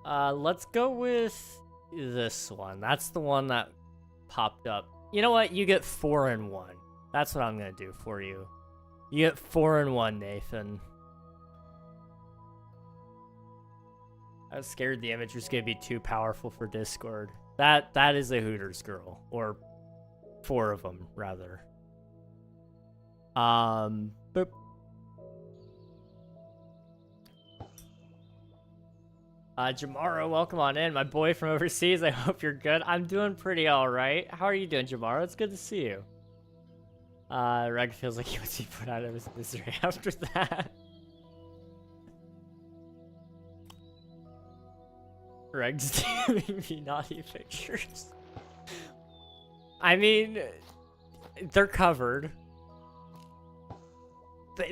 A: Let's go with this one. That's the one that popped up. You know what? You get 4 in 1. That's what I'm gonna do for you. You get 4 in 1, Nathan. I was scared the image was gonna be too powerful for Discord. That is a Hooters girl, or 4 of them rather. Boop. Jamaro, welcome on in. My boy from overseas, I hope you're good. I'm doing pretty alright. How are you doing, Jamaro? It's good to see you. Reg feels like he wants to be put out of his misery after that. Reg's giving me naughty pictures. I mean, they're covered.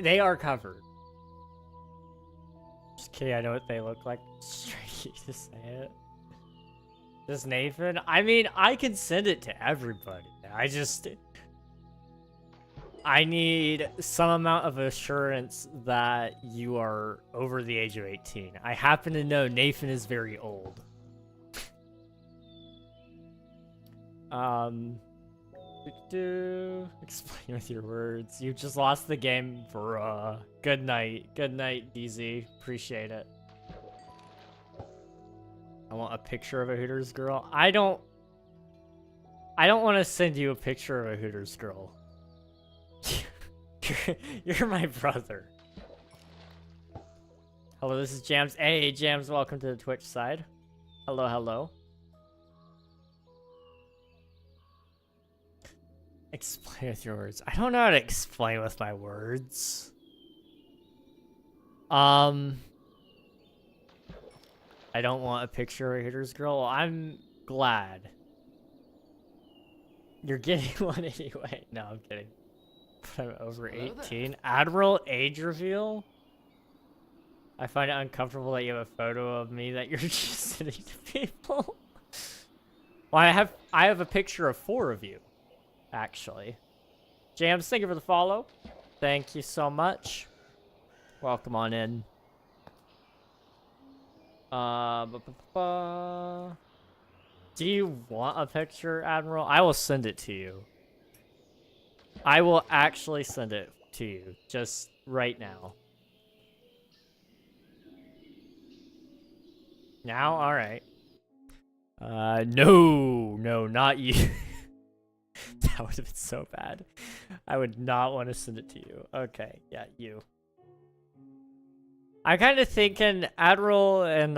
A: They are covered. Just kidding, I know what they look like. Straight to say it. This Nathan? I mean, I can send it to everybody. I need some amount of assurance that you are over the age of 18. I happen to know Nathan is very old. Explain with your words. You just lost the game, bruh. Good night. Good night, DZ. Appreciate it. I want a picture of a Hooters girl. I don't want to send you a picture of a Hooters girl. You're my brother. Hello, this is Jams. Hey, Jams, welcome to the Twitch side. Hello, hello. Explain with your words. I don't know how to explain with my words. I don't want a picture of a Hooters girl. I'm glad. You're getting one anyway. No, I'm kidding. But I'm over 18. Admiral age reveal? I find it uncomfortable that you have a photo of me that you're just sending to people. Well, I have a picture of 4 of you, actually. Jams, thank you for the follow. Thank you so much. Welcome on in. Do you want a picture, Admiral? I will send it to you. I will actually send it to you, just right now. Now? Alright. No, not you. That would have been so bad. I would not want to send it to you. Okay, yeah, you. I'm kind of thinking Admiral and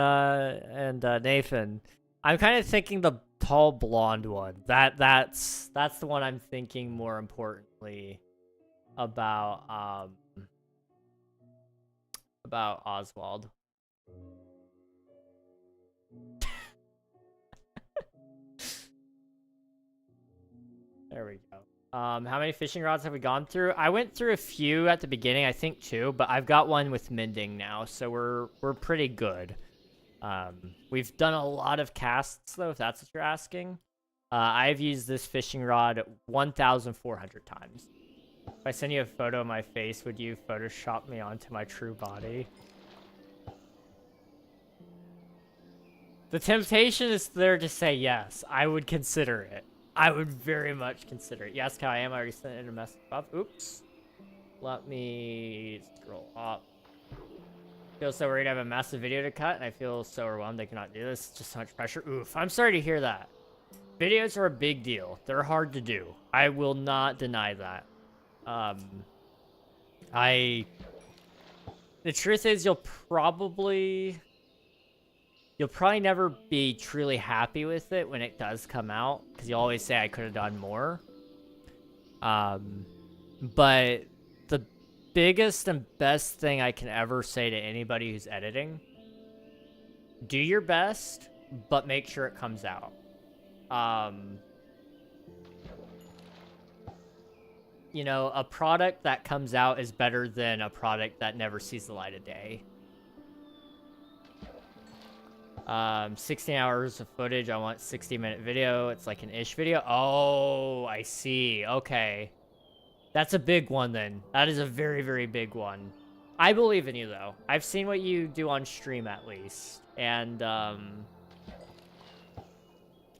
A: Nathan. I'm kind of thinking the tall blonde one. That's the one I'm thinking more importantly about Oswald. There we go. How many fishing rods have we gone through? I went through a few at the beginning, I think 2, but I've got one with mending now, so we're pretty good. We've done a lot of casts though, if that's what you're asking. I've used this fishing rod 1,400 times. If I send you a photo of my face, would you Photoshop me onto my true body? The temptation is there to say yes. I would consider it. I would very much consider it. Yes, I am. I already sent in a message up. Oops. Let me scroll up. I feel so worried I have a massive video to cut, and I feel so overwhelmed I cannot do this. Just so much pressure. Oof. I'm sorry to hear that. Videos are a big deal. They're hard to do. I will not deny that. The truth is you'll probably never be truly happy with it when it does come out, because you always say I could have done more. But the biggest and best thing I can ever say to anybody who's editing, do your best, but make sure it comes out. You know, a product that comes out is better than a product that never sees the light of day. 16 hours of footage. I want 60-minute video. It's like an ish video. Oh, I see. Okay. That's a big one then. That is a very, very big one. I believe in you though. I've seen what you do on stream at least. And,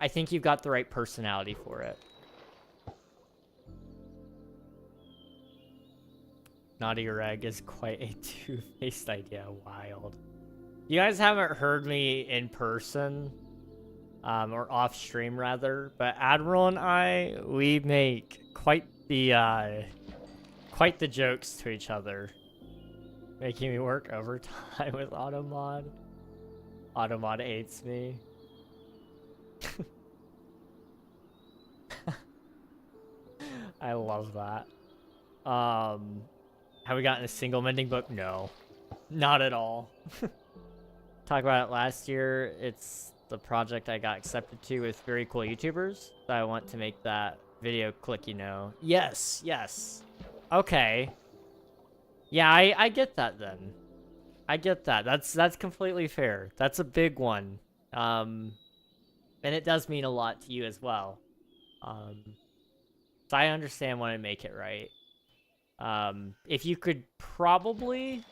A: I think you've got the right personality for it. Naughty Reg is quite a two-faced idea. Wild. You guys haven't heard me in person, or off stream rather, but Admiral and I, we make quite the jokes to each other. Making me work overtime with Automod. Automod hates me. I love that. Have we gotten a single mending book? No. Not at all. Talked about it last year. It's the project I got accepted to with very cool YouTubers. So I want to make that video click, you know. Yes, yes. Okay. Yeah, I get that then. I get that. That's completely fair. That's a big one. And it does mean a lot to you as well. So I understand wanting to make it right. If you could probably...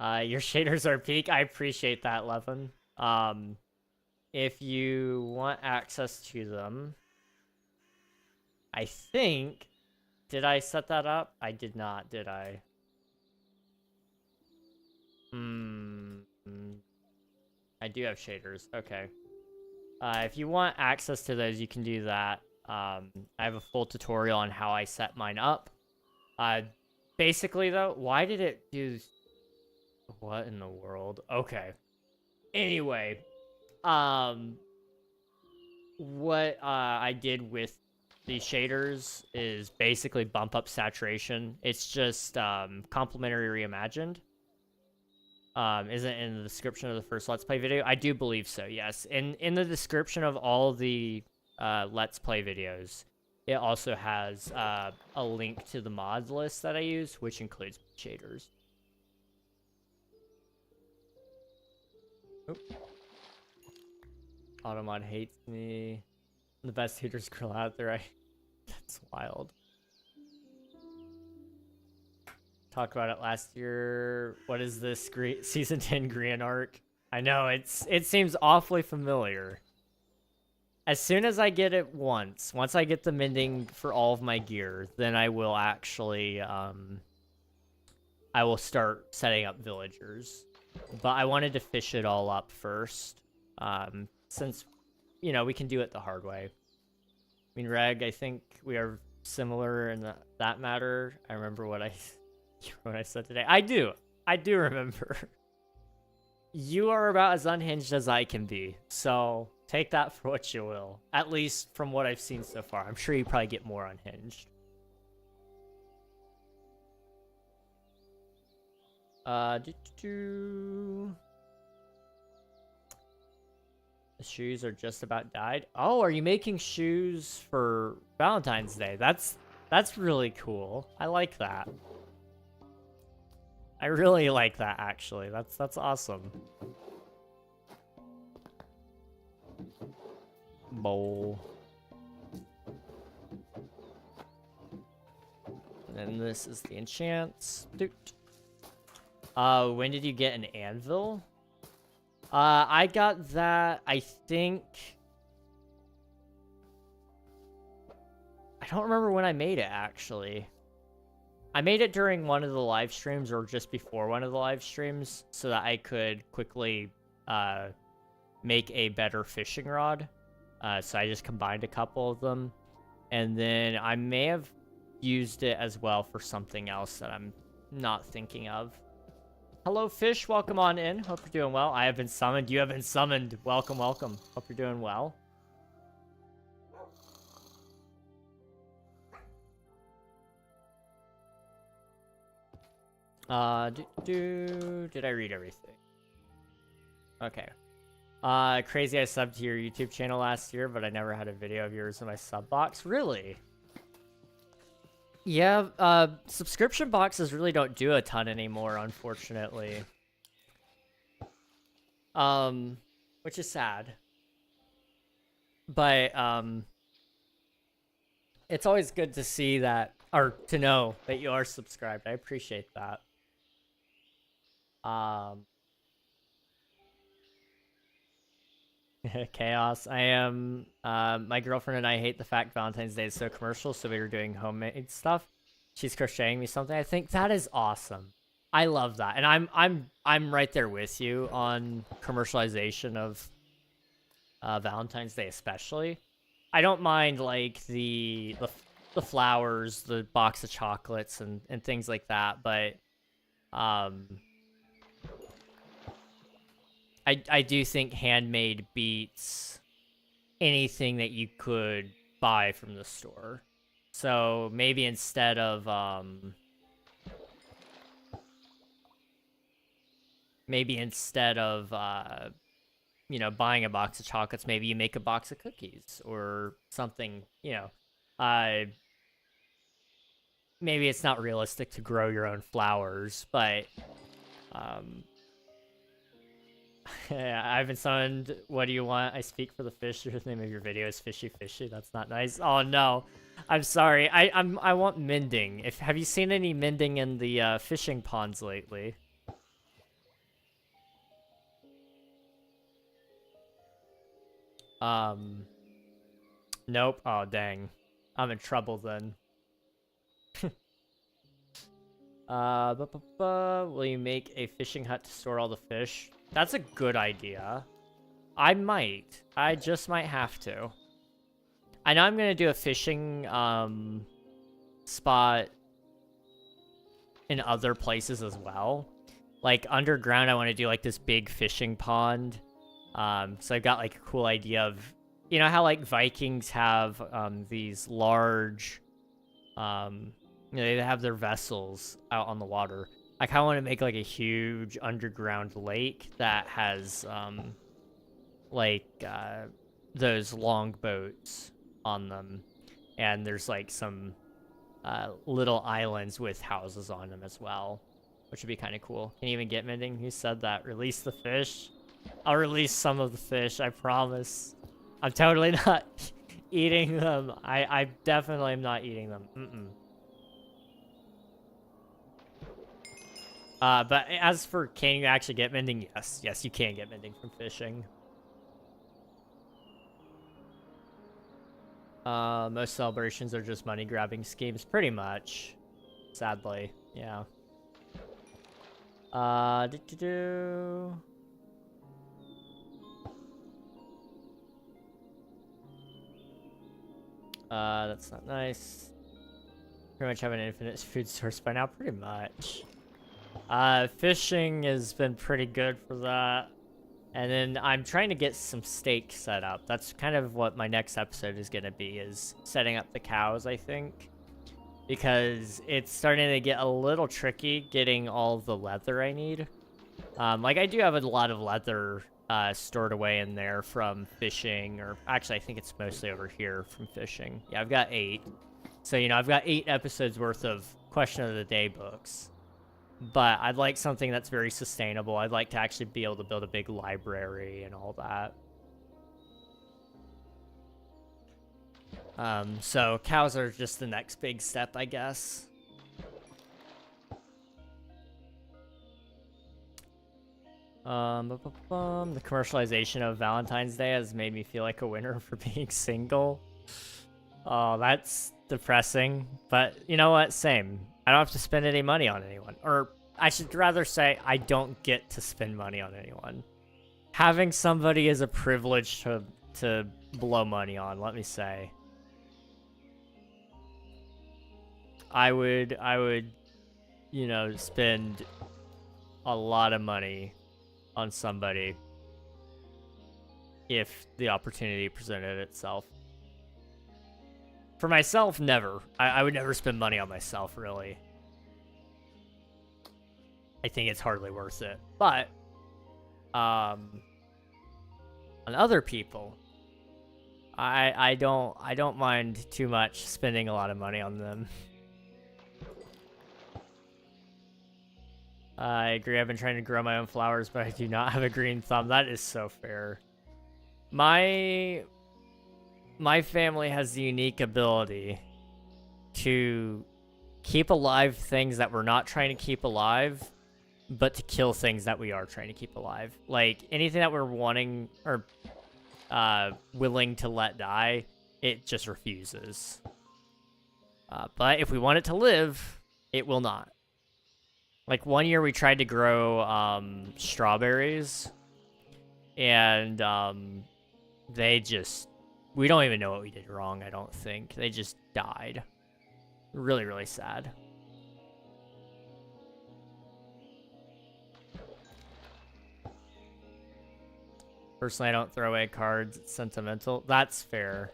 A: your shaders are peak. I appreciate that, Levin. If you want access to them... I think... Did I set that up? I did not, did I? I do have shaders. Okay. If you want access to those, you can do that. I have a full tutorial on how I set mine up. Basically, though, why did it do... What in the world? Okay. Anyway, what I did with the shaders is basically bump up saturation. It's just complementary reimagined. Isn't in the description of the first Let's Play video? I do believe so, yes. In the description of all the Let's Play videos, it also has a link to the mods list that I use, which includes shaders. Oop. Automod hates me. I'm the best Hooters girl out there. That's wild. Talked about it last year. What is this season 10 Green arc? I know it seems awfully familiar. As soon as I get it once I get the mending for all of my gear, then I will actually I will start setting up villagers. But I wanted to fish it all up first, since, you know, we can do it the hard way. I mean, Reg, I think we are similar in that matter. I remember what I said today. I do remember. You are about as unhinged as I can be, so take that for what you will. At least from what I've seen so far. I'm sure you probably get more unhinged. The shoes are just about died. Oh, are you making shoes for Valentine's Day? That's really cool. I like that. I really like that, actually. That's awesome. Bowl. And this is the enchants. When did you get an anvil? I got that, I think... I don't remember when I made it, actually. I made it during one of the live streams, or just before one of the live streams, so that I could quickly, make a better fishing rod. So I just combined a couple of them. And then I may have used it as well for something else that I'm not thinking of. Hello, Fish. Welcome on in. Hope you're doing well. I have been summoned. You have been summoned. Welcome, welcome. Hope you're doing well. Did I read everything? Okay. Crazy, I subbed to your YouTube channel last year, but I never had a video of yours in my sub box. Really? Yeah, subscription boxes really don't do a ton anymore, unfortunately. Which is sad. But, it's always good to see that, or to know that you are subscribed. I appreciate that. Chaos. I am, my girlfriend and I hate the fact Valentine's Day is so commercial, so we were doing homemade stuff. She's crocheting me something. I think that is awesome. I love that. And I'm right there with you on commercialization of Valentine's Day especially. I don't mind like the flowers, the box of chocolates and things like that, but I do think handmade beats anything that you could buy from the store. So maybe instead of you know, buying a box of chocolates, maybe you make a box of cookies or something, you know. Maybe it's not realistic to grow your own flowers, but I've been summoned. What do you want? I speak for the fish. The name of your video is Fishy Fishy. That's not nice. Oh no, I'm sorry. I want mending. Have you seen any mending in the fishing ponds lately? Nope. Oh dang, I'm in trouble then. Will you make a fishing hut to store all the fish? That's a good idea. I might. I just might have to. I know I'm gonna do a fishing, spot in other places as well. Like, underground, I want to do, like, this big fishing pond. So I've got, like, a cool idea of... You know how, like, Vikings have, these large, you know, they have their vessels out on the water. I kind of want to make, like, a huge underground lake that has, those long boats on them. And there's, like, some, little islands with houses on them as well, which would be kind of cool. Can you even get mending? Who said that? Release the fish? I'll release some of the fish, I promise. I'm totally not eating them. I definitely am not eating them. But as for can you actually get mending? Yes, you can get mending from fishing. Most celebrations are just money-grabbing schemes, pretty much. Sadly, yeah. That's not nice. Pretty much have an infinite food source by now, pretty much. Fishing has been pretty good for that. And then I'm trying to get some steak set up. That's kind of what my next episode is going to be, is setting up the cows, I think. Because it's starting to get a little tricky getting all the leather I need. Like, I do have a lot of leather stored away in there from fishing, or actually I think it's mostly over here from fishing. Yeah, I've got 8. So, you know, I've got 8 episodes worth of Question of the Day books. But I'd like something that's very sustainable. I'd like to actually be able to build a big library and all that. So cows are just the next big step, I guess. The commercialization of Valentine's Day has made me feel like a winner for being single. Oh, that's depressing. But you know what? Same. I don't have to spend any money on anyone. Or I should rather say I don't get to spend money on anyone. Having somebody is a privilege to blow money on, let me say. I would, you know, spend a lot of money on somebody if the opportunity presented itself. For myself, never. I would never spend money on myself, really. I think it's hardly worth it. But, on other people, I don't mind too much spending a lot of money on them. I agree. I've been trying to grow my own flowers, but I do not have a green thumb. That is so fair. My family has the unique ability to keep alive things that we're not trying to keep alive, but to kill things that we are trying to keep alive. Like, anything that we're wanting or willing to let die, it just refuses. But if we want it to live, it will not. Like, one year we tried to grow strawberries, and they just... We don't even know what we did wrong, I don't think. They just died. Really, really sad. Personally, I don't throw away cards. It's sentimental. That's fair.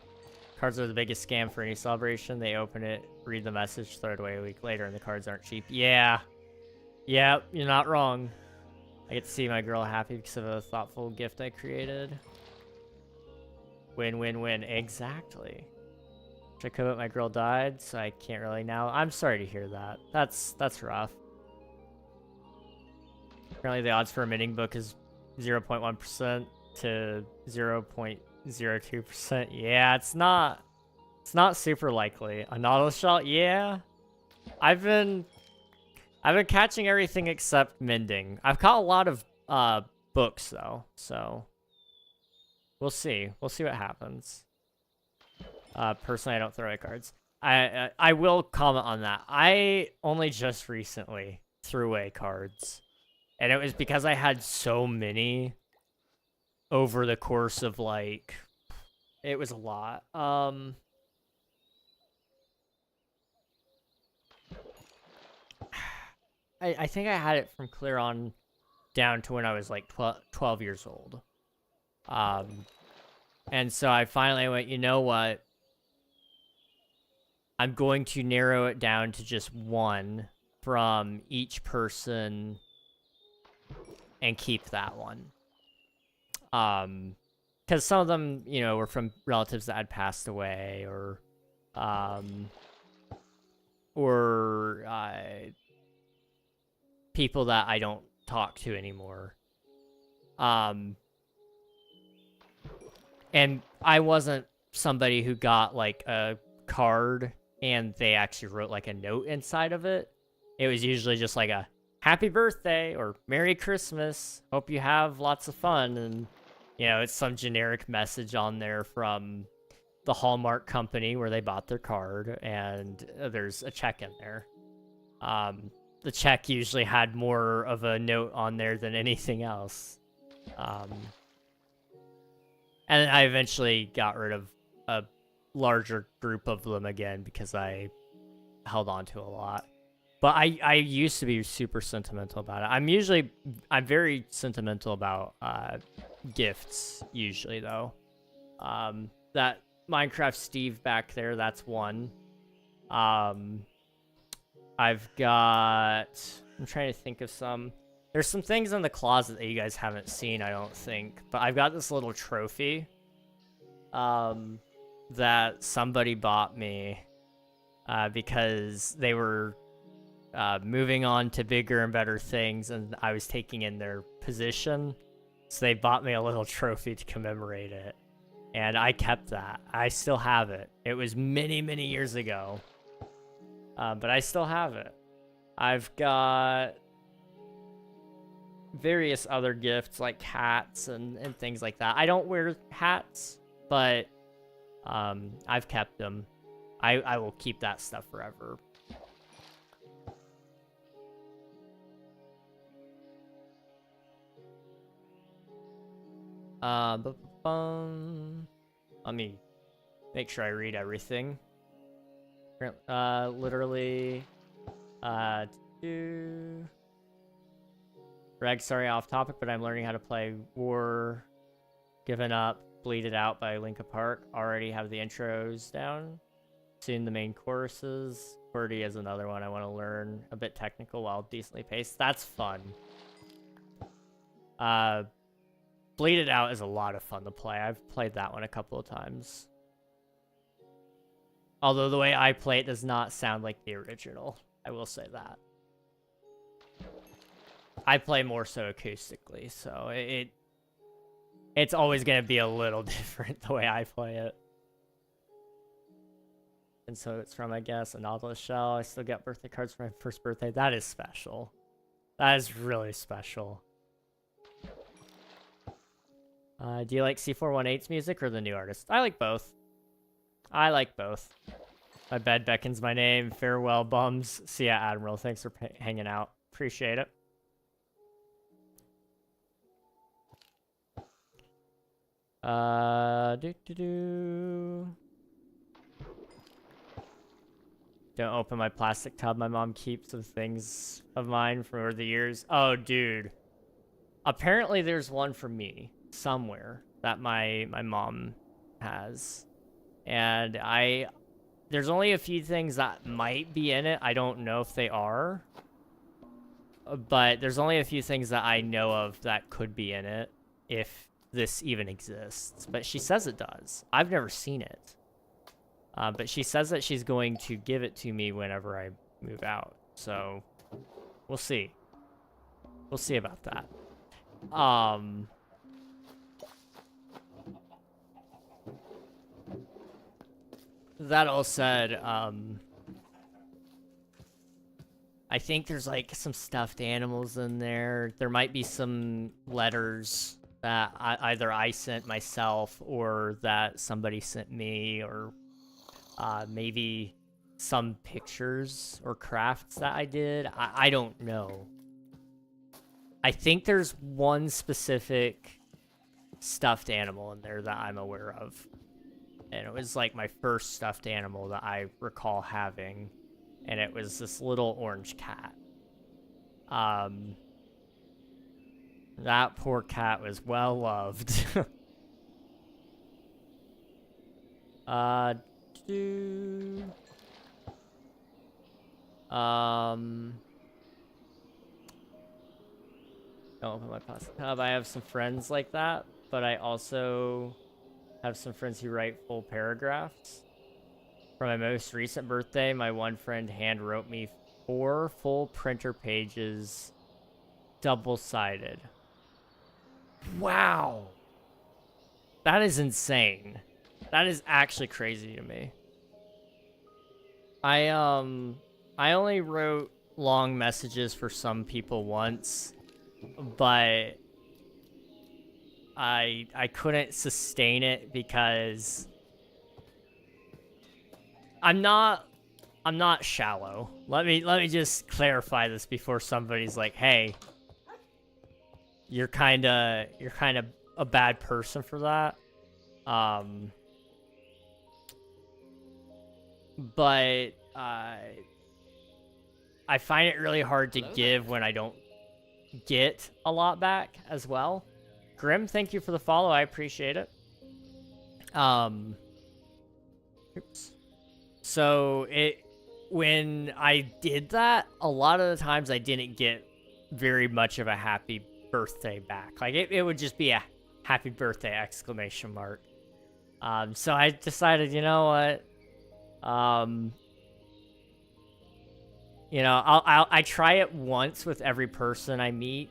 A: Cards are the biggest scam for any celebration. They open it, read the message, throw it away a week later, and the cards aren't cheap. Yeah. Yeah, you're not wrong. I get to see my girl happy because of a thoughtful gift I created. Win, win, win. Exactly. Which I could, but my girl died, so I can't really now. I'm sorry to hear that. That's rough. Apparently the odds for a minting book is 0.1% to 0.02%. Yeah, it's not super likely. A Nautilus shot, yeah. I've been catching everything except mending. I've caught a lot of books though, so we'll see. We'll see what happens. Personally, I don't throw away cards. I will comment on that. I only just recently threw away cards, and it was because I had so many over the course of, like, it was a lot. I think I had it from clear on down to when I was like 12 years old. And so I finally went, you know what? I'm going to narrow it down to just one from each person and keep that one. Because some of them, you know, were from relatives that had passed away, or people that I don't talk to anymore. And I wasn't somebody who got like a card and they actually wrote like a note inside of it. It was usually just like a happy birthday or Merry Christmas. Hope you have lots of fun. And, you know, it's some generic message on there from the Hallmark company where they bought their card, and there's a check in there. The check usually had more of a note on there than anything else. And I eventually got rid of a larger group of them again because I held on to a lot. But I used to be super sentimental about it. I'm very sentimental about gifts usually, though. That Minecraft Steve back there, that's one. I'm trying to think of some. There's some things in the closet that you guys haven't seen, I don't think. But I've got this little trophy that somebody bought me because they were moving on to bigger and better things, and I was taking in their position. So they bought me a little trophy to commemorate it. And I kept that. I still have it. It was many, many years ago. But I still have it. I've got various other gifts like hats and things like that. I don't wear hats, but I've kept them. I will keep that stuff forever. Let me make sure I read everything. Literally, Greg, sorry, off topic, but I'm learning how to play War, Given Up, Bleed It Out by Linkin Park. Already have the intros down. Soon the main choruses. QWERTY is another one I want to learn. A bit technical while decently paced. That's fun. Bleed It Out is a lot of fun to play. I've played that one a couple of times. Although the way I play it does not sound like the original. I will say that. I play more so acoustically, so it's always going to be a little different the way I play it. And so it's from, I guess, a Nautilus shell. I still get birthday cards for my first birthday. That is special. That is really special. Do you like C418's music or the new artist? I like both. I like both. My bed beckons my name. Farewell, bums. See ya, Admiral. Thanks for hanging out. Appreciate it. Don't open my plastic tub my mom keeps of things of mine from over the years. Oh, dude. Apparently there's one for me somewhere that my mom has. And there's only a few things that might be in it. I don't know if they are. But there's only a few things that I know of that could be in it, if this even exists. But she says it does. I've never seen it. But she says that she's going to give it to me whenever I move out. So, we'll see. We'll see about that. That all said, I think there's like some stuffed animals in there. There might be some letters that either I sent myself or that somebody sent me, or maybe some pictures or crafts that I did. I don't know. I think there's one specific stuffed animal in there that I'm aware of. And it was like my first stuffed animal that I recall having. And it was this little orange cat. That poor cat was well loved. Don't open my plastic tub. I have some friends like that, but I also have some friends who write full paragraphs. For my most recent birthday, my one friend hand wrote me 4 full printer pages, double-sided. Wow. That is insane. That is actually crazy to me. I only wrote long messages for some people once, but I couldn't sustain it because I'm not shallow. Let me just clarify this before somebody's like, "Hey, you're kind of a bad person for that." But I find it really hard to give when I don't get a lot back as well. Grim, thank you for the follow. I appreciate it. Oops. So when I did that, a lot of the times I didn't get very much of a happy birthday back. Like, it would just be a happy birthday exclamation mark. So I decided, you know what? You know, I try it once with every person I meet.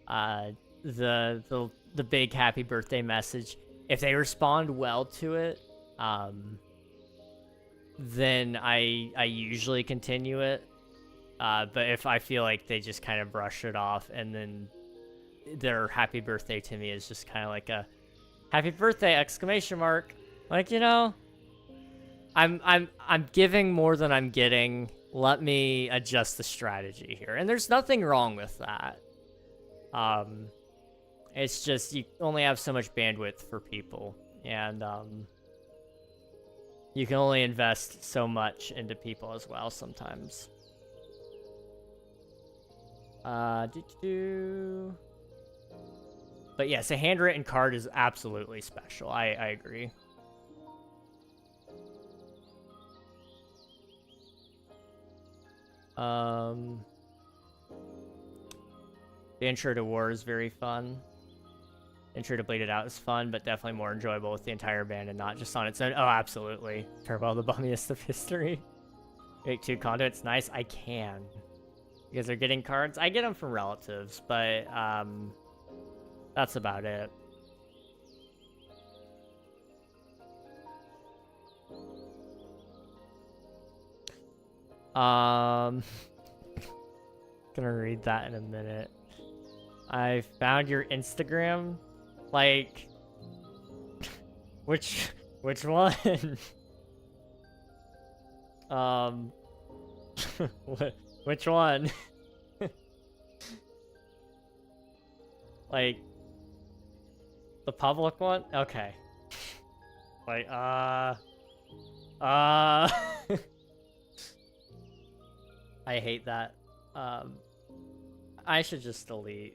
A: The big happy birthday message. If they respond well to it, then I usually continue it. But if I feel like they just kind of brush it off, and then their happy birthday to me is just kind of like a happy birthday exclamation mark, like, you know, I'm giving more than I'm getting. Let me adjust the strategy here. And there's nothing wrong with that. It's just you only have so much bandwidth for people, and you can only invest so much into people as well sometimes. But yes, a handwritten card is absolutely special. I agree. The intro to War is very fun. Intro to Bleed It Out is fun, but definitely more enjoyable with the entire band and not just on its own. Oh, absolutely. Turbo, the bummiest of history. Make 2 conduits. Nice. I can. You guys are getting cards? I get them from relatives, but that's about it. Gonna read that in a minute. I found your Instagram. Like, which one? Which one? Like, the public one? Okay. Like, I hate that. I should just delete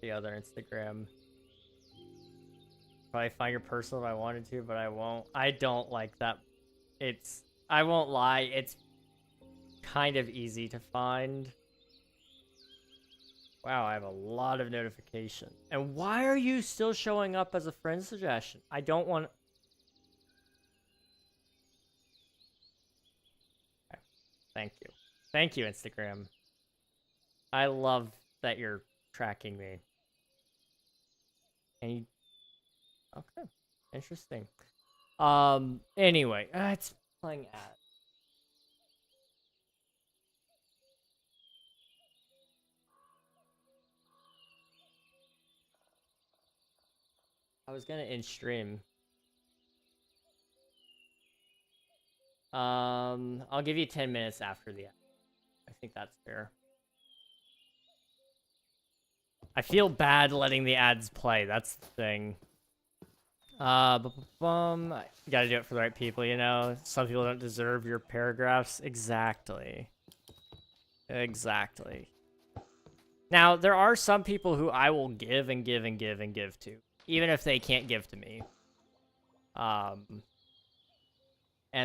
A: the other Instagram. Probably find your personal if I wanted to, but I won't. I don't like that. I won't lie, it's kind of easy to find. Wow, I have a lot of notifications. And why are you still showing up as a friend suggestion? I don't want... Okay. Thank you. Thank you, Instagram. I love that you're tracking me. And you... Okay. Interesting. Anyway, it's playing ad. I was gonna end stream. I'll give you 10 minutes after the ad. I think that's fair. I feel bad letting the ads play. That's the thing. You gotta do it for the right people, you know? Some people don't deserve your paragraphs. Exactly. Exactly. Now, there are some people who I will give and give and give and give to, even if they can't give to me. And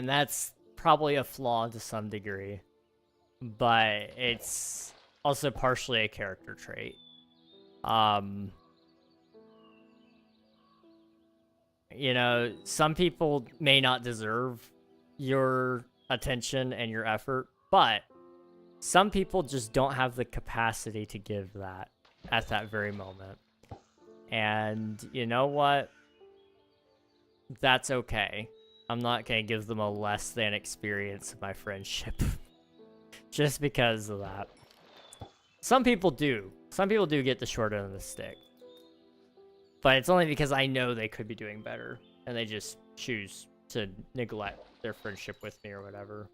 A: that's probably a flaw to some degree, but it's also partially a character trait. You know, some people may not deserve your attention and your effort, but some people just don't have the capacity to give that at that very moment. And you know what? That's okay. I'm not going to give them a less than experience of my friendship just because of that. Some people do. Some people do get the short end of the stick. But it's only because I know they could be doing better, and they just choose to neglect their friendship with me or whatever.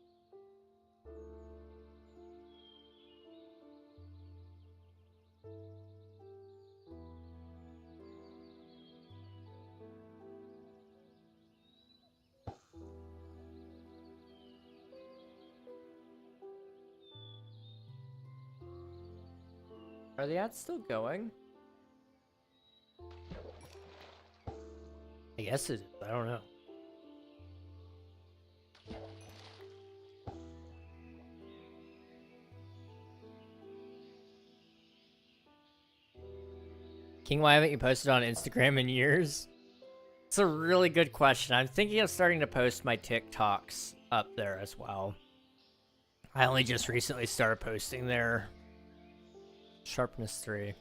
A: Are the ads still going? I guess it is. I don't know. King, why haven't you posted on Instagram in years? It's a really good question. I'm thinking of starting to post my TikToks up there as well. I only just recently started posting there. Sharpness 3.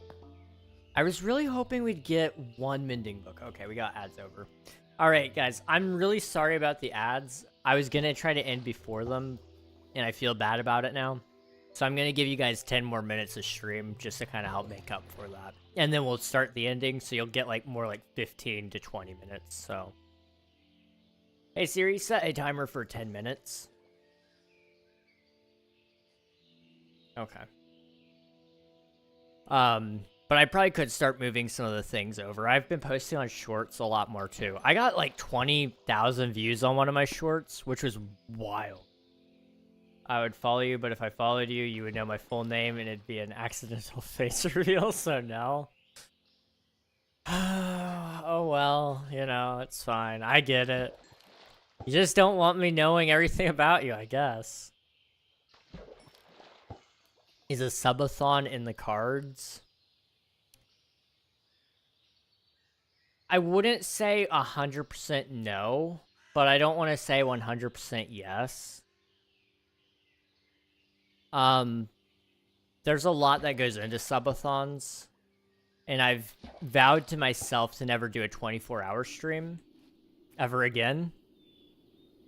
A: I was really hoping we'd get one mending book. Okay, we got ads over. All right, guys. I'm really sorry about the ads. I was going to try to end before them, and I feel bad about it now. So I'm going to give you guys 10 more minutes of stream just to kind of help make up for that. And then we'll start the ending, so you'll get like more like 15 to 20 minutes. So, hey Siri, set a timer for 10 minutes. Okay. But I probably could start moving some of the things over. I've been posting on shorts a lot more too. I got like 20,000 views on one of my shorts, which was wild. I would follow you, but if I followed you, you would know my full name and it'd be an accidental face reveal, so no. Oh well, you know, it's fine. I get it. You just don't want me knowing everything about you, I guess. Is a subathon in the cards? I wouldn't say 100% no, but I don't want to say 100% yes. There's a lot that goes into subathons, and I've vowed to myself to never do a 24-hour stream ever again.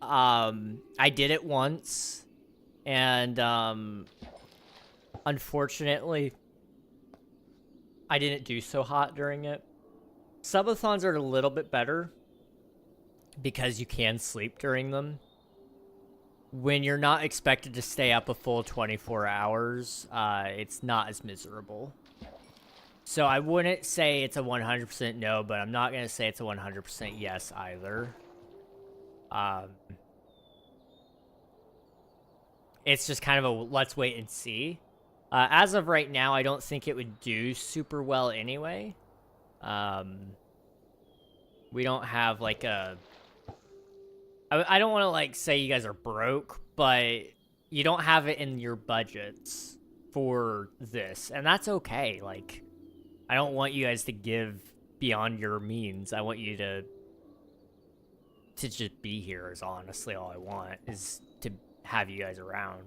A: I did it once, and unfortunately, I didn't do so hot during it. Subathons are a little bit better because you can sleep during them. When you're not expected to stay up a full 24 hours, it's not as miserable. So I wouldn't say it's a 100% no, but I'm not going to say it's a 100% yes either. It's just kind of a let's wait and see. As of right now, I don't think it would do super well anyway. We don't have like a... I don't want to like say you guys are broke, but you don't have it in your budgets for this, and that's okay. Like, I don't want you guys to give beyond your means. I want you to just be here is honestly all I want, is to have you guys around.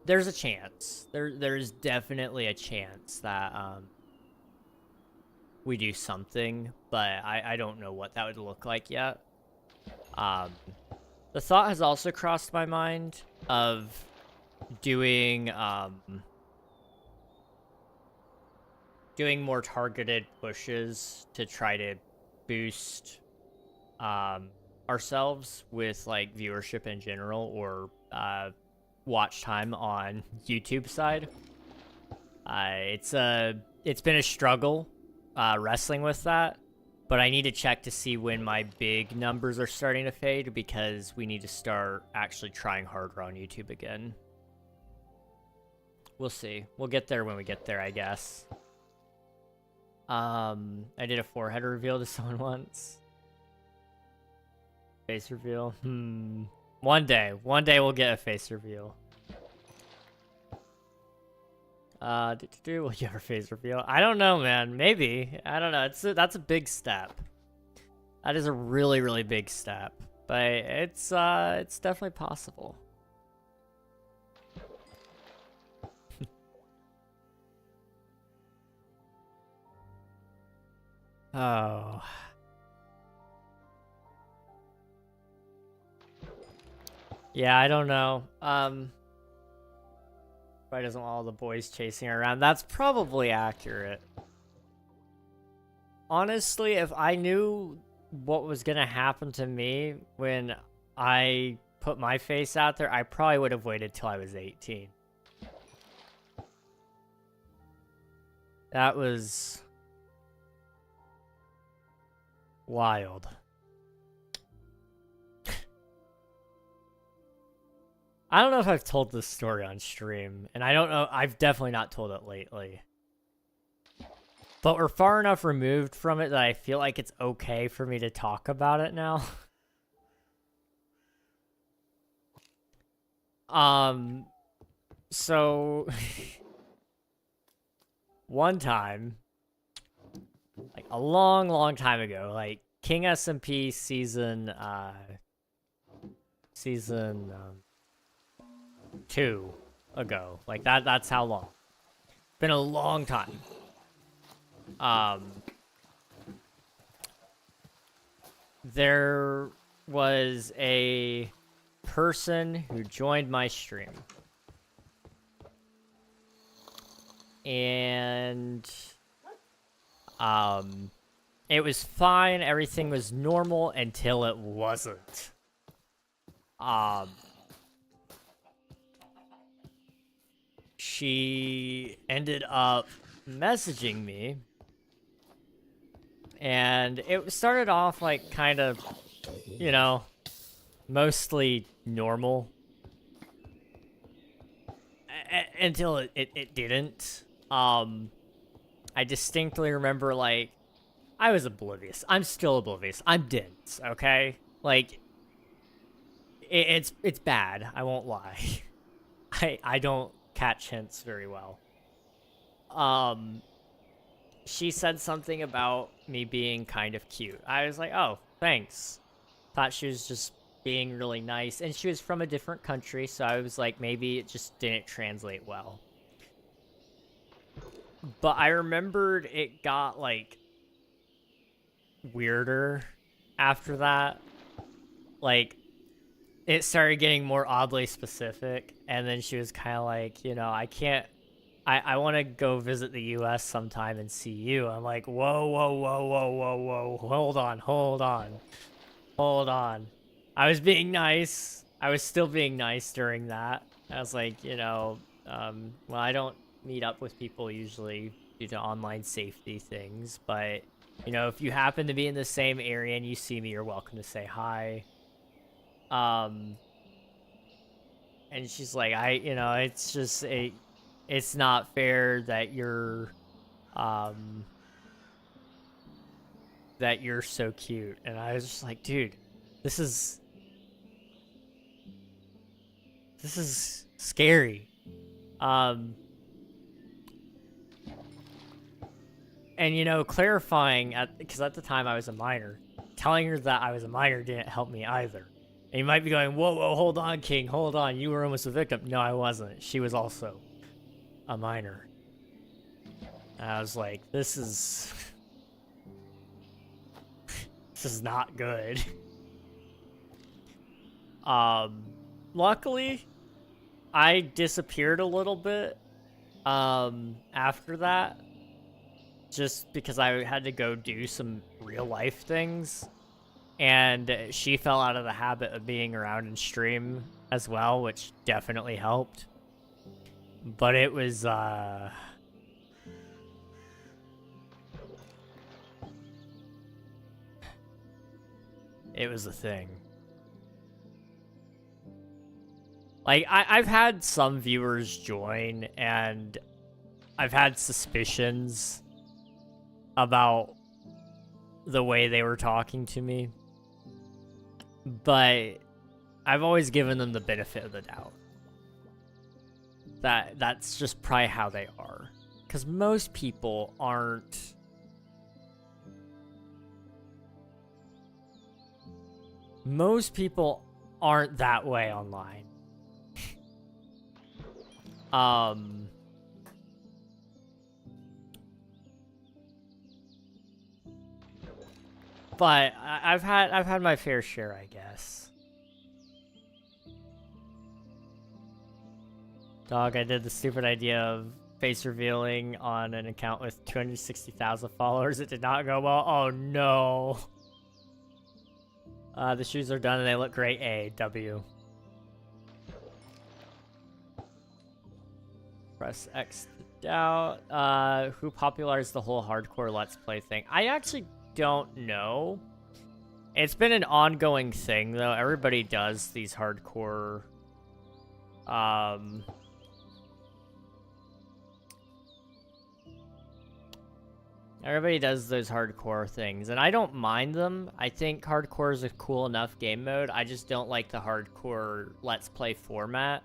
A: There's a chance. There's definitely a chance that we do something, but I don't know what that would look like yet. The thought has also crossed my mind of doing more targeted pushes to try to boost ourselves with like viewership in general, or watch time on YouTube side. It's been a struggle wrestling with that, but I need to check to see when my big numbers are starting to fade, because we need to start actually trying harder on YouTube again. We'll see. We'll get there when we get there, I guess. I did a forehead reveal to someone once. Face reveal? One day we'll get a face reveal. Will you ever face reveal? I don't know, man. Maybe. I don't know. That's a big step. That is a really, really big step. But it's definitely possible. Oh. Yeah, I don't know. Probably doesn't want all the boys chasing her around. That's probably accurate. Honestly, if I knew what was gonna happen to me when I put my face out there, I probably would have waited till I was 18. That was wild. I don't know if I've told this story on stream, and I don't know, I've definitely not told it lately. But we're far enough removed from it that I feel like it's okay for me to talk about it now. So one time, like a long time ago, like King SMP season 2 ago. Like that's how long. Been a long time. There was a person who joined my stream. And it was fine, everything was normal until it wasn't. She ended up messaging me, and it started off like kind of, you know, mostly normal until it didn't. I distinctly remember, like, I was oblivious. I'm still oblivious. I'm dense, okay? Like, it's bad. I won't lie. I don't catch hints very well. She said something about me being kind of cute. I was like, oh, thanks. Thought she was just being really nice. And she was from a different country, so I was like, maybe it just didn't translate well. But I remembered it got, like, weirder after that. Like, it started getting more oddly specific, and then she was kind of like, you know, I want to go visit the US sometime and see you. I'm like, whoa, hold on. I was being nice. I was still being nice during that. I was like, you know, well, I don't meet up with people usually due to online safety things, but, you know, if you happen to be in the same area and you see me, you're welcome to say hi. And she's like, you know, it's just it's not fair that you're so cute. And I was just like, dude, this is scary. And, you know, clarifying, because at the time I was a minor, telling her that I was a minor didn't help me either. And you might be going, whoa, hold on, King, hold on. You were almost a victim. No, I wasn't. She was also a minor. And I was like, this is not good. Luckily, I disappeared a little bit after that, just because I had to go do some real life things, and she fell out of the habit of being around in stream as well, which definitely helped. But it was it was a thing. Like, I've had some viewers join, and I've had suspicions about the way they were talking to me, but I've always given them the benefit of the doubt. That's just probably how they are. Because most people aren't... Most people aren't that way online. But I've had my fair share, I guess. Dog, I did the stupid idea of face revealing on an account with 260,000 followers. It did not go well. Oh no. The shoes are done and they look great. A, W. Press X to doubt. Who popularized the whole hardcore Let's Play thing? I actually don't know. It's been an ongoing thing, though. Everybody does these hardcore... Everybody does those hardcore things, and I don't mind them. I think hardcore is a cool enough game mode. I just don't like the hardcore Let's Play format.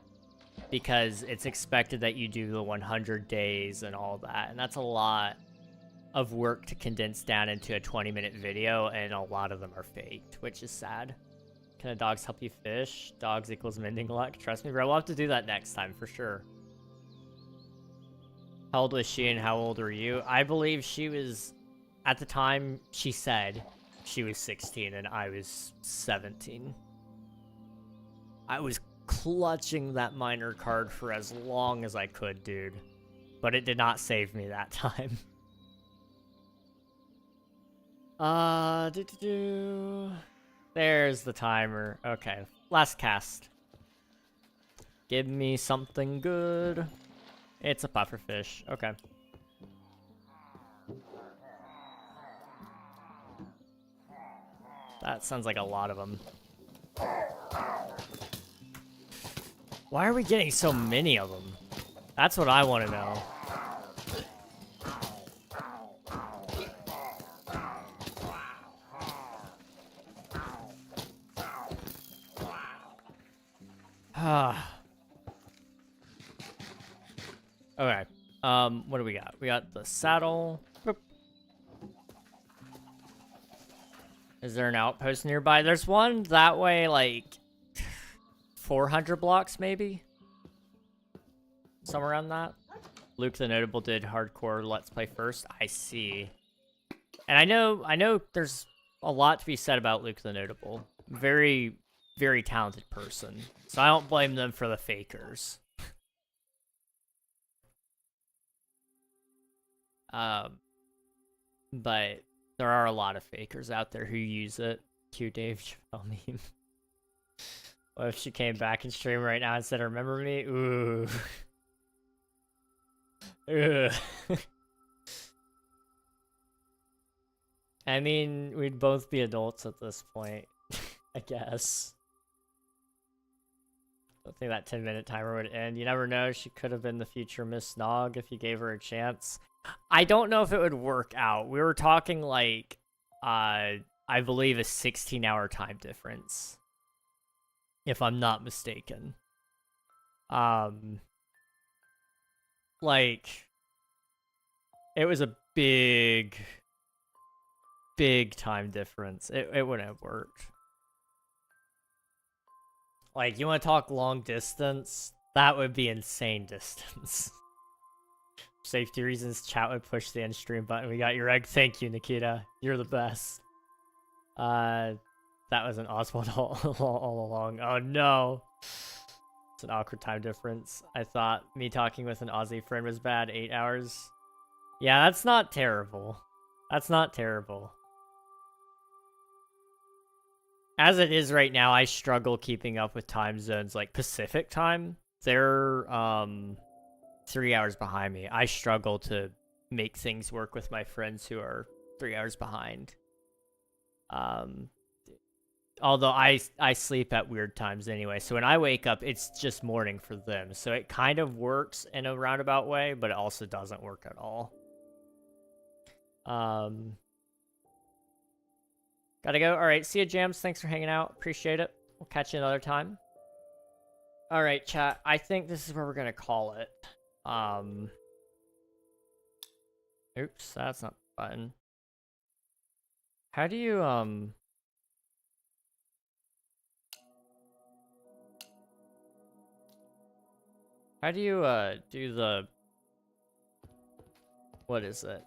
A: because it's expected that you do the 100 days and all that, and that's a lot of work to condense down into a 20-minute video, and a lot of them are faked, which is sad. Can the dogs help you fish? Dogs equals mending luck. Trust me, bro. We'll have to do that next time for sure. How old was she and how old were you? I believe she was, at the time she said she was 16 and I was 17. I was clutching that minor card for as long as I could, dude. But it did not save me that time. There's the timer. Okay, last cast. Give me something good. It's a pufferfish. Okay. That sounds like a lot of them. Why are we getting so many of them? That's what I want to know. Okay. What do we got? We got the saddle. Boop. Is there an outpost nearby? There's one that way, like 400 blocks, maybe. Somewhere around that. Luke the Notable did hardcore Let's Play first. I see. And I know there's a lot to be said about Luke the Notable. Very, very talented person. So I don't blame them for the fakers. But there are a lot of fakers out there who use it. Cute Dave Chappelle meme. What if she came back and stream right now and said, "Remember me?" Ooh. Ugh. I mean, we'd both be adults at this point, I guess. I don't think that 10-minute timer would end. You never know, she could have been the future Miss Nog if you gave her a chance. I don't know if it would work out. We were talking like, I believe a 16-hour time difference, if I'm not mistaken. Like, it was a big time difference. It wouldn't have worked. Like, you want to talk long distance? That would be insane distance. Safety reasons, chat would push the end stream button. We got your egg. Thank you, Nikita. You're the best. That was an Oswald all along. Oh no. It's an awkward time difference. I thought me talking with an Aussie friend was bad. 8 hours. Yeah, that's not terrible. That's not terrible. As it is right now, I struggle keeping up with time zones like Pacific time. They're 3 hours behind me. I struggle to make things work with my friends who are 3 hours behind. Although I sleep at weird times anyway, so when I wake up, it's just morning for them. So it kind of works in a roundabout way, but it also doesn't work at all. Gotta go. All right, see you, Jams. Thanks for hanging out. Appreciate it. We'll catch you another time. All right, chat. I think this is where we're gonna call it. Oops, that's not the button. How do you do the, what is it?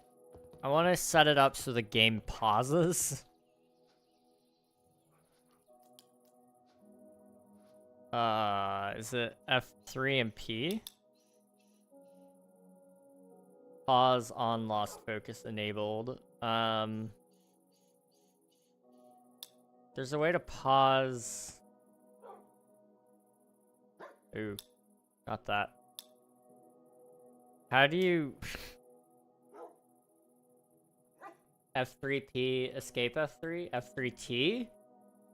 A: I want to set it up so the game pauses. Is it F3 and P? Pause on lost focus enabled. There's a way to pause. Ooh, not that. How do you F3P escape F3? F3T?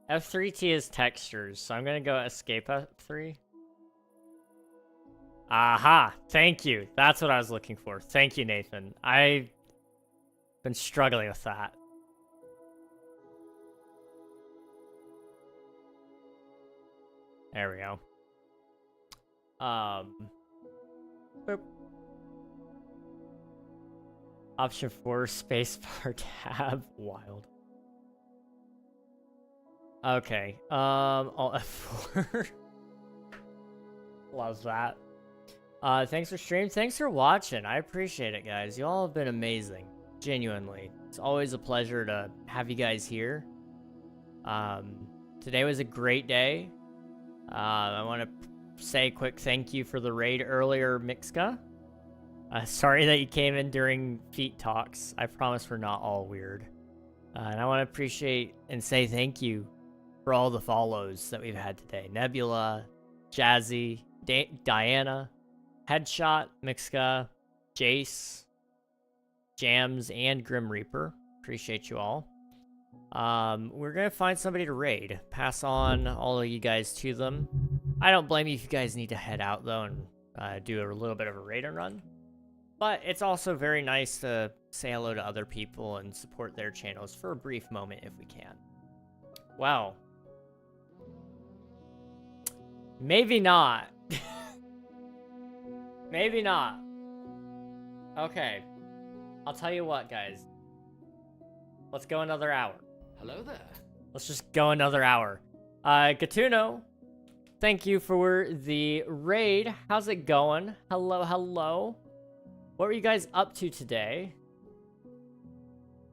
A: F3T is textures, so I'm gonna go escape F3. Aha! Thank you. That's what I was looking for. Thank you, Nathan. I've been struggling with that. There we go. Boop. Option 4, spacebar tab. Wild. Okay. Alt F4. Love that. Thanks for stream. Thanks for watching. I appreciate it, guys. You all have been amazing. Genuinely. It's always a pleasure to have you guys here. Today was a great day. I want to say a quick thank you for the raid earlier, Mixka. Sorry that you came in during feet talks. I promise we're not all weird. And I want to appreciate and say thank you for all the follows that we've had today. Nebula, Jazzy, Diana, Headshot, Mixka, Jace, Jams, and Grim Reaper. Appreciate you all. We're gonna find somebody to raid. Pass on all of you guys to them. I don't blame you if you guys need to head out, though, and do a little bit of a raid and run. But it's also very nice to say hello to other people and support their channels for a brief moment if we can. Wow. Maybe not. Maybe not. Okay. I'll tell you what, guys. Let's go another hour.
B: Hello there.
A: Let's just go another hour. Gatuno, thank you for the raid. How's it going? Hello, hello. What were you guys up to today?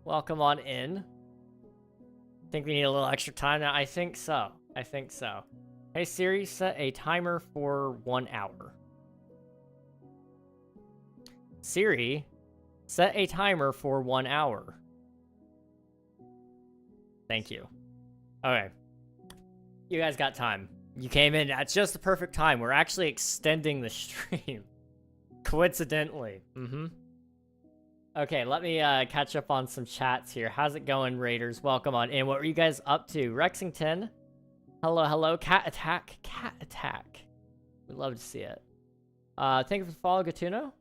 A: Welcome on in. Think we need a little extra time now? I think so. I think so. Hey Siri, set a timer for 1 hour. Siri, set a timer for 1 hour. Thank you. Okay. You guys got time. You came in at just the perfect time. We're actually extending the stream. Coincidentally. Okay, let me catch up on some chats here. How's it going, Raiders? Welcome on in. What were you guys up to? Rexington. Hello, hello. Cat attack. Cat attack. We'd love to see it. Thank you for the follow, Gatuno.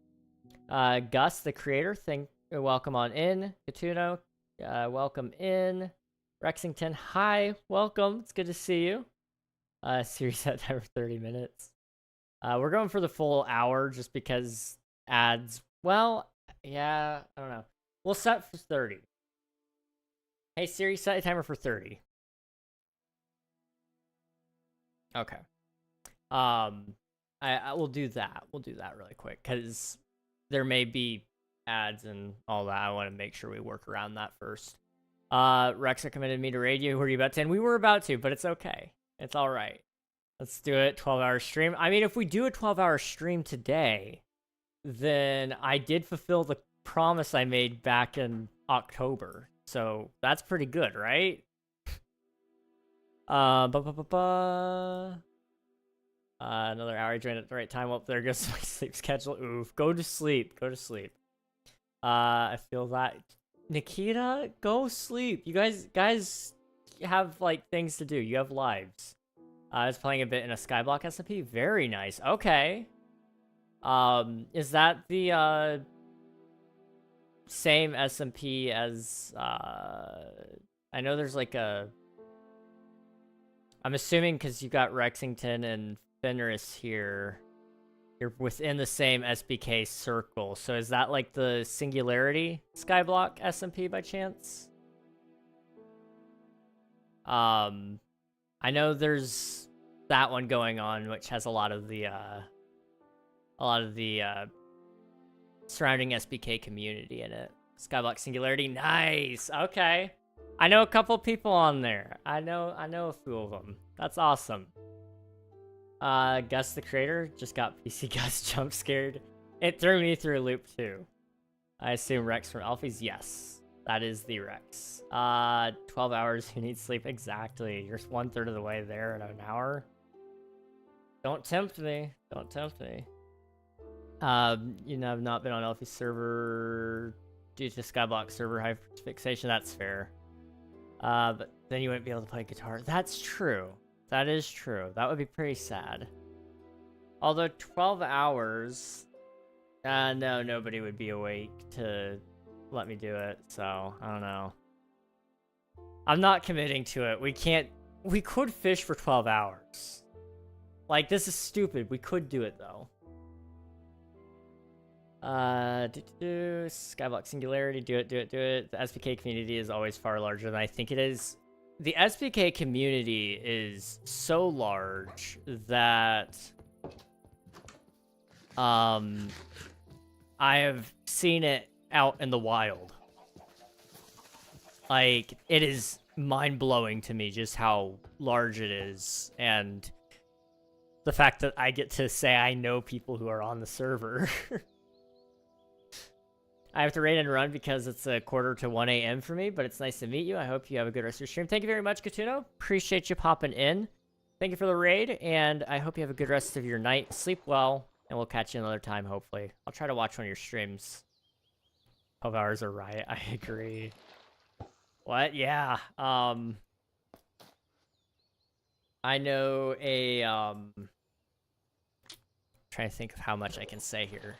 A: Gus, the creator. Welcome on in. Gatuno. Welcome in. Rexington, hi, welcome. It's good to see you. Series set time for 30 minutes. We're going for the full hour just because ads. Well, yeah, I don't know. We'll set for 30. Hey Siri, set a timer for 30. Okay. I will do that. We'll do that really quick because there may be ads and all that. I want to make sure we work around that first. Rex recommended me to raid you. Were you about to? And we were about to, but it's okay. It's all right. Let's do it. 12-hour stream. I mean, if we do a 12-hour stream today, then I did fulfill the promise I made back in October. So that's pretty good, right? Another hour. I joined at the right time. Well, there goes my sleep schedule. Oof. Go to sleep. Go to sleep. I feel that. Nikita, go sleep. You guys have like things to do. You have lives. I was playing a bit in a Skyblock SMP. Very nice. Okay. Is that the same SMP as I know there's like a I'm assuming because you got Rexington and Fenris here. You're within the same SBK circle. So is that like the Singularity Skyblock SMP by chance? I know there's that one going on, which has a lot of the surrounding SBK community in it. Skyblock Singularity, nice. Okay, I know a couple people on there. I know a few of them. That's awesome. Gus the creator just got PC Gus jump scared. It threw me through a loop too. I assume Rex from Alphys. Yes, that is the Rex. 12 hours. Who needs sleep? Exactly. You're 1/3 of the way there in an hour. Don't tempt me. Don't tempt me. You know, I've not been on Alphys server due to Skyblock server hyperfixation. That's fair. But then you wouldn't be able to play guitar. That's true. That is true. That would be pretty sad. Although 12 hours, no, nobody would be awake to let me do it. So I don't know. I'm not committing to it. We could fish for 12 hours. Like, this is stupid. We could do it, though. Skyblock Singularity, do it. The SPK community is always far larger than I think it is. The SPK community is so large that I have seen it out in the wild. Like, it is mind-blowing to me just how large it is, and the fact that I get to say I know people who are on the server. I have to raid and run because it's a quarter to 1 a.m. for me, but it's nice to meet you. I hope you have a good rest of your stream. Thank you very much, Katuno. Appreciate you popping in. Thank you for the raid, and I hope you have a good rest of your night. Sleep well, and we'll catch you another time, hopefully. I'll try to watch one of your streams. 12 hours are right. I agree. What? Yeah. I know a, trying to think of how much I can say here.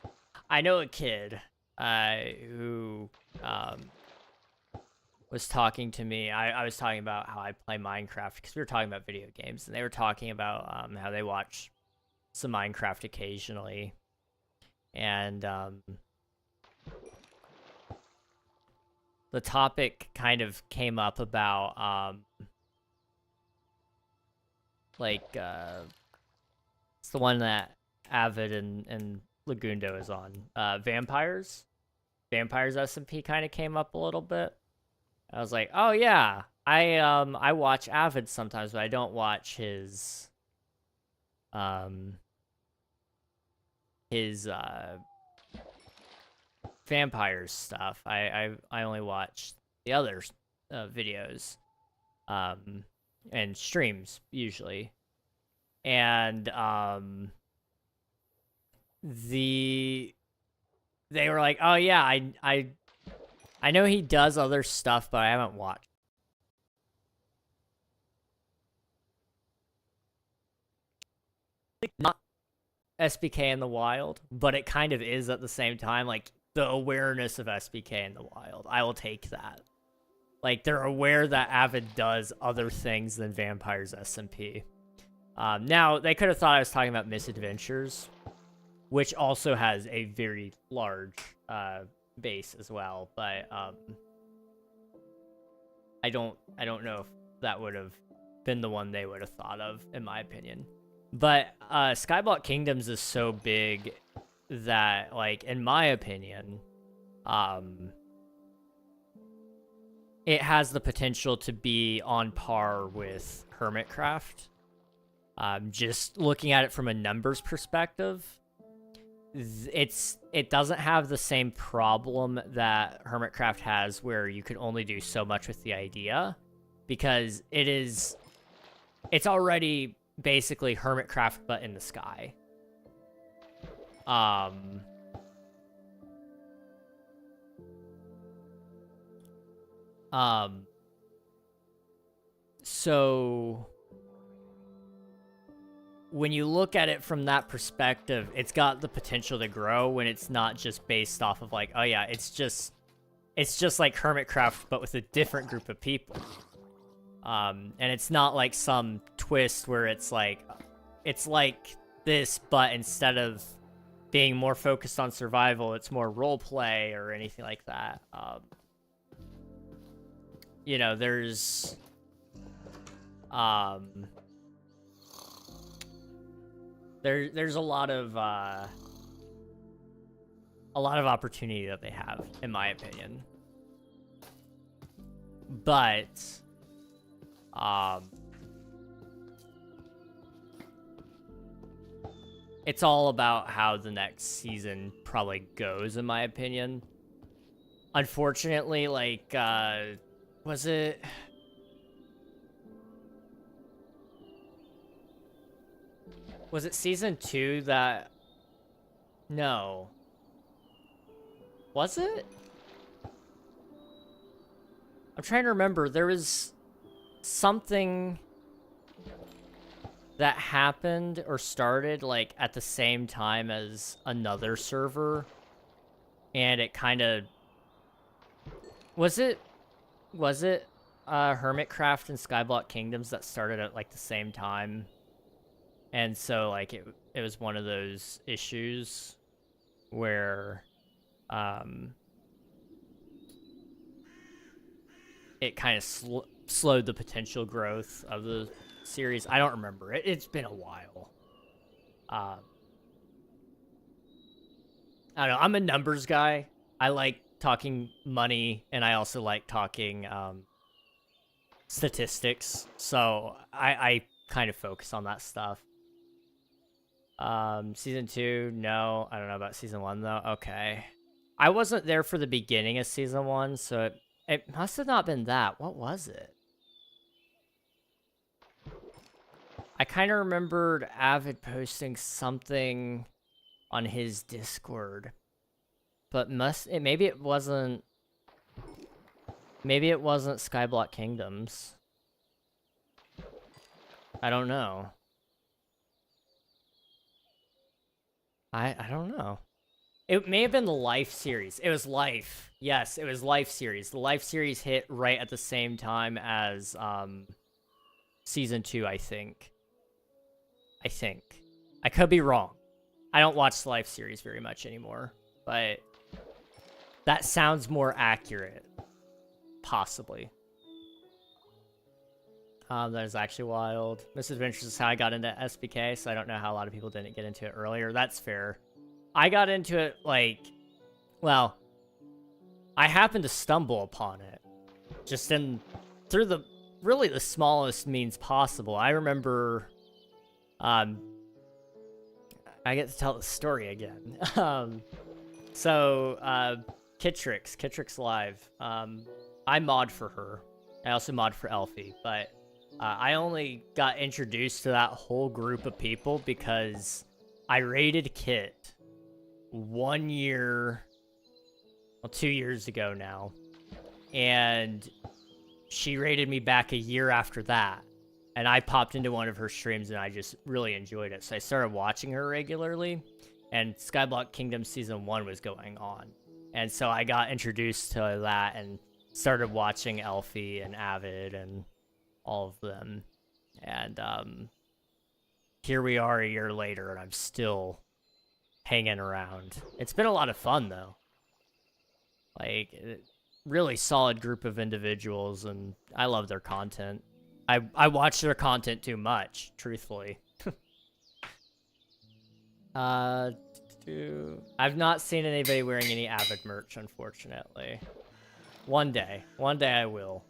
A: I know a kid who was talking to me. I was talking about how I play Minecraft because we were talking about video games, and they were talking about how they watch some Minecraft occasionally, and the topic kind of came up about it's the one that Avid and Lagundo is on. Vampires SMP kind of came up a little bit. I was like, oh yeah, I watch Avid sometimes, but I don't watch his vampires stuff. I only watch the other videos and streams usually, and they were like, oh yeah, I know he does other stuff, but I haven't watched. Not SBK in the wild, but it kind of is at the same time. Like, the awareness of SBK in the wild, I will take that. Like, they're aware that Avid does other things than Vampires SMP. Now, they could have thought I was talking about Misadventures, which also has a very large base as well, but I don't know if that would have been the one they would have thought of, in my opinion. But Skyblock Kingdoms is so big that, like, in my opinion, it has the potential to be on par with Hermitcraft. Just looking at it from a numbers perspective, it doesn't have the same problem that Hermitcraft has, where you can only do so much with the idea, because it's already basically Hermitcraft but in the sky. So when you look at it from that perspective, it's got the potential to grow when it's not just based off of like, oh yeah, it's just like Hermitcraft but with a different group of people. And it's not like some twist where it's like this, but instead of being more focused on survival, it's more role play or anything like that. You know, there's there's a lot of opportunity that they have, in my opinion. But it's all about how the next season probably goes, in my opinion. Unfortunately, like, was it season 2 that... No. Was it? I'm trying to remember. There was something that happened or started, like, at the same time as another server. And it kind of... Was it Hermitcraft and Skyblock Kingdoms that started at, like, the same time? And so like it was one of those issues where it kind of slowed the potential growth of the series. I don't remember. It's been a while. I don't know. I'm a numbers guy. I like talking money, and I also like talking statistics. So I kind of focus on that stuff. Season 2, no. I don't know about season 1 though. Okay. I wasn't there for the beginning of season 1, so it must have not been that. What was it? I kind of remembered Avid posting something on his Discord, but maybe it wasn't Skyblock Kingdoms. I don't know. I don't know. It may have been the Life series. It was Life. Yes, it was Life series. The Life series hit right at the same time as season 2, I think. I could be wrong. I don't watch the Life series very much anymore, but that sounds more accurate. Possibly. That is actually wild. Misadventures is how I got into SBK, so I don't know how a lot of people didn't get into it earlier. That's fair. I got into it, like, well, I happened to stumble upon it. Just through the, really the smallest means possible. I remember, I get to tell the story again. Kitrix Live, I mod for her. I also mod for Elfie, but I only got introduced to that whole group of people because I raided Kit 1 year, well, 2 years ago now, and she raided me back a year after that, and I popped into one of her streams and I just really enjoyed it, so I started watching her regularly, and Skyblock Kingdom Season 1 was going on, and so I got introduced to that and started watching Elfie and Avid and all of them, and here we are a year later and I'm still hanging around. It's been a lot of fun though. Like, really solid group of individuals, and I love their content. I watch their content too much, truthfully. I've not seen anybody wearing any Avid merch, unfortunately. One day I will.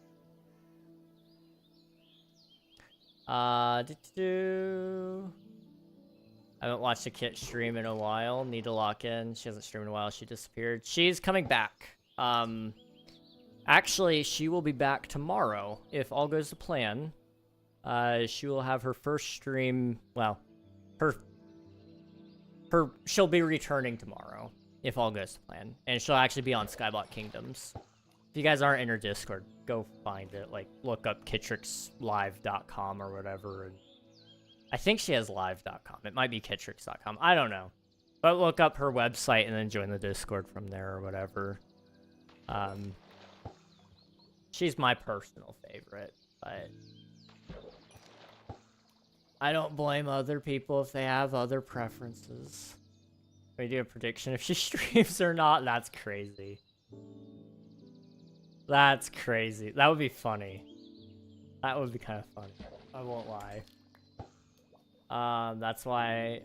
A: I haven't watched a Kit stream in a while. Need to lock in. She hasn't streamed in a while. She disappeared. She's coming back. Actually, she will be back tomorrow if all goes to plan. She will have her first stream. Well, she'll be returning tomorrow if all goes to plan, and she'll actually be on Skyblock Kingdoms. If you guys aren't in her Discord, go find it. Like, look up kitrixlive.com or whatever. And I think she has live.com. It might be kitrix.com. I don't know. But look up her website and then join the Discord from there or whatever. She's my personal favorite, but I don't blame other people if they have other preferences. We do a prediction if she streams or not. That's crazy. That's crazy. That would be funny. That would be kind of funny. I won't lie. That's why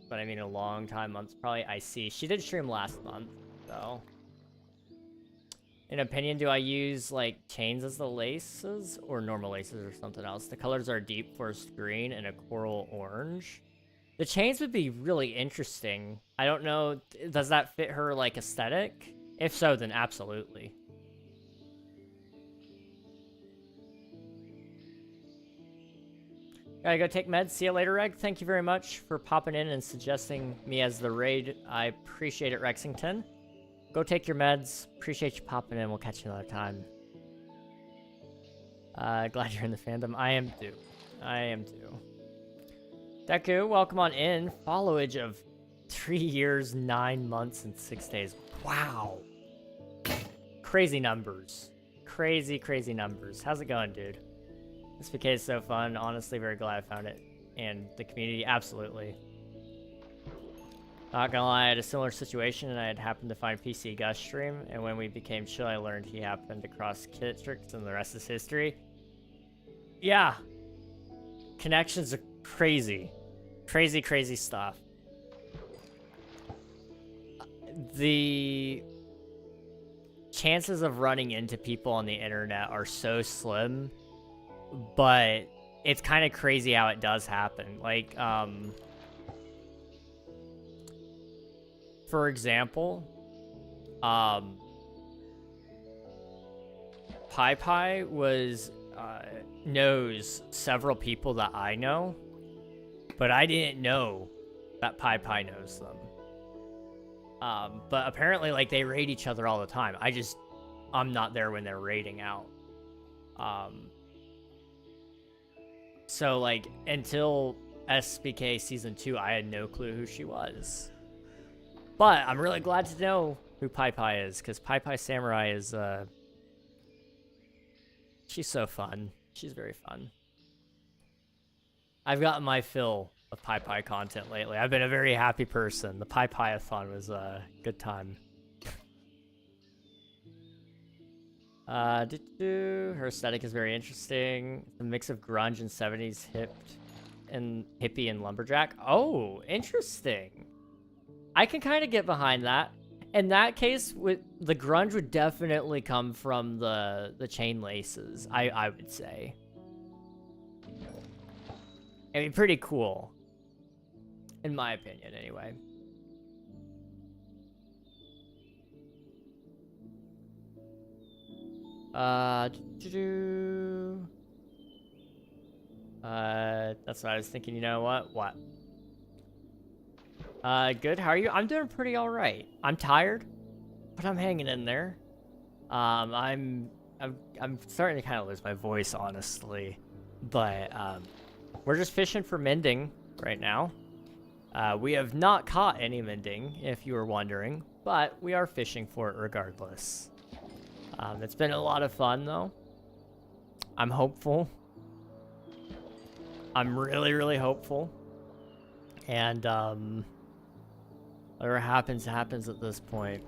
A: but I mean a long time, months probably. I see. She did stream last month, though. In opinion, do I use like chains as the laces or normal laces or something else? The colors are deep forest green and a coral orange. The chains would be really interesting. I don't know. Does that fit her like aesthetic? If so, then absolutely. Gotta go take meds. See you later, Reg. Thank you very much for popping in and suggesting me as the raid. I appreciate it, Rexington. Go take your meds. Appreciate you popping in. We'll catch you another time. Glad you're in the fandom. I am too. I am too. Deku, welcome on in. Followage of 3 years, 9 months, and 6 days. Wow. Crazy numbers. Crazy, crazy numbers. How's it going, dude? SPK is so fun. Honestly, very glad I found it. and the community. Absolutely. Not gonna lie, I had a similar situation, and I had happened to find PC Gus stream, and when we became chill, I learned he happened across Kitrix, and the rest is history. Yeah. Connections are crazy. Crazy, crazy stuff. The chances of running into people on the internet are so slim, but it's kind of crazy how it does happen. Like, for example, Pi was, knows several people that I know, but I didn't know that Pi knows them. But apparently, like, they raid each other all the time. I'm not there when they're raiding out. So, like, until SBK Season 2, I had no clue who she was. But I'm really glad to know who Pi is, because Pi Samurai is, she's so fun. She's very fun. I've gotten my fill of Pi content lately. I've been a very happy person. The Pi-Pi-a-thon was a good time. Her aesthetic is very interesting. The mix of grunge and 70s hippie and lumberjack. Oh, interesting. I can kind of get behind that. In that case, with the grunge would definitely come from the chain laces, I would say. I mean, pretty cool. In my opinion, anyway. That's what I was thinking. You know what? What? Good. How are you? I'm doing pretty all right. I'm tired, but I'm hanging in there. I'm starting to kind of lose my voice, honestly, but we're just fishing for mending right now. We have not caught any mending, if you were wondering, but we are fishing for it regardless. It's been a lot of fun, though. I'm hopeful. I'm really, really hopeful. And, whatever happens, happens at this point.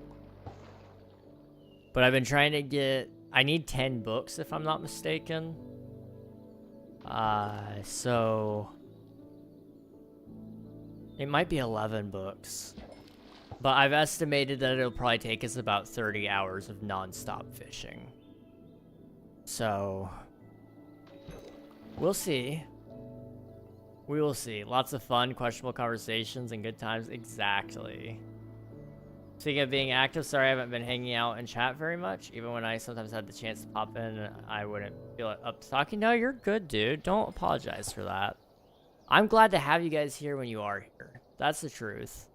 A: But I've been trying to get... I need 10 books, if I'm not mistaken. So... It might be 11 books. But I've estimated that it'll probably take us about 30 hours of non-stop fishing. So... We'll see. We will see. Lots of fun, questionable conversations, and good times. Exactly. Speaking of being active, sorry I haven't been hanging out in chat very much. Even when I sometimes had the chance to pop in, I wouldn't feel up to talking. No, you're good, dude. Don't apologize for that. I'm glad to have you guys here when you are here. That's the truth.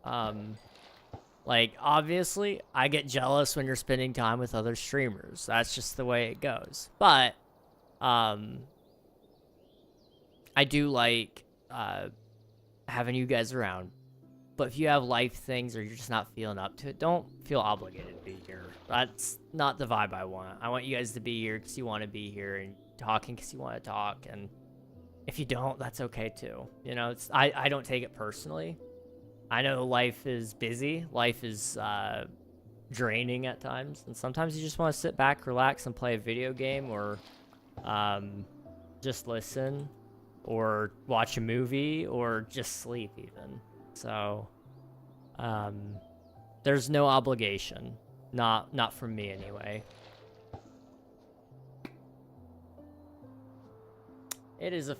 A: Like, obviously, I get jealous when you're spending time with other streamers. That's just the way it goes. But, I do like... having you guys around. But if you have life things or you're just not feeling up to it, don't feel obligated to be here. That's not the vibe I want. I want you guys to be here because you want to be here and talking because you want to talk. And if you don't, that's okay too. You know, I don't take it personally. I know life is busy. Life is draining at times. And sometimes you just want to sit back, relax, and play a video game or just listen. Or watch a movie, or just sleep even. So, there's no obligation. Not from me anyway. It is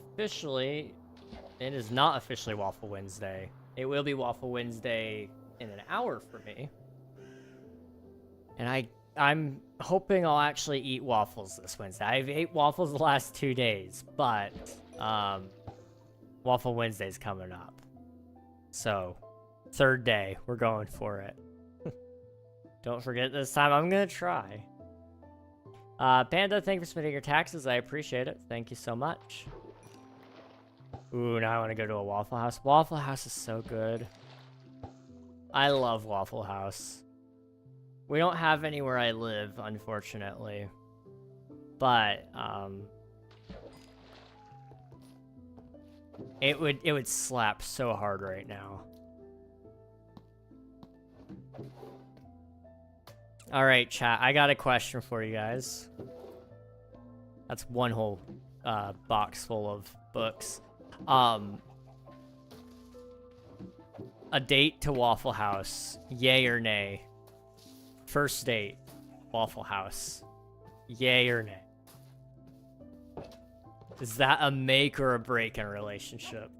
A: not officially Waffle Wednesday. It will be Waffle Wednesday in an hour for me. And I'm hoping I'll actually eat waffles this Wednesday. I've ate waffles the last 2 days, but... Waffle Wednesday's coming up. So, 3rd day, we're going for it. Don't forget this time, I'm gonna try. Panda, thank you for submitting your taxes. I appreciate it. Thank you so much. Ooh, now I want to go to a Waffle House. Waffle House is so good. I love Waffle House. We don't have any where I live, unfortunately. But, It would slap so hard right now. All right, chat. I got a question for you guys. That's one whole box full of books. A date to Waffle House, yay or nay? First date, Waffle House, yay or nay? Is that a make or a break in a relationship?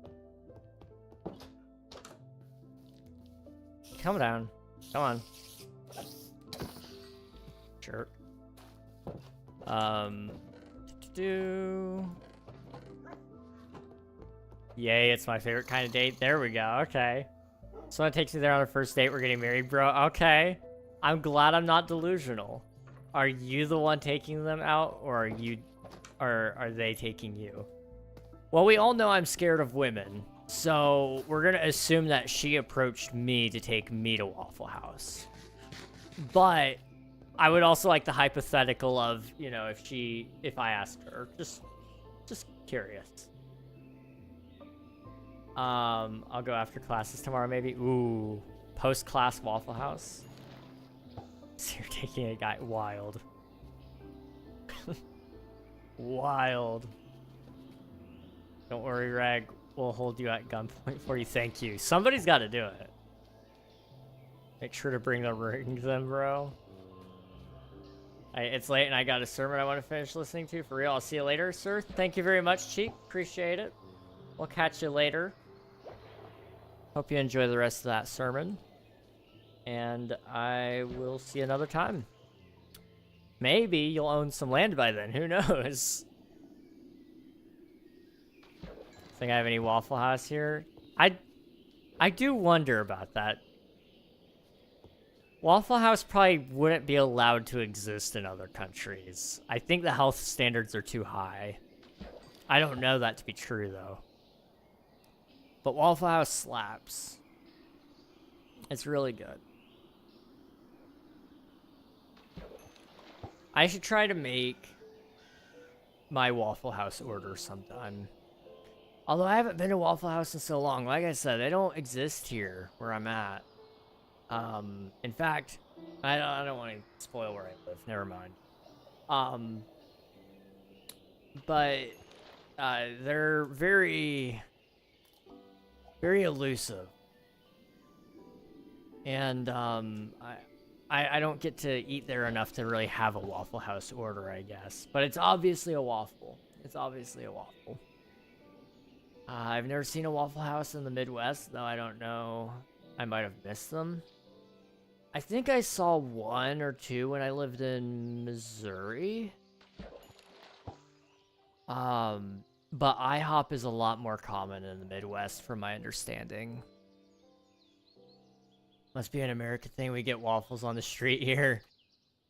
A: Come down. Come on. Sure. Yay, it's my favorite kind of date. There we go. Okay. Someone takes me there on a first date. We're getting married, bro. Okay. I'm glad I'm not delusional. Are you the one taking them out, or are they taking you? Well, we all know I'm scared of women, so we're gonna assume that she approached me to take me to Waffle House. But I would also like the hypothetical of, you know, if I asked her, just curious. I'll go after classes tomorrow, maybe. Ooh, post-class Waffle House. So you're taking a guy. Wild. Wild. Don't worry, Reg. We'll hold you at gunpoint for you. Thank you. Somebody's got to do it. Make sure to bring the ring then, bro. It's late and I got a sermon I want to finish listening to. For real. I'll see you later, sir. Thank you very much, Cheek. Appreciate it. We'll catch you later. Hope you enjoy the rest of that sermon. And I will see you another time. Maybe you'll own some land by then. Who knows? Think I have any Waffle House here? I do wonder about that. Waffle House probably wouldn't be allowed to exist in other countries. I think the health standards are too high. I don't know that to be true, though. But Waffle House slaps. It's really good. I should try to make my Waffle House order sometime. Although I haven't been to Waffle House in so long. Like I said, they don't exist here where I'm at. In fact, I don't want to spoil where I live. Never mind. But they're very, very elusive. And I don't get to eat there enough to really have a Waffle House order, I guess. But it's obviously a waffle. It's obviously a waffle. I've never seen a Waffle House in the Midwest, though I don't know. I might have missed them. I think I saw one or two when I lived in Missouri. But IHOP is a lot more common in the Midwest, from my understanding. Must be an American thing. We get waffles on the street here.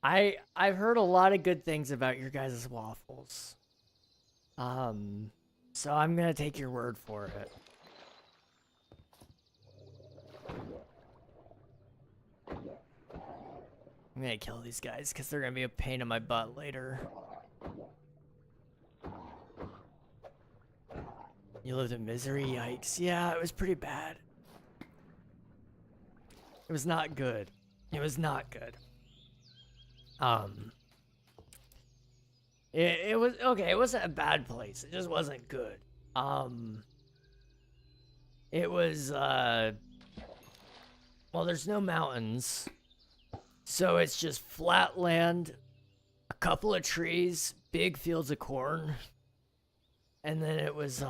A: I've heard a lot of good things about your guys' waffles. So I'm gonna take your word for it. I'm gonna kill these guys because they're gonna be a pain in my butt later. You lived in misery? Yikes. Yeah, it was pretty bad. It was not good. It was not good. It was okay. It wasn't a bad place. It just wasn't good. It was well, there's no mountains, so it's just flat land, a couple of trees, big fields of corn, and then it was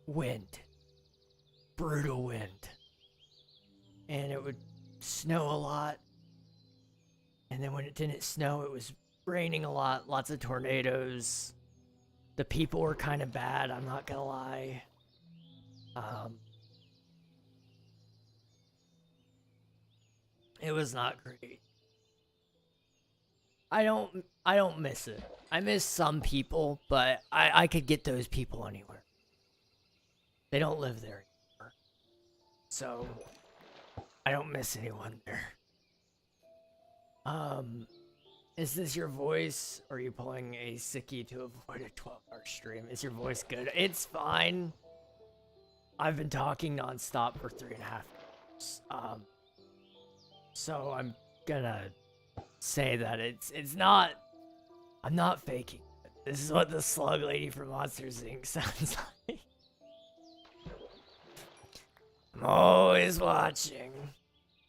A: wind, brutal wind, and it would snow a lot, and then when it didn't snow, it was raining a lot, lots of tornadoes. The people were kind of bad, I'm not gonna lie. It was not great. I don't miss it. I miss some people, but I could get those people anywhere. They don't live there anymore. So I don't miss anyone there. Is this your voice? Or are you pulling a sickie to avoid a 12-hour stream? Is your voice good? It's fine. I've been talking nonstop for 3.5 hours. So I'm gonna say that it's not. I'm not faking it. This is what the slug lady from Monsters Inc. sounds like. I'm always watching.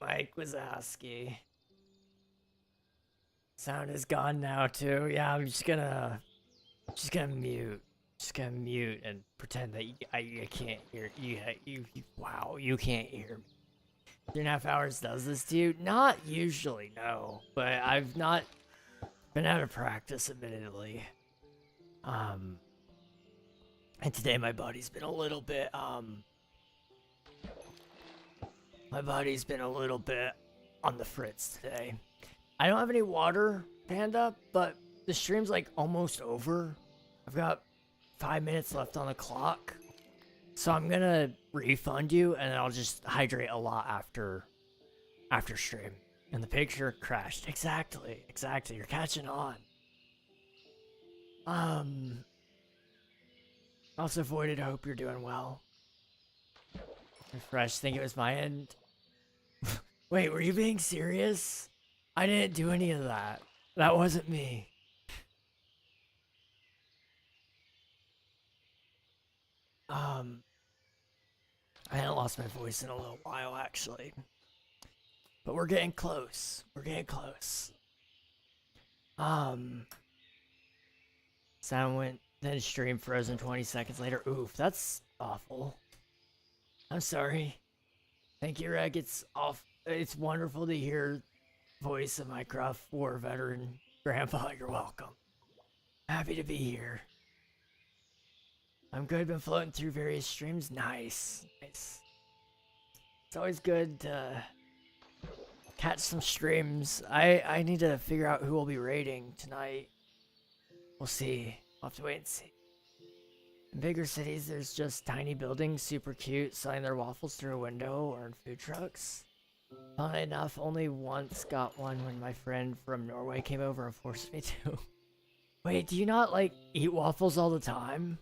A: Mike Wazowski. Sound is gone now too. Yeah, I'm just gonna mute. Just gonna mute and pretend that I can't hear you. Wow, you can't hear me. 3.5 hours does this to you? Not usually, no. But I've not been out of practice, admittedly. And today my body's been a little bit on the fritz today. I don't have any water, Panda, but the stream's like almost over. I've got 5 minutes left on the clock. So I'm gonna refund you and then I'll just hydrate a lot after stream. And the picture crashed. Exactly. You're catching on. Also voided, I hope you're doing well. Refresh, think it was my end. Wait, were you being serious? I didn't do any of that. That wasn't me. I hadn't lost my voice in a little while, actually. But we're getting close. Sound went, then stream frozen 20 seconds later. Oof, that's awful. I'm sorry. Thank you, Reg. It's wonderful to hear voice of my gruff war veteran grandpa. You're welcome. Happy to be here. I'm good. Been floating through various streams. Nice. It's always good to catch some streams. I need to figure out who will be raiding tonight. We'll see. We'll have to wait and see. In bigger cities, there's just tiny buildings, super cute, selling their waffles through a window or in food trucks. Funnily enough, only once got one when my friend from Norway came over and forced me to. Wait, do you not, like, eat waffles all the time?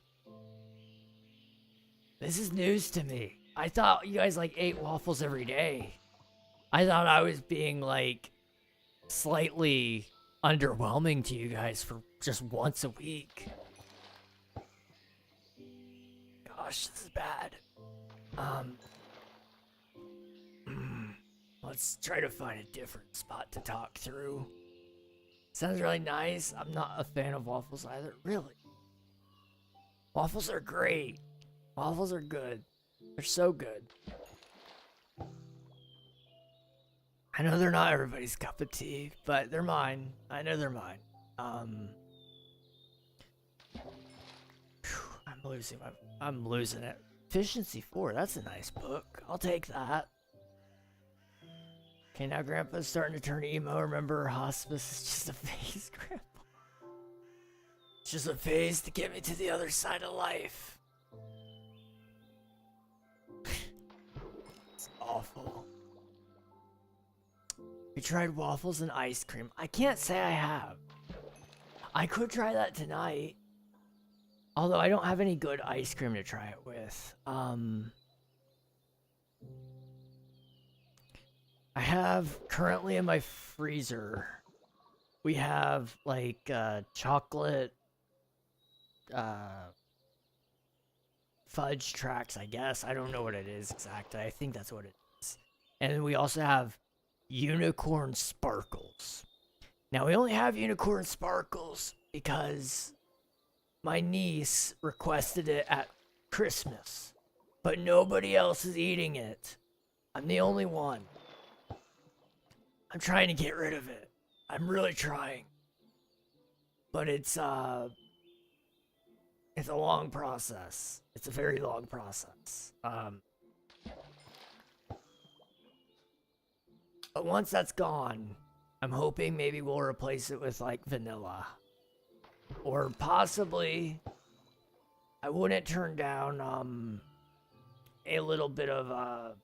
A: This is news to me. I thought you guys, like, ate waffles every day. I thought I was being, like, slightly underwhelming to you guys for just once a week. Gosh, this is bad. Let's try to find a different spot to talk through. Sounds really nice. I'm not a fan of waffles either. Really? Waffles are great. Waffles are good. They're so good. I know they're not everybody's cup of tea, but they're mine. I know they're mine. I'm losing it. Efficiency 4, that's a nice book. I'll take that. Okay, now Grandpa's starting to turn emo. Remember, hospice is just a phase, Grandpa. It's just a phase to get me to the other side of life. It's awful. You tried waffles and ice cream. I can't say I have. I could try that tonight. Although I don't have any good ice cream to try it with. I have currently in my freezer, we have like chocolate fudge tracks, I guess. I don't know what it is exactly. I think that's what it is. And then we also have unicorn sparkles. Now we only have unicorn sparkles because my niece requested it at Christmas, but nobody else is eating it. I'm the only one. I'm trying to get rid of it. I'm really trying. But it's a long process. It's a very long process. But once that's gone, I'm hoping maybe we'll replace it with like vanilla. Or possibly, I wouldn't turn down a little bit of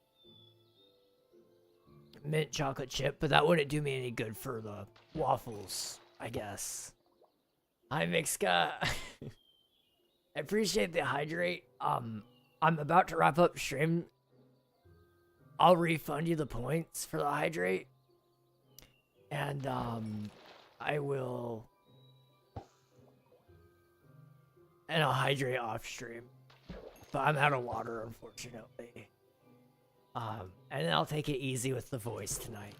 A: mint chocolate chip, but that wouldn't do me any good for the waffles. I guess. Hi, Mixka. I appreciate the hydrate. I'm about to wrap up stream. I'll refund you the points for the hydrate. And, I will... And I'll hydrate off stream. But I'm out of water, unfortunately. And I'll take it easy with the voice tonight.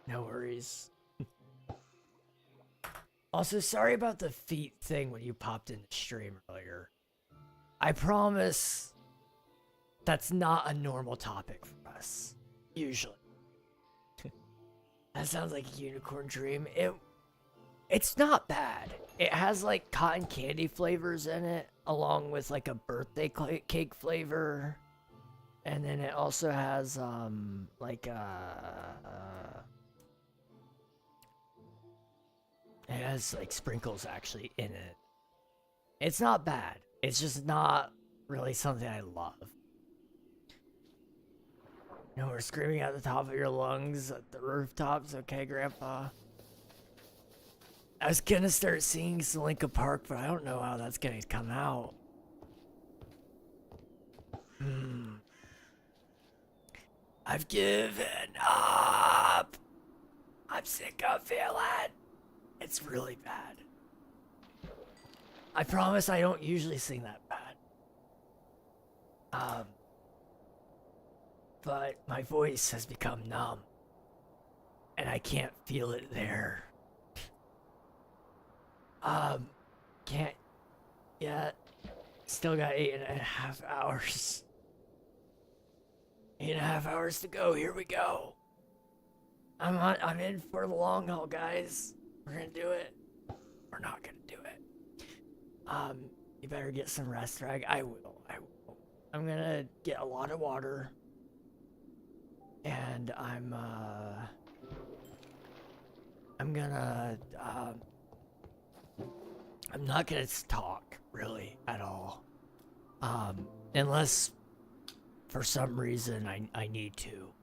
A: No worries. Also, sorry about the feet thing when you popped in the stream earlier. I promise that's not a normal topic for us, usually. That sounds like a unicorn dream. It's not bad. It has like cotton candy flavors in it, along with like a birthday cake flavor. And then it also has like it has like sprinkles actually in it. It's not bad. It's just not really something I love. No more screaming at the top of your lungs at the rooftops, okay, Grandpa? I was gonna start singing Linkin Park, but I don't know how that's gonna come out. I've given up. I'm sick of feeling. It's really bad. I promise I don't usually sing that bad. But my voice has become numb. And I can't feel it there. Can't yet. Still got 8.5 hours. 8.5 hours to go. Here we go. I'm in for the long haul, guys. We're gonna do it. We're not gonna do it. You better get some rest, Drag. I will. I'm gonna get a lot of water. And I'm not gonna talk, really, at all. Unless, for some reason, I need to.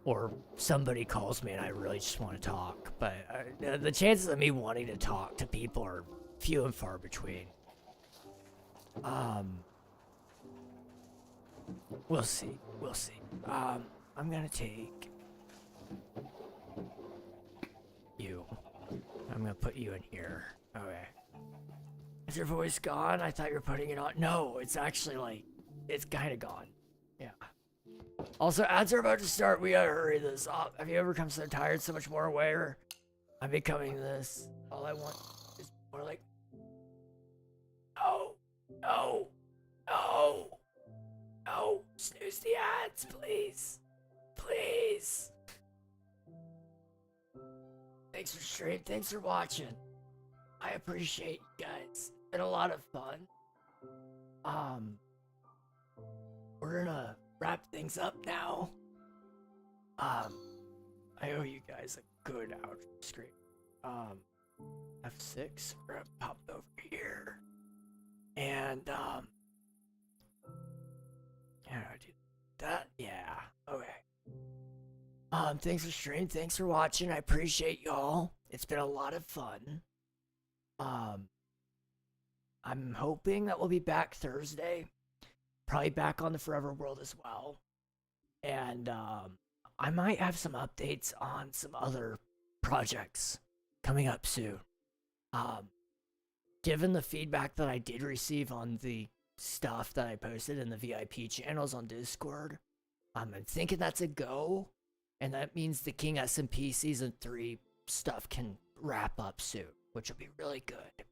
A: Or somebody calls me and I really just want to talk. But the chances of me wanting to talk to people are few and far between. We'll see. We'll see. I'm gonna take you. I'm gonna put you in here. Okay. Is your voice gone? I thought you were putting it on. No, it's actually like, it's kind of gone. Yeah. Also, ads are about to start. We gotta hurry this up. Have you ever come so tired, so much more aware? I'm becoming this. All I want is more like, no, no, no, no. Snooze the ads, please. Please. Thanks for stream. Thanks for watching. I appreciate you guys. It's been a lot of fun. We're gonna wrap things up now. I owe you guys a good outro screen. F6. We're gonna pop over here. And how do I do that? Yeah. Okay. Thanks for stream. Thanks for watching. I appreciate y'all. It's been a lot of fun. I'm hoping that we'll be back Thursday. Probably back on the Forever World as well. And I might have some updates on some other projects coming up soon. Given the feedback that I did receive on the stuff that I posted in the VIP channels on Discord, I'm thinking that's a go. And that means the King SMP Season 3 stuff can wrap up soon, which will be really good.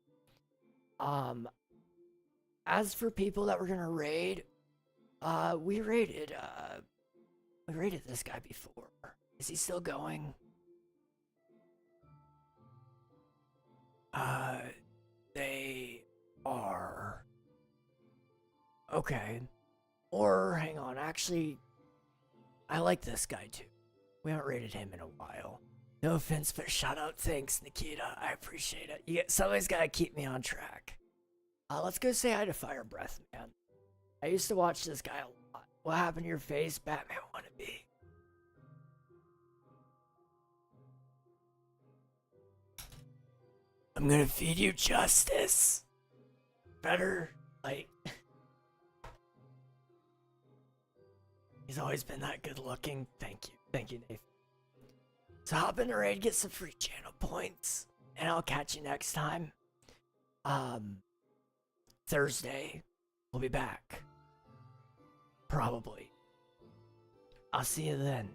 A: As for people that we're gonna raid, we raided this guy before. Is he still going? They are. Okay. Or, hang on, actually, I like this guy too. We haven't rated him in a while. No offense, but shout out, thanks, Nikita. I appreciate it. Somebody's gotta keep me on track. Let's go say hi to Fire Breath, man. I used to watch this guy a lot. What happened to your face, Batman wannabe? I'm gonna feed you justice. Better, like... He's always been that good looking. Thank you. Thank you, Nathan. So hop in the raid, get some free channel points, and I'll catch you next time. Thursday, we'll be back. Probably. I'll see you then.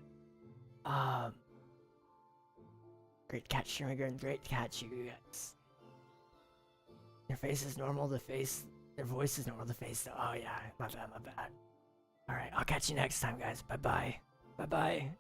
A: Great catch, Shrinker, great catch, you guys. Your face is normal, their voice is normal, the face, oh yeah, my bad. Alright, I'll catch you next time, guys. Bye-bye. Bye-bye.